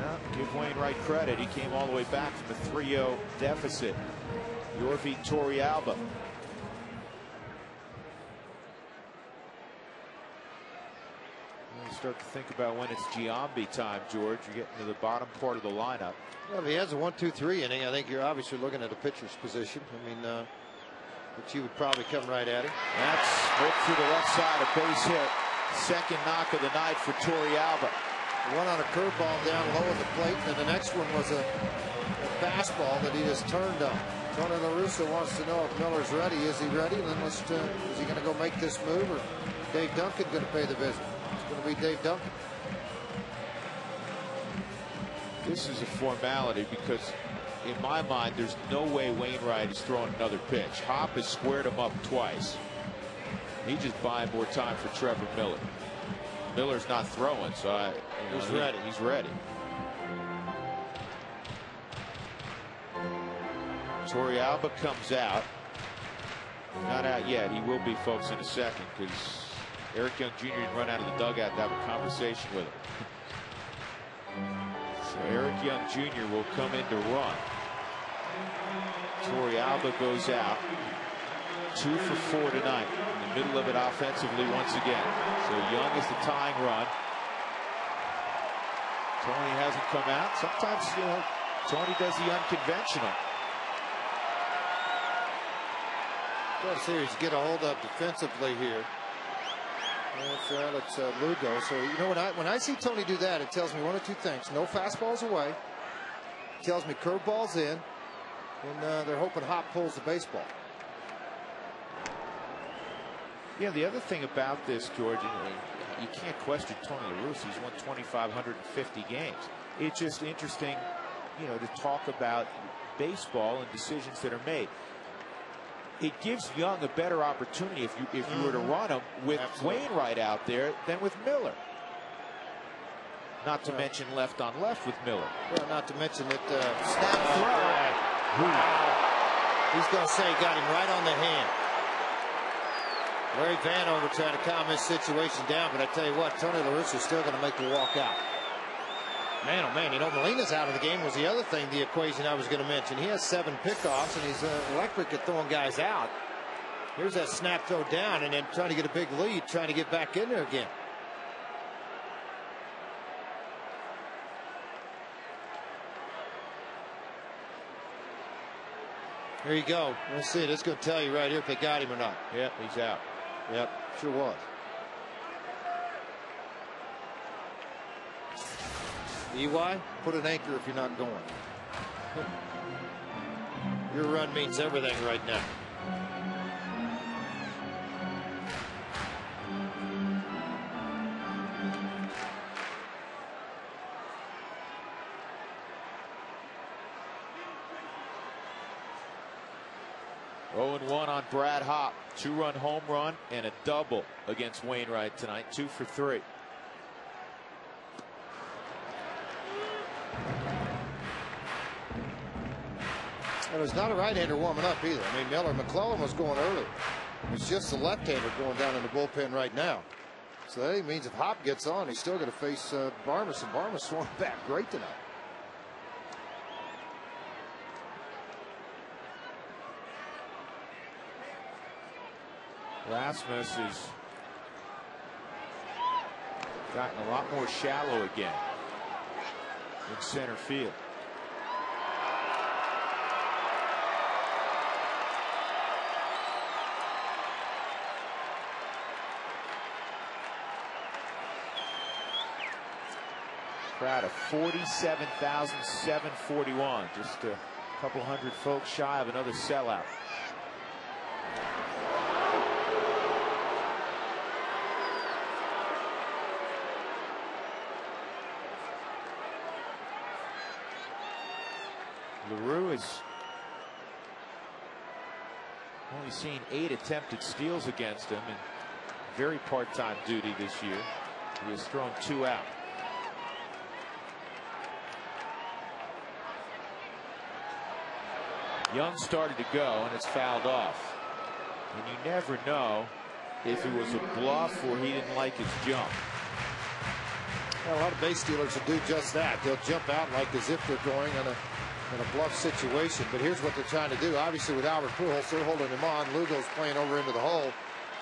Well, give Wainwright credit. He came all the way back from a 3-0 deficit. Yorvi Torrealba. He's Start to think about when it's Giambi time, George. You're getting to the bottom part of the lineup. Well, if he has a 1-2-3 inning, I think you're obviously looking at a pitcher's position. I mean, but you would probably come right at him. That's hit through the left side, a base hit. Second knock of the night for Torrealba. One on a curveball down low at the plate, and the next one was a fastball that he just turned on. Tony La Russa wants to know if Miller's ready. Is he ready? And then is he going to go make this move, or Dave Duncan going to pay the visit? It's going to be Dave Duncan. This is a formality because, in my mind, there's no way Wainwright is throwing another pitch. Hop has squared him up twice. He's just buying more time for Trevor Miller. Miller's not throwing, so he's ready. He's ready. Torrealba comes out. Not out yet. He will be, folks, in a second, because Eric Young Jr. didn't run out of the dugout to have a conversation with him. So Eric Young Jr. will come in to run. Torrealba goes out. 2 for 4 tonight. In the middle of it offensively once again. So Young is the tying run. Tony hasn't come out. Sometimes, Tony does the unconventional. Well, series get a hold up defensively here. It's Lugo. So when I see Tony do that, it tells me one of two things: no fastballs away. It tells me curveballs in, and they're hoping Hop pulls the baseball. Yeah, the other thing about this, George, you can't question Tony La Russa. He's won 2,550 games. It's just interesting, to talk about baseball and decisions that are made. It gives Young a better opportunity if you were to run him with Wainwright out there than with Miller. Not to mention left on left with Miller. Well, not to mention that snap throw. Wow. He's going to say he got him right on the hand. Larry Vanover trying to calm this situation down, but I tell you what, Tony La Russa is still going to make the walk out. Man, oh man, Molina's out of the game was the other thing, the equation I was going to mention. He has 7 pickoffs, and he's electric at throwing guys out. Here's that snap throw down, and then trying to get a big lead, trying to get back in there again. Here you go. Let's see it. It's going to tell you right here if they got him or not. Yep, he's out. Yep, sure was. EY, put an anchor if you're not going. Your run means everything right now. Oh, 0-1 on Brad Hop. 2-run home run and a double against Wainwright tonight. 2 for 3. And it was not a right-hander warming up either. I mean, McClellan was going early. It's just the left-hander going down in the bullpen right now. So that means if Hop gets on, he's still going to face Barmas, and Barmas swung back great tonight. Rasmus has gotten a lot more shallow again in center field. Crowd of 47,741. Just a couple hundred folks shy of another sellout. LaRue has only seen 8 attempted steals against him in very part-time duty this year. He has thrown 2 out. Young started to go, and it's fouled off. And you never know if it was a bluff or he didn't like his jump. Well, a lot of base stealers will do just that. They'll jump out like as if they're going in a bluff situation. But here's what they're trying to do. Obviously, with Albert Pujols, they're holding him on. Lugo's playing over into the hole.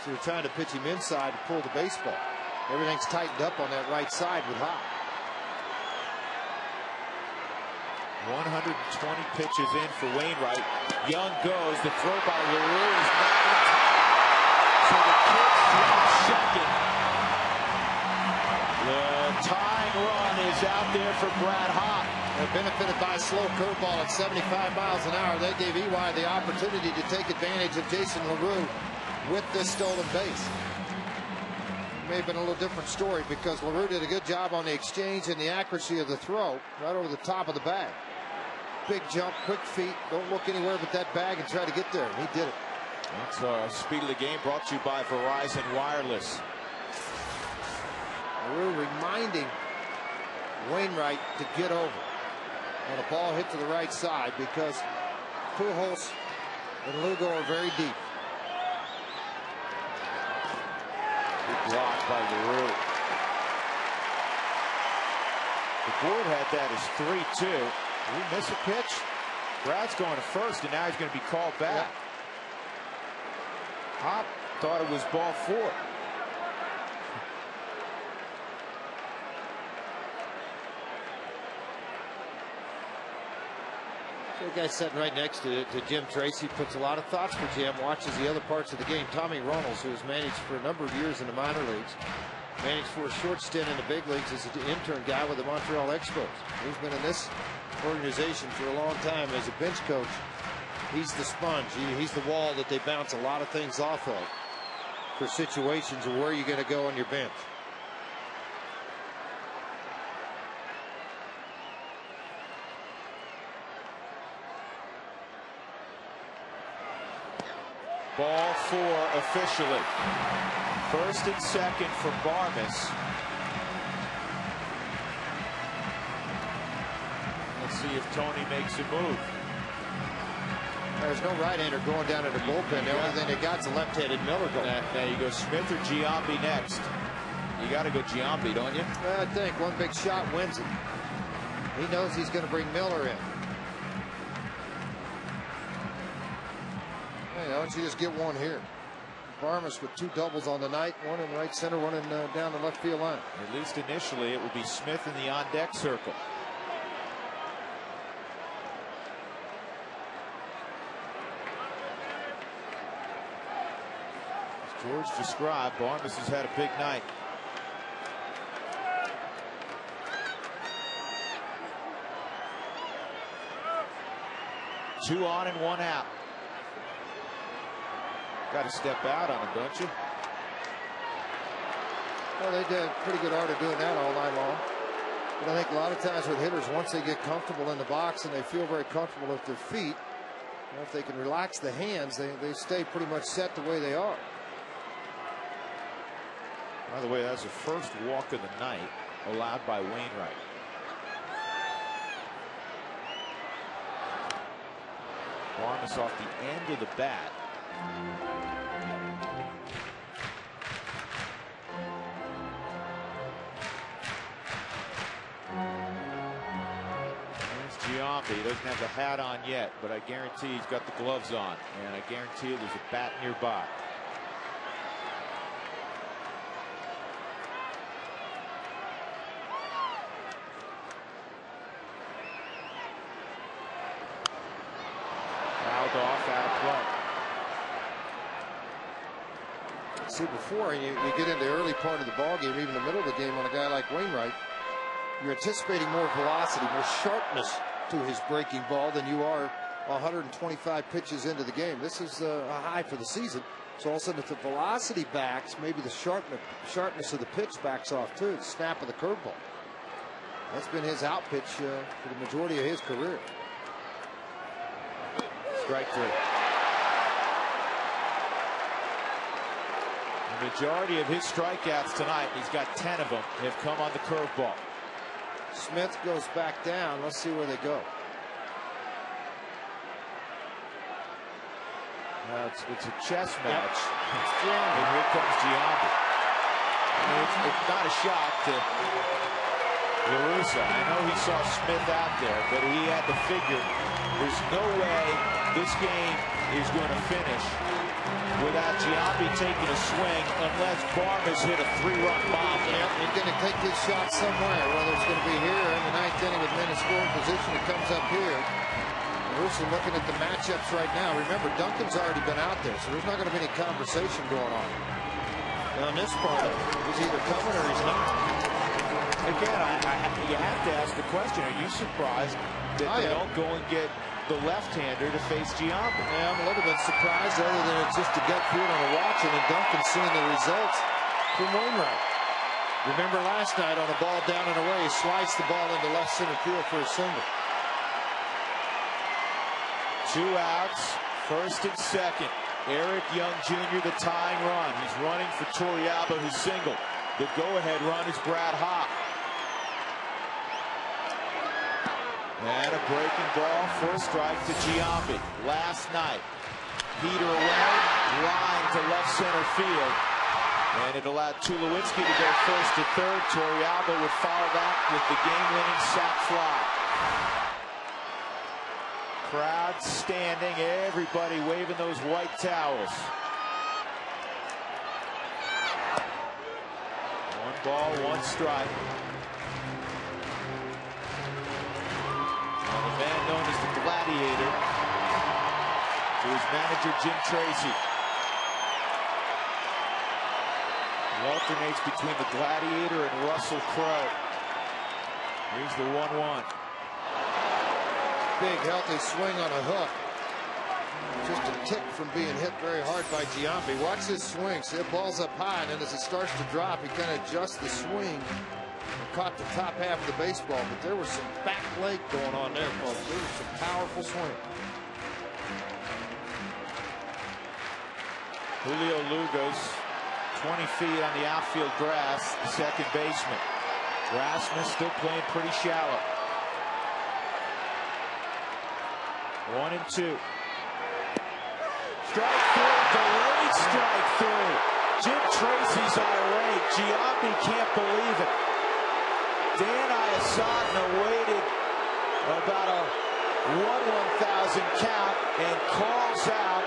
So they're trying to pitch him inside to pull the baseball. Everything's tightened up on that right side with Hop. 120 pitches in for Wainwright. Young goes. The throw by LaRue is not in time. So the Kids drop second. The tying run is out there for Brad Hop. They're benefited by a slow curveball at 75 miles an hour. That gave EY the opportunity to take advantage of Jason LaRue with this stolen base. May have been a little different story because LaRue did a good job on the exchange and the accuracy of the throw right over the top of the bag. Big jump, quick feet, don't look anywhere but that bag and try to get there. And he did it. That's our Speed of the Game brought to you by Verizon Wireless. LaRue reminding Wainwright to get over on a ball hit to the right side because Pujols and Lugo are very deep. Good block by LaRue. The board had that as 3-2. Did we miss a pitch? Brad's going to first, and now he's going to be called back. Yeah. Hop thought it was ball 4. The guy sitting right next to Jim Tracy puts a lot of thoughts for Jim, watches the other parts of the game. Tommy Runnels, who has managed for a number of years in the minor leagues, managed for a short stint in the big leagues as an intern guy with the Montreal Expos. He's been in this organization for a long time as a bench coach. He's the sponge. He's the wall that they bounce a lot of things off of for situations of where you're going to go on your bench. Ball 4 officially. First and second for Barmes. Let's see if Tony makes a move. There's no right-hander going down to the bullpen. The only thing they got is a left-handed Miller going. Now you go Smith or Giambi next. You got to go Giambi, don't you? I think one big shot wins it. He knows he's going to bring Miller in. Hey, why don't you just get one here? Barmes with 2 doubles on the night, one in right center, one in down the left field line. At least initially, it will be Smith in the on-deck circle. As George described, Barmes has had a big night. Two on and 1 out. Got to step out on him, don't you? Well, they did a pretty good art of doing that all night long. But I think a lot of times with hitters, once they get comfortable in the box and they feel very comfortable with their feet, if they can relax the hands, they stay pretty much set the way they are. By the way, that's the first walk of the night allowed by Wainwright. Barmes off the end of the bat. There's Giambi. He doesn't have the hat on yet, but I guarantee he's got the gloves on, and I guarantee you there's a bat nearby. Off out of play. See, before you get into the early part of the ball game, even the middle of the game on a guy like Wainwright, you're anticipating more velocity, more sharpness to his breaking ball than you are 125 pitches into the game. This is a high for the season. So all of a sudden, if the velocity backs, maybe the sharpness of the pitch backs off too, the snap of the curveball. That's been his out pitch for the majority of his career. Strike 3. The majority of his strikeouts tonight, he's got 10 of them, have come on the curveball. Smith goes back down. Let's see where they go. It's a chess match. Yep. It's Giambi. And here comes Giambi. I mean, it's not a shock to LaRussa, I know he saw Smith out there, but he had to figure there's no way this game is going to finish without Giambi taking a swing unless Barmes hit a 3-run bomb. Yeah, he's going to take his shot somewhere, whether it's going to be here in the 9th inning with men in scoring position. It comes up here. LaRussa looking at the matchups right now. Remember, Duncan's already been out there, so there's not going to be any conversation going on. Now, in this part, he's either coming or he's not. Again, you have to ask the question, are you surprised that they don't go and get the left-hander to face Giambi? Yeah, I'm a little bit surprised, other than it's just a gut feeling of watching, and Duncan seeing the results from Wainwright. Remember last night on a ball down and away, he sliced the ball into left center field for a single. 2 outs, first and second. Eric Young Jr., the tying run. He's running for Torrealba, who singled. The go-ahead run is Brad Hawk. And a breaking ball for a strike to Giambi. Last night, Peter away, line to left center field. And it allowed Tulowitzki to go first to third. Torrealba would follow that with the game-winning sac fly. Crowd standing, everybody waving those white towels. 1 ball, 1 strike. And the man known as the Gladiator to his manager Jim Tracy. He alternates between the Gladiator and Russell Crowe. Here's the 1-1. Big healthy swing on a hook. Just a tick from being hit very hard by Giambi. Watch this swing. See, the ball's up high, and then as it starts to drop, he kind of adjusts the swing and caught the top half of the baseball. But there was some back leg going on there, folks. There was some powerful swing. Julio Lugos, 20 feet on the outfield grass, the second baseman. Rasmus still playing pretty shallow. 1-2. Strike through, delayed strike through. Jim Tracy's irate. Giambi can't believe it. Dan Iasadna waited about a 1/1000 count and calls out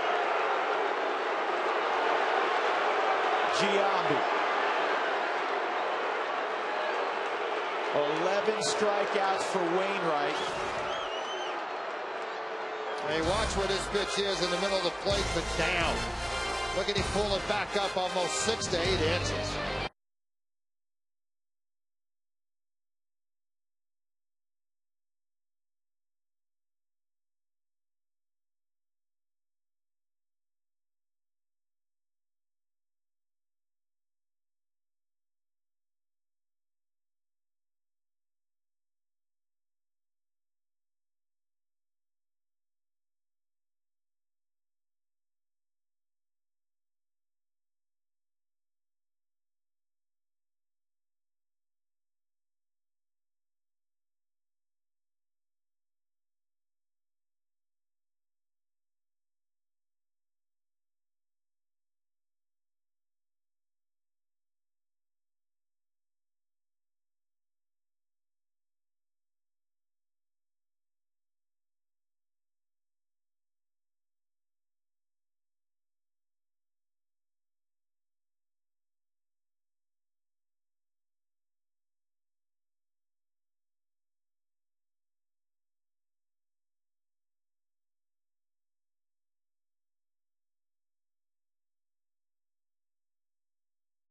Giambi. 11 strikeouts for Wainwright. Hey, watch where this pitch is in the middle of the plate, but down. Look at him pull it back up almost 6 to 8 inches.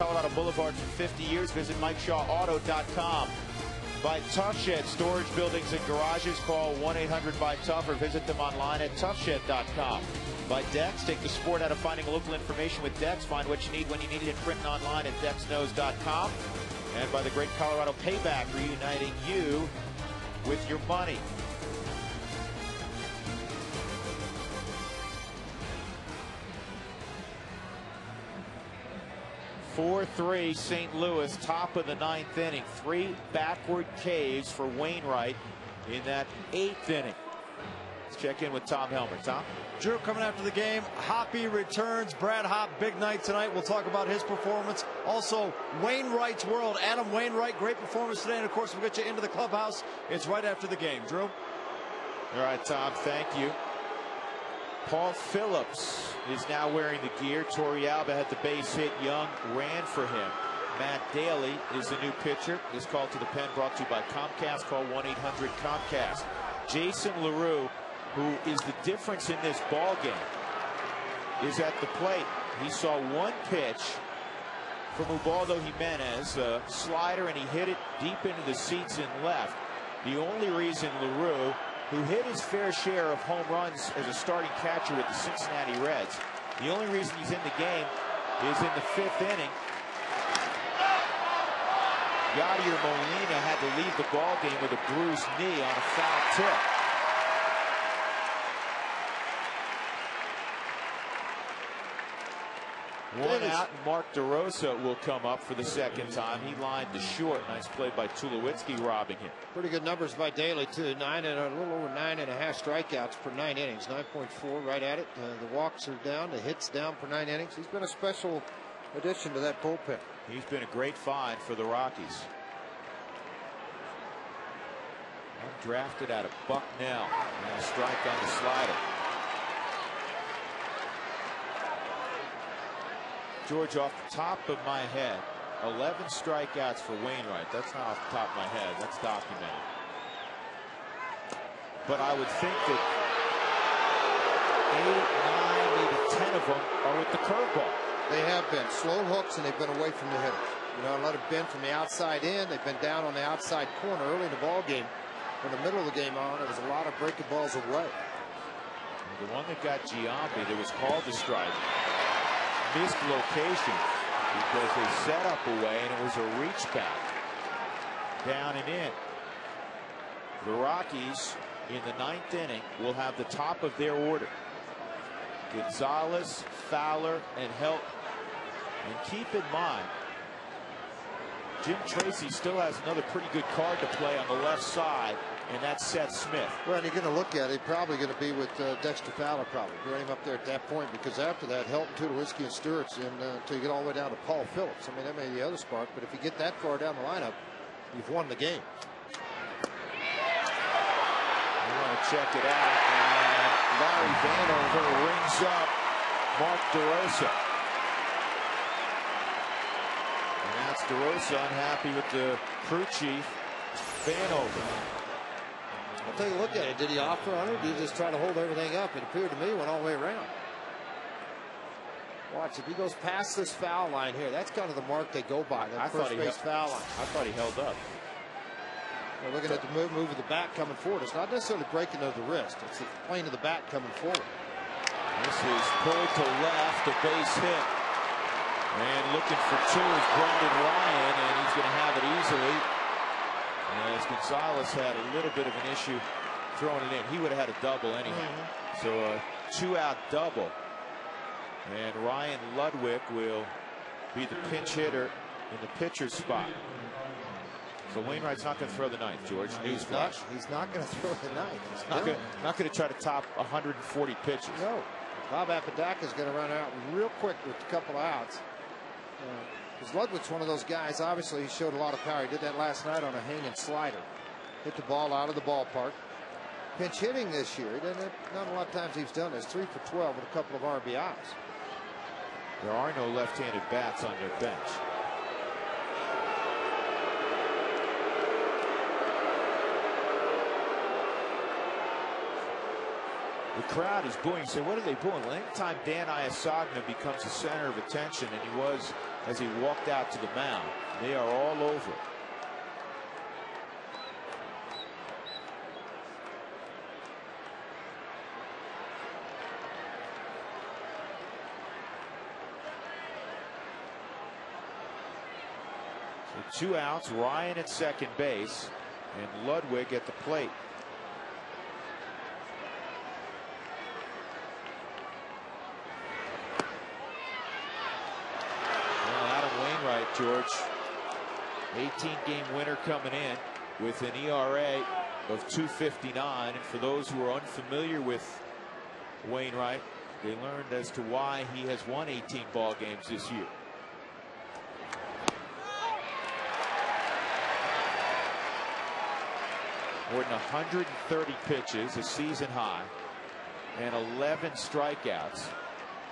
Colorado Boulevard for 50 years. Visit MikeShawAuto.com. By Tough Shed, storage buildings and garages. Call 1-800-BUY-TOUGH or visit them online at toughshed.com. By Dex, take the sport out of finding local information with Dex. Find what you need when you need it in print and online at DexKnows.com. And by the Great Colorado Payback, reuniting you with your money. 4-3 St. Louis, top of the 9th inning. 3 backward Ks for Wainwright in that 8th inning. Let's check in with Tom Helmer. Tom? Drew, coming after the game, Hoppy returns. Brad Hopp, big night tonight. We'll talk about his performance. Also, Wainwright's world. Adam Wainwright, great performance today. And, of course, we'll get you into the clubhouse. It's right after the game. Drew? All right, Tom, thank you. Paul Phillips is now wearing the gear. Torrey Alba had the base hit. Young ran for him. Matt Daly is the new pitcher. This call to the pen brought to you by Comcast. Call 1-800-COMCAST. Jason LaRue, who is the difference in this ball game, is at the plate. He saw one pitch from Ubaldo Jimenez, a slider, and he hit it deep into the seats and left. The only reason LaRue, who hit his fair share of home runs as a starting catcher with the Cincinnati Reds, the only reason he's in the game is in the 5th inning. Yadier Molina had to leave the ball game with a bruised knee on a foul tip. One out, and Mark DeRosa will come up for the second time. He lined to short. Nice play by Tulowitzki, robbing him. Pretty good numbers by Daly, too. A little over 9.5 strikeouts per 9 innings. 9.4 right at it. The walks are down. The hits down per 9 innings. He's been a special addition to that bullpen. He's been a great find for the Rockies. Drafted out of Bucknell. And a strike on the slider. George, off the top of my head, 11 strikeouts for Wainwright. That's not off the top of my head. That's documented. But I would think that 8, 9, maybe 10 of them are with the curveball. They have been slow hooks, and they've been away from the hitters. You know, let it bend from the outside in. They've been down on the outside corner early in the ball game. In the middle of the game on, there was a lot of breaking balls away. The one that got Giambi that was called to strike missed location because they set up away and it was a reach back down and in. The Rockies in the 9th inning will have the top of their order: Gonzalez, Fowler, and Helton. And keep in mind, Jim Tracy still has another pretty good card to play on the left side, and that's Seth Smith. Well, you're going to look at it, probably going to be with Dexter Fowler, probably. Bring him up there at that point, because after that, Helton, Tulowitzki, and Stewart's in until you get all the way down to Paul Phillips. I mean, that may be the other spark, but if you get that far down the lineup, you've won the game. We want to check it out, and Larry Vanover rings up Mark DeRosa. And that's DeRosa unhappy with the crew chief, Vanover. I'll take a look at it. Did he offer on it? Did he just try to hold everything up? It appeared to me he went all the way around. Watch, if he goes past this foul line here, that's kind of the mark they go by, that first base foul line. I thought he held up. We're looking at the move of the bat coming forward. It's not necessarily breaking of the wrist. It's the plane of the bat coming forward. This is pulled to left, a base hit. And looking for two is Brendan Ryan, and he's going to have it easily. As Gonzalez had a little bit of an issue throwing it in. He would have had a double anyhow. So a 2-out double. And Ryan Ludwig will be the pinch hitter in the pitcher's spot. So Wainwright's not going to throw the ninth, George. Newsflash. He's not going to throw the ninth. He's not going to try to top 140 pitches. No. Bob Apodaca's going to run out real quick with a couple of outs. Because Ludwig's one of those guys, obviously he showed a lot of power. He did that last night on a hanging slider. Hit the ball out of the ballpark. Pinch hitting this year. Not a lot of times he's done this. 3 for 12 with a couple of RBIs. There are no left-handed bats on their bench. The crowd is booing. You say, what are they booing? Well, anytime Dan Iasagna becomes the center of attention, and he was as he walked out to the mound, they are all over it. So 2 outs, Ryan at second base, and Ludwig at the plate. George, 18-game winner coming in with an ERA of 2.59. And for those who are unfamiliar with Wainwright. They learned as to why he has won 18 ball games this year. More than 130 pitches, a season high, and 11 strikeouts.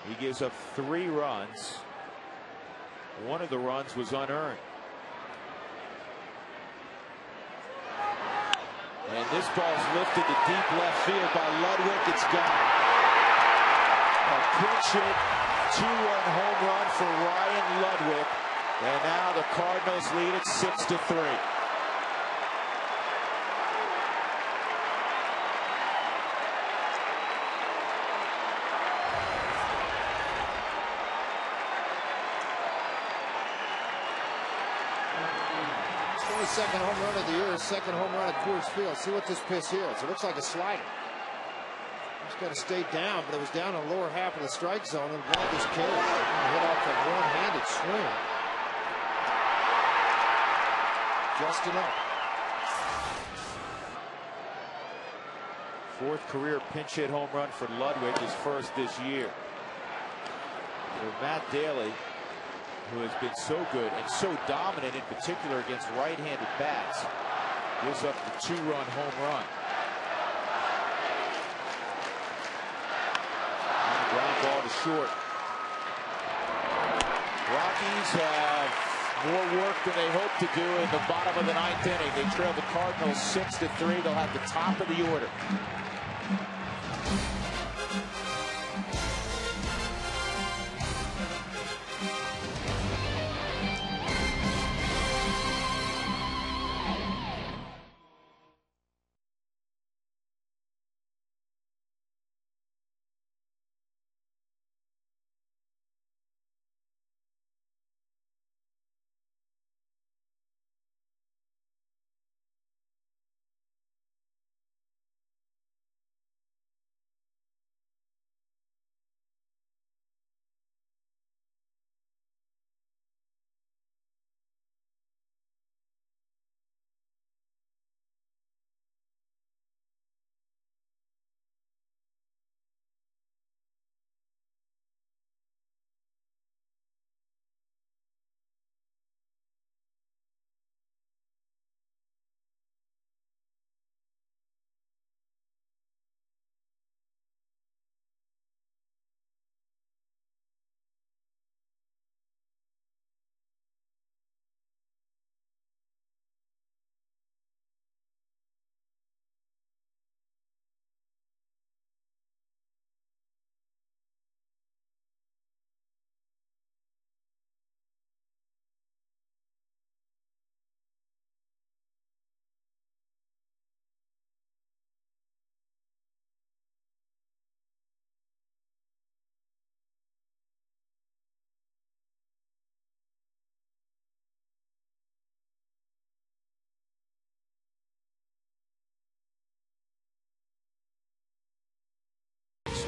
He gives up 3 runs. One of the runs was unearned. And this ball's lifted to deep left field by Ludwig. It's gone. A pinch hit, 2-run home run for Ryan Ludwig. And now the Cardinals lead it 6-3. Second home run of the year, second home run at Coors Field. See what this pitch is. It looks like a slider. Just got to stay down, but it was down in the lower half of the strike zone, and ball just carried. Hit off a one-handed swing. Just enough. 4th career pinch hit home run for Ludwig, his first this year. For Matt Daly, who has been so good and so dominant, in particular against right-handed bats, gives up the 2-run home run. And the ground ball to short. Rockies have more work than they hope to do in the bottom of the 9th inning. They trail the Cardinals 6-3. They'll have the top of the order.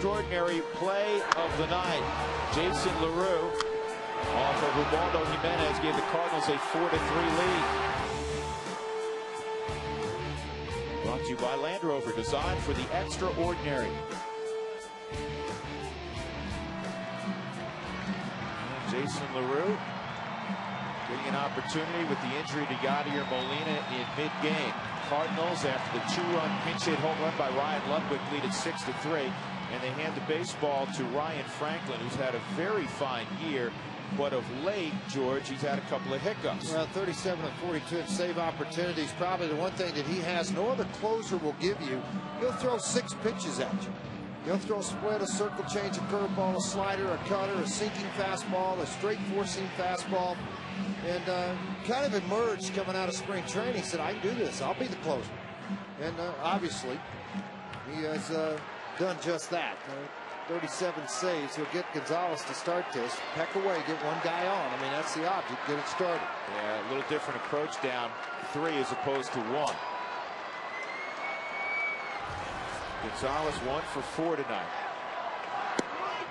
Extraordinary play of the night. Jason LaRue off of Ubaldo Jimenez gave the Cardinals a 4-3 lead. Brought to you by Land Rover, designed for the extraordinary. Jason LaRue getting an opportunity with the injury to Yadier Molina in mid-game. Cardinals, after the 2-run pinch hit home run by Ryan Ludwig, lead it 6-3. And they hand the baseball to Ryan Franklin, who's had a very fine year. But of late, George, he's had a couple of hiccups. Well, 37 and 42 in save opportunities. Probably the one thing that he has, no other closer will give you. He'll throw 6 pitches at you. He'll throw a split, a circle change, a curveball, a slider, a cutter, a sinking fastball, a straight four-seam fastball. And kind of emerged coming out of spring training. He said, I can do this. I'll be the closer. And obviously, he has done just that. 37 saves. He'll get Gonzalez to start this. Peck away, get one guy on. I mean, that's the object. Get it started. Yeah, a little different approach, down 3 as opposed to 1. Gonzalez 1 for 4 tonight.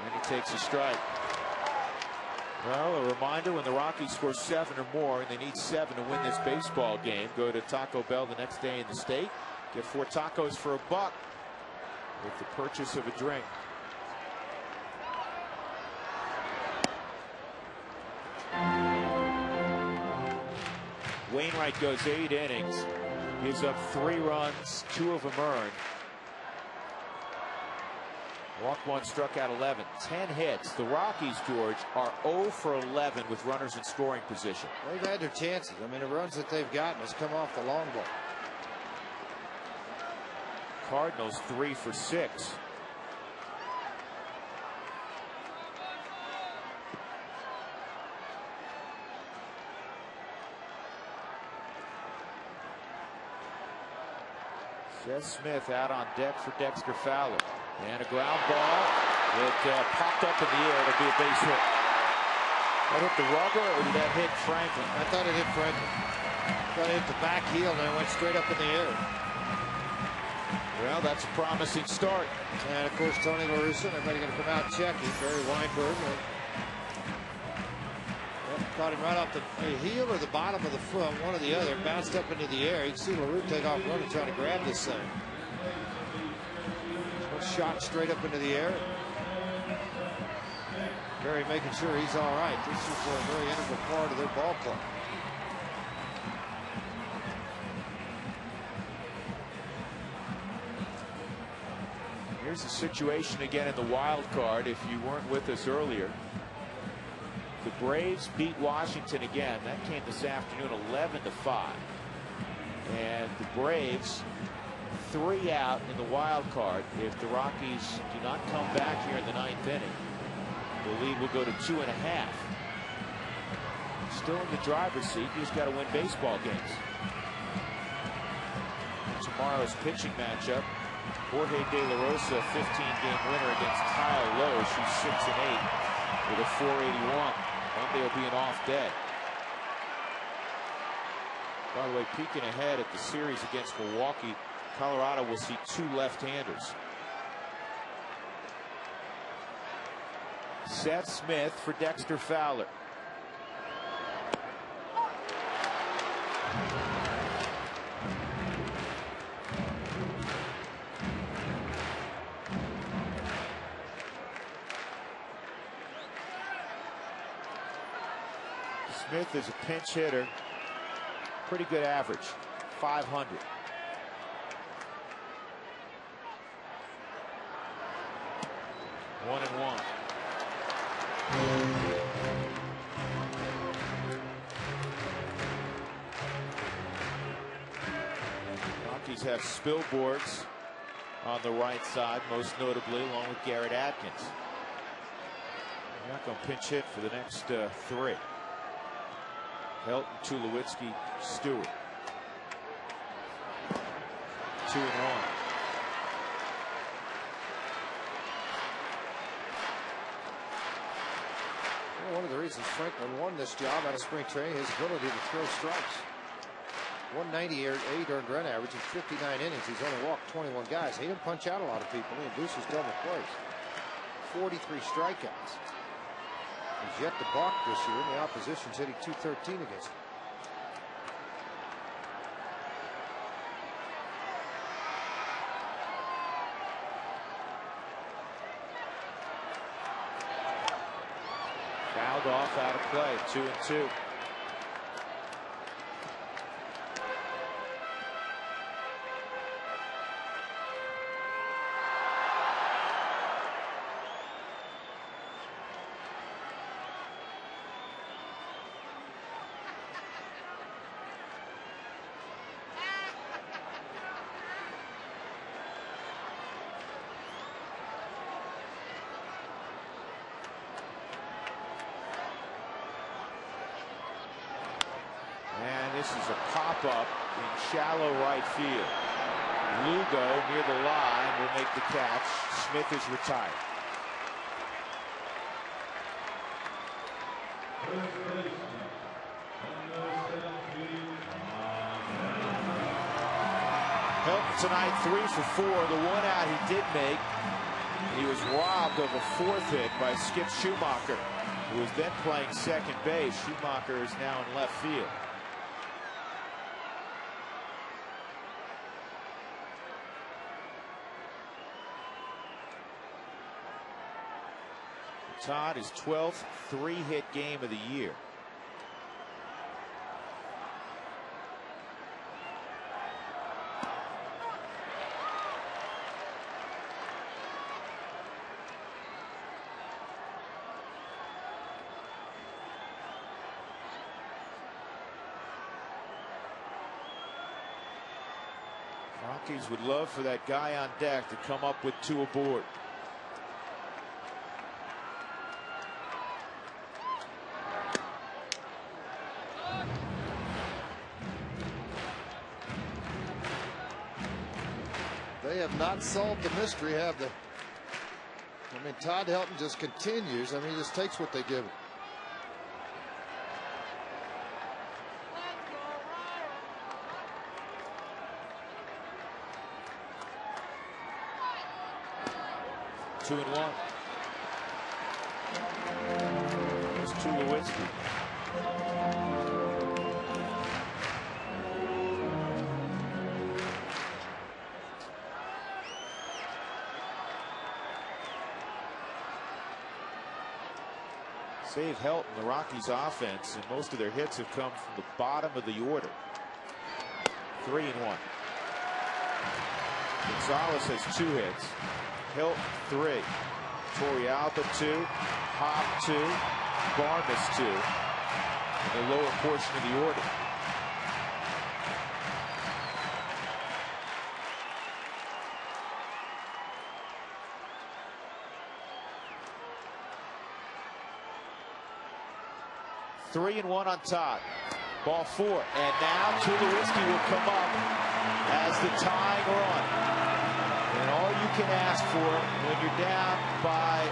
And he takes a strike. Well, a reminder, when the Rockies score 7 or more, and they need 7 to win this baseball game, go to Taco Bell the next day in the state. Get 4 tacos for $1 with the purchase of a drink. Wainwright goes 8 innings. Gives up 3 runs, 2 of them earned. Walked 1, struck out 11, 10 hits. The Rockies, George, are 0 for 11 with runners in scoring position. They've had their chances. I mean, the runs that they've gotten has come off the long ball. Cardinals 3 for 6. Seth Smith out on deck for Dexter Fowler. And a ground ball. It popped up in the air. It'll be a base hit. That hit the rubber, or did that hit Franklin? I thought it hit Franklin. I thought it hit the back heel and it went straight up in the air. Well, that's a promising start. And of course, Tony La Russa, everybody going to come out and check him. Barry Weinberg. Caught him right off the heel or the bottom of the foot, one or the other. Bounced up into the air. You can see La Russa take off running, trying to grab this thing. Shot straight up into the air. Barry making sure he's all right. This is a very integral part of their ball club. Here's the situation again in the wild card. If you weren't with us earlier, the Braves beat Washington again. That came this afternoon, 11-5. And the Braves 3 out in the wild card. If the Rockies do not come back here in the 9th inning, the lead will go to 2.5. Still in the driver's seat. You just got to win baseball games. Tomorrow's pitching matchup, Jorge De La Rosa, 15-game winner against Kyle Lowe. She's 6-8 with a 481. Monday will be an off day. By the way, peeking ahead at the series against Milwaukee, Colorado will see 2 left-handers. Seth Smith for Dexter Fowler. Smith is a pinch hitter. Pretty good average, 500. One and one. Rockies have Spilboards on the right side, most notably along with Garrett Atkins. They're not going to pinch hit for the next 3. Helton, Tulowitzki, Stewart. 2 and 1. Well, one of the reasons Franklin won this job out of spring training, his ability to throw strikes. 198 earned run average in 59 innings. He's only walked 21 guys. He didn't punch out a lot of people. He induces double plays. 43 strikeouts. He's yet to balk this year, and the opposition's hitting .213 against him. Fouled off, out of play. 2 and 2. This is a pop-up in shallow right field. Lugo near the line will make the catch. Smith is retired. Helton tonight 3 for 4. The 1 out he did make. He was robbed of a 4th hit by Skip Schumacher, who was then playing second base. Schumacher is now in left field. Todd, his 12th 3-hit game of the year. Rockies would love for that guy on deck to come up with 2 aboard. They have not solved the mystery, have they? I mean, Todd Helton just continues. I mean, he just takes what they give him. Two and one. It's Tulowitzki. Save Helton, the Rockies offense, and most of their hits have come from the bottom of the order. 3 and 1. Gonzalez has 2 hits. Helton 3. Torrealba 2. Hop 2. Barnes 2. In the lower portion of the order. Three and 1 on Todd. Ball 4. And now Tulowitzki will come up as the tying run. And all you can ask for when you're down by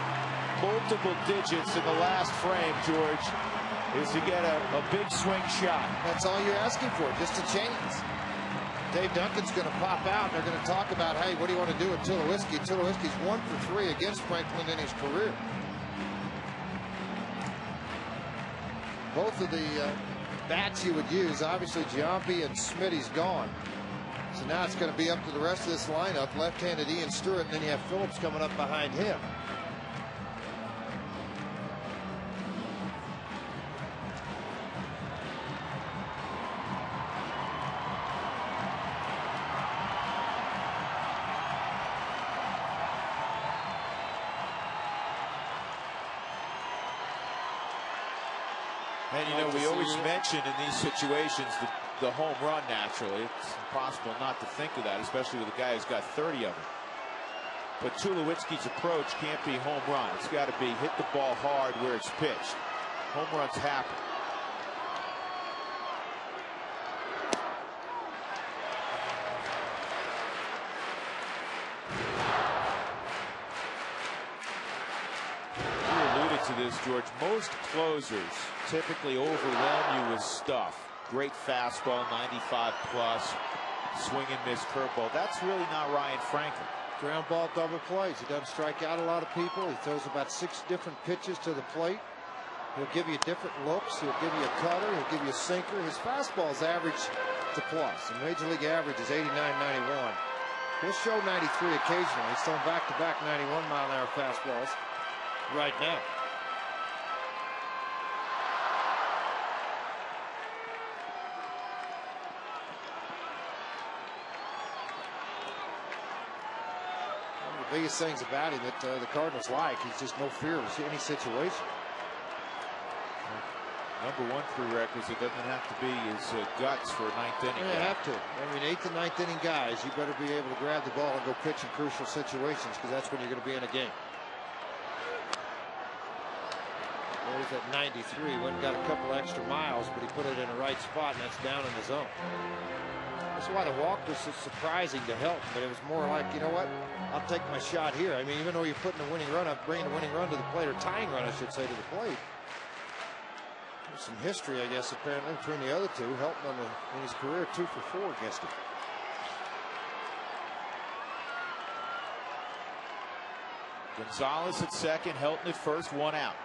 multiple digits in the last frame, George, is to get a big swing shot. That's all you're asking for, just a chance. Dave Duncan's going to pop out, and they're going to talk about, hey, what do you want to do with Tulowitzki? Tulowitzki's 1 for 3 against Franklin in his career. Both of the bats you would use, obviously Giambi and Smitty's gone. So now it's going to be up to the rest of this lineup. Left-handed Ian Stewart, and then you have Phillips coming up behind him. And, you know, we always mention in these situations the home run naturally. It's impossible not to think of that, especially with a guy who's got 30 of them. But Tulowitzki's approach can't be home run. It's got to be hit the ball hard where it's pitched. Home runs happen. To this, George, most closers typically overwhelm you with stuff. Great fastball, 95 plus, swing and miss curveball. That's really not Ryan Franklin. Ground ball double plays. He doesn't strike out a lot of people. He throws about 6 different pitches to the plate. He'll give you different looks. He'll give you a cutter. He'll give you a sinker. His fastball's average to plus. And Major League average is 89, 91. He'll show 93 occasionally. He's throwing back-to-back 91-mile-an-hour fastballs right now. The biggest things about him that the Cardinals like, he's just no fear of any situation. Number 1 prerequisite doesn't have to be his guts for a 9th inning. You have to. I mean, 8th and 9th inning guys, you better be able to grab the ball and go pitch in crucial situations, because that's when you're going to be in a game. There's that 93. Went and got a couple extra miles, but he put it in the right spot, and that's down in the zone. That's why the walk was so surprising to help, but it was more like, you know what, I'll take my shot here. I mean, even though you're putting a winning run up, bringing a winning run to the plate, or tying run, I should say, to the plate. There's some history, I guess, apparently, between the other two. Helton in his career, 2 for 4 against him. Gonzalez at second, Helton at first, 1 out.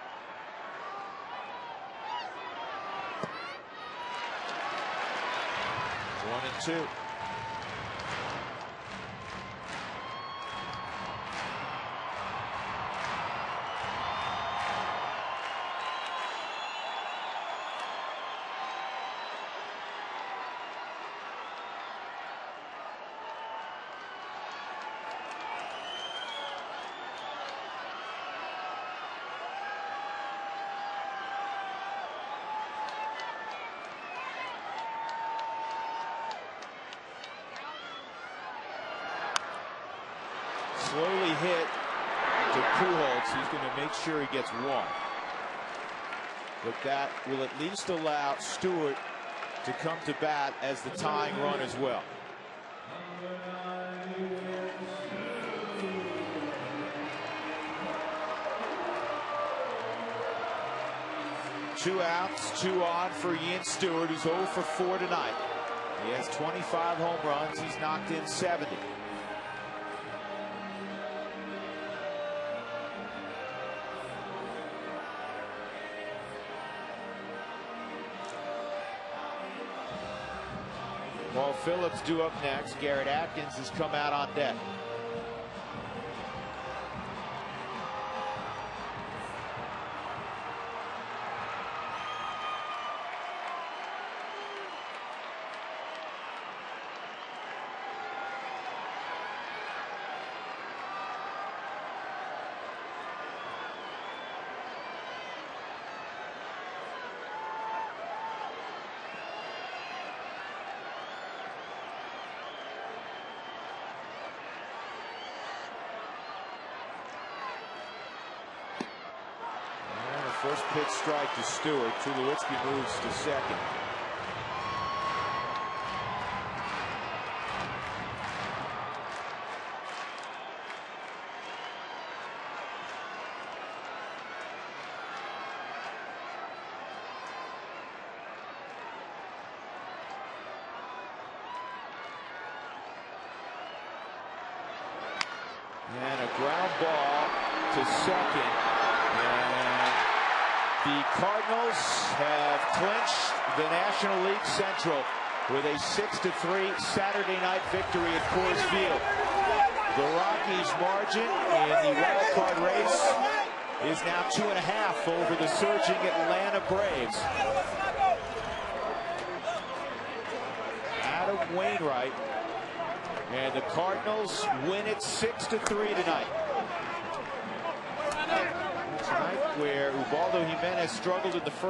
One and 2. slowly hit to Pujols. He's going to make sure he gets one. But that will at least allow Stewart to come to bat as the tying run as well. Two outs, 2 on for Ian Stewart, who's 0 for 4 tonight. He has 25 home runs. He's knocked in 70. Paul Phillips due up next. Garrett Atkins has come out on deck. First pitch strike to Stewart. Tulowitzki moves to second. And a ground ball to second. And the Cardinals have clinched the National League Central with a 6-3 Saturday night victory at Coors Field. The Rockies' margin in the wild card race is now 2.5 over the surging Atlanta Braves. Adam Wainwright and the Cardinals win it 6-3 tonight. Tonight where Ubaldo Jimenez struggled in the first.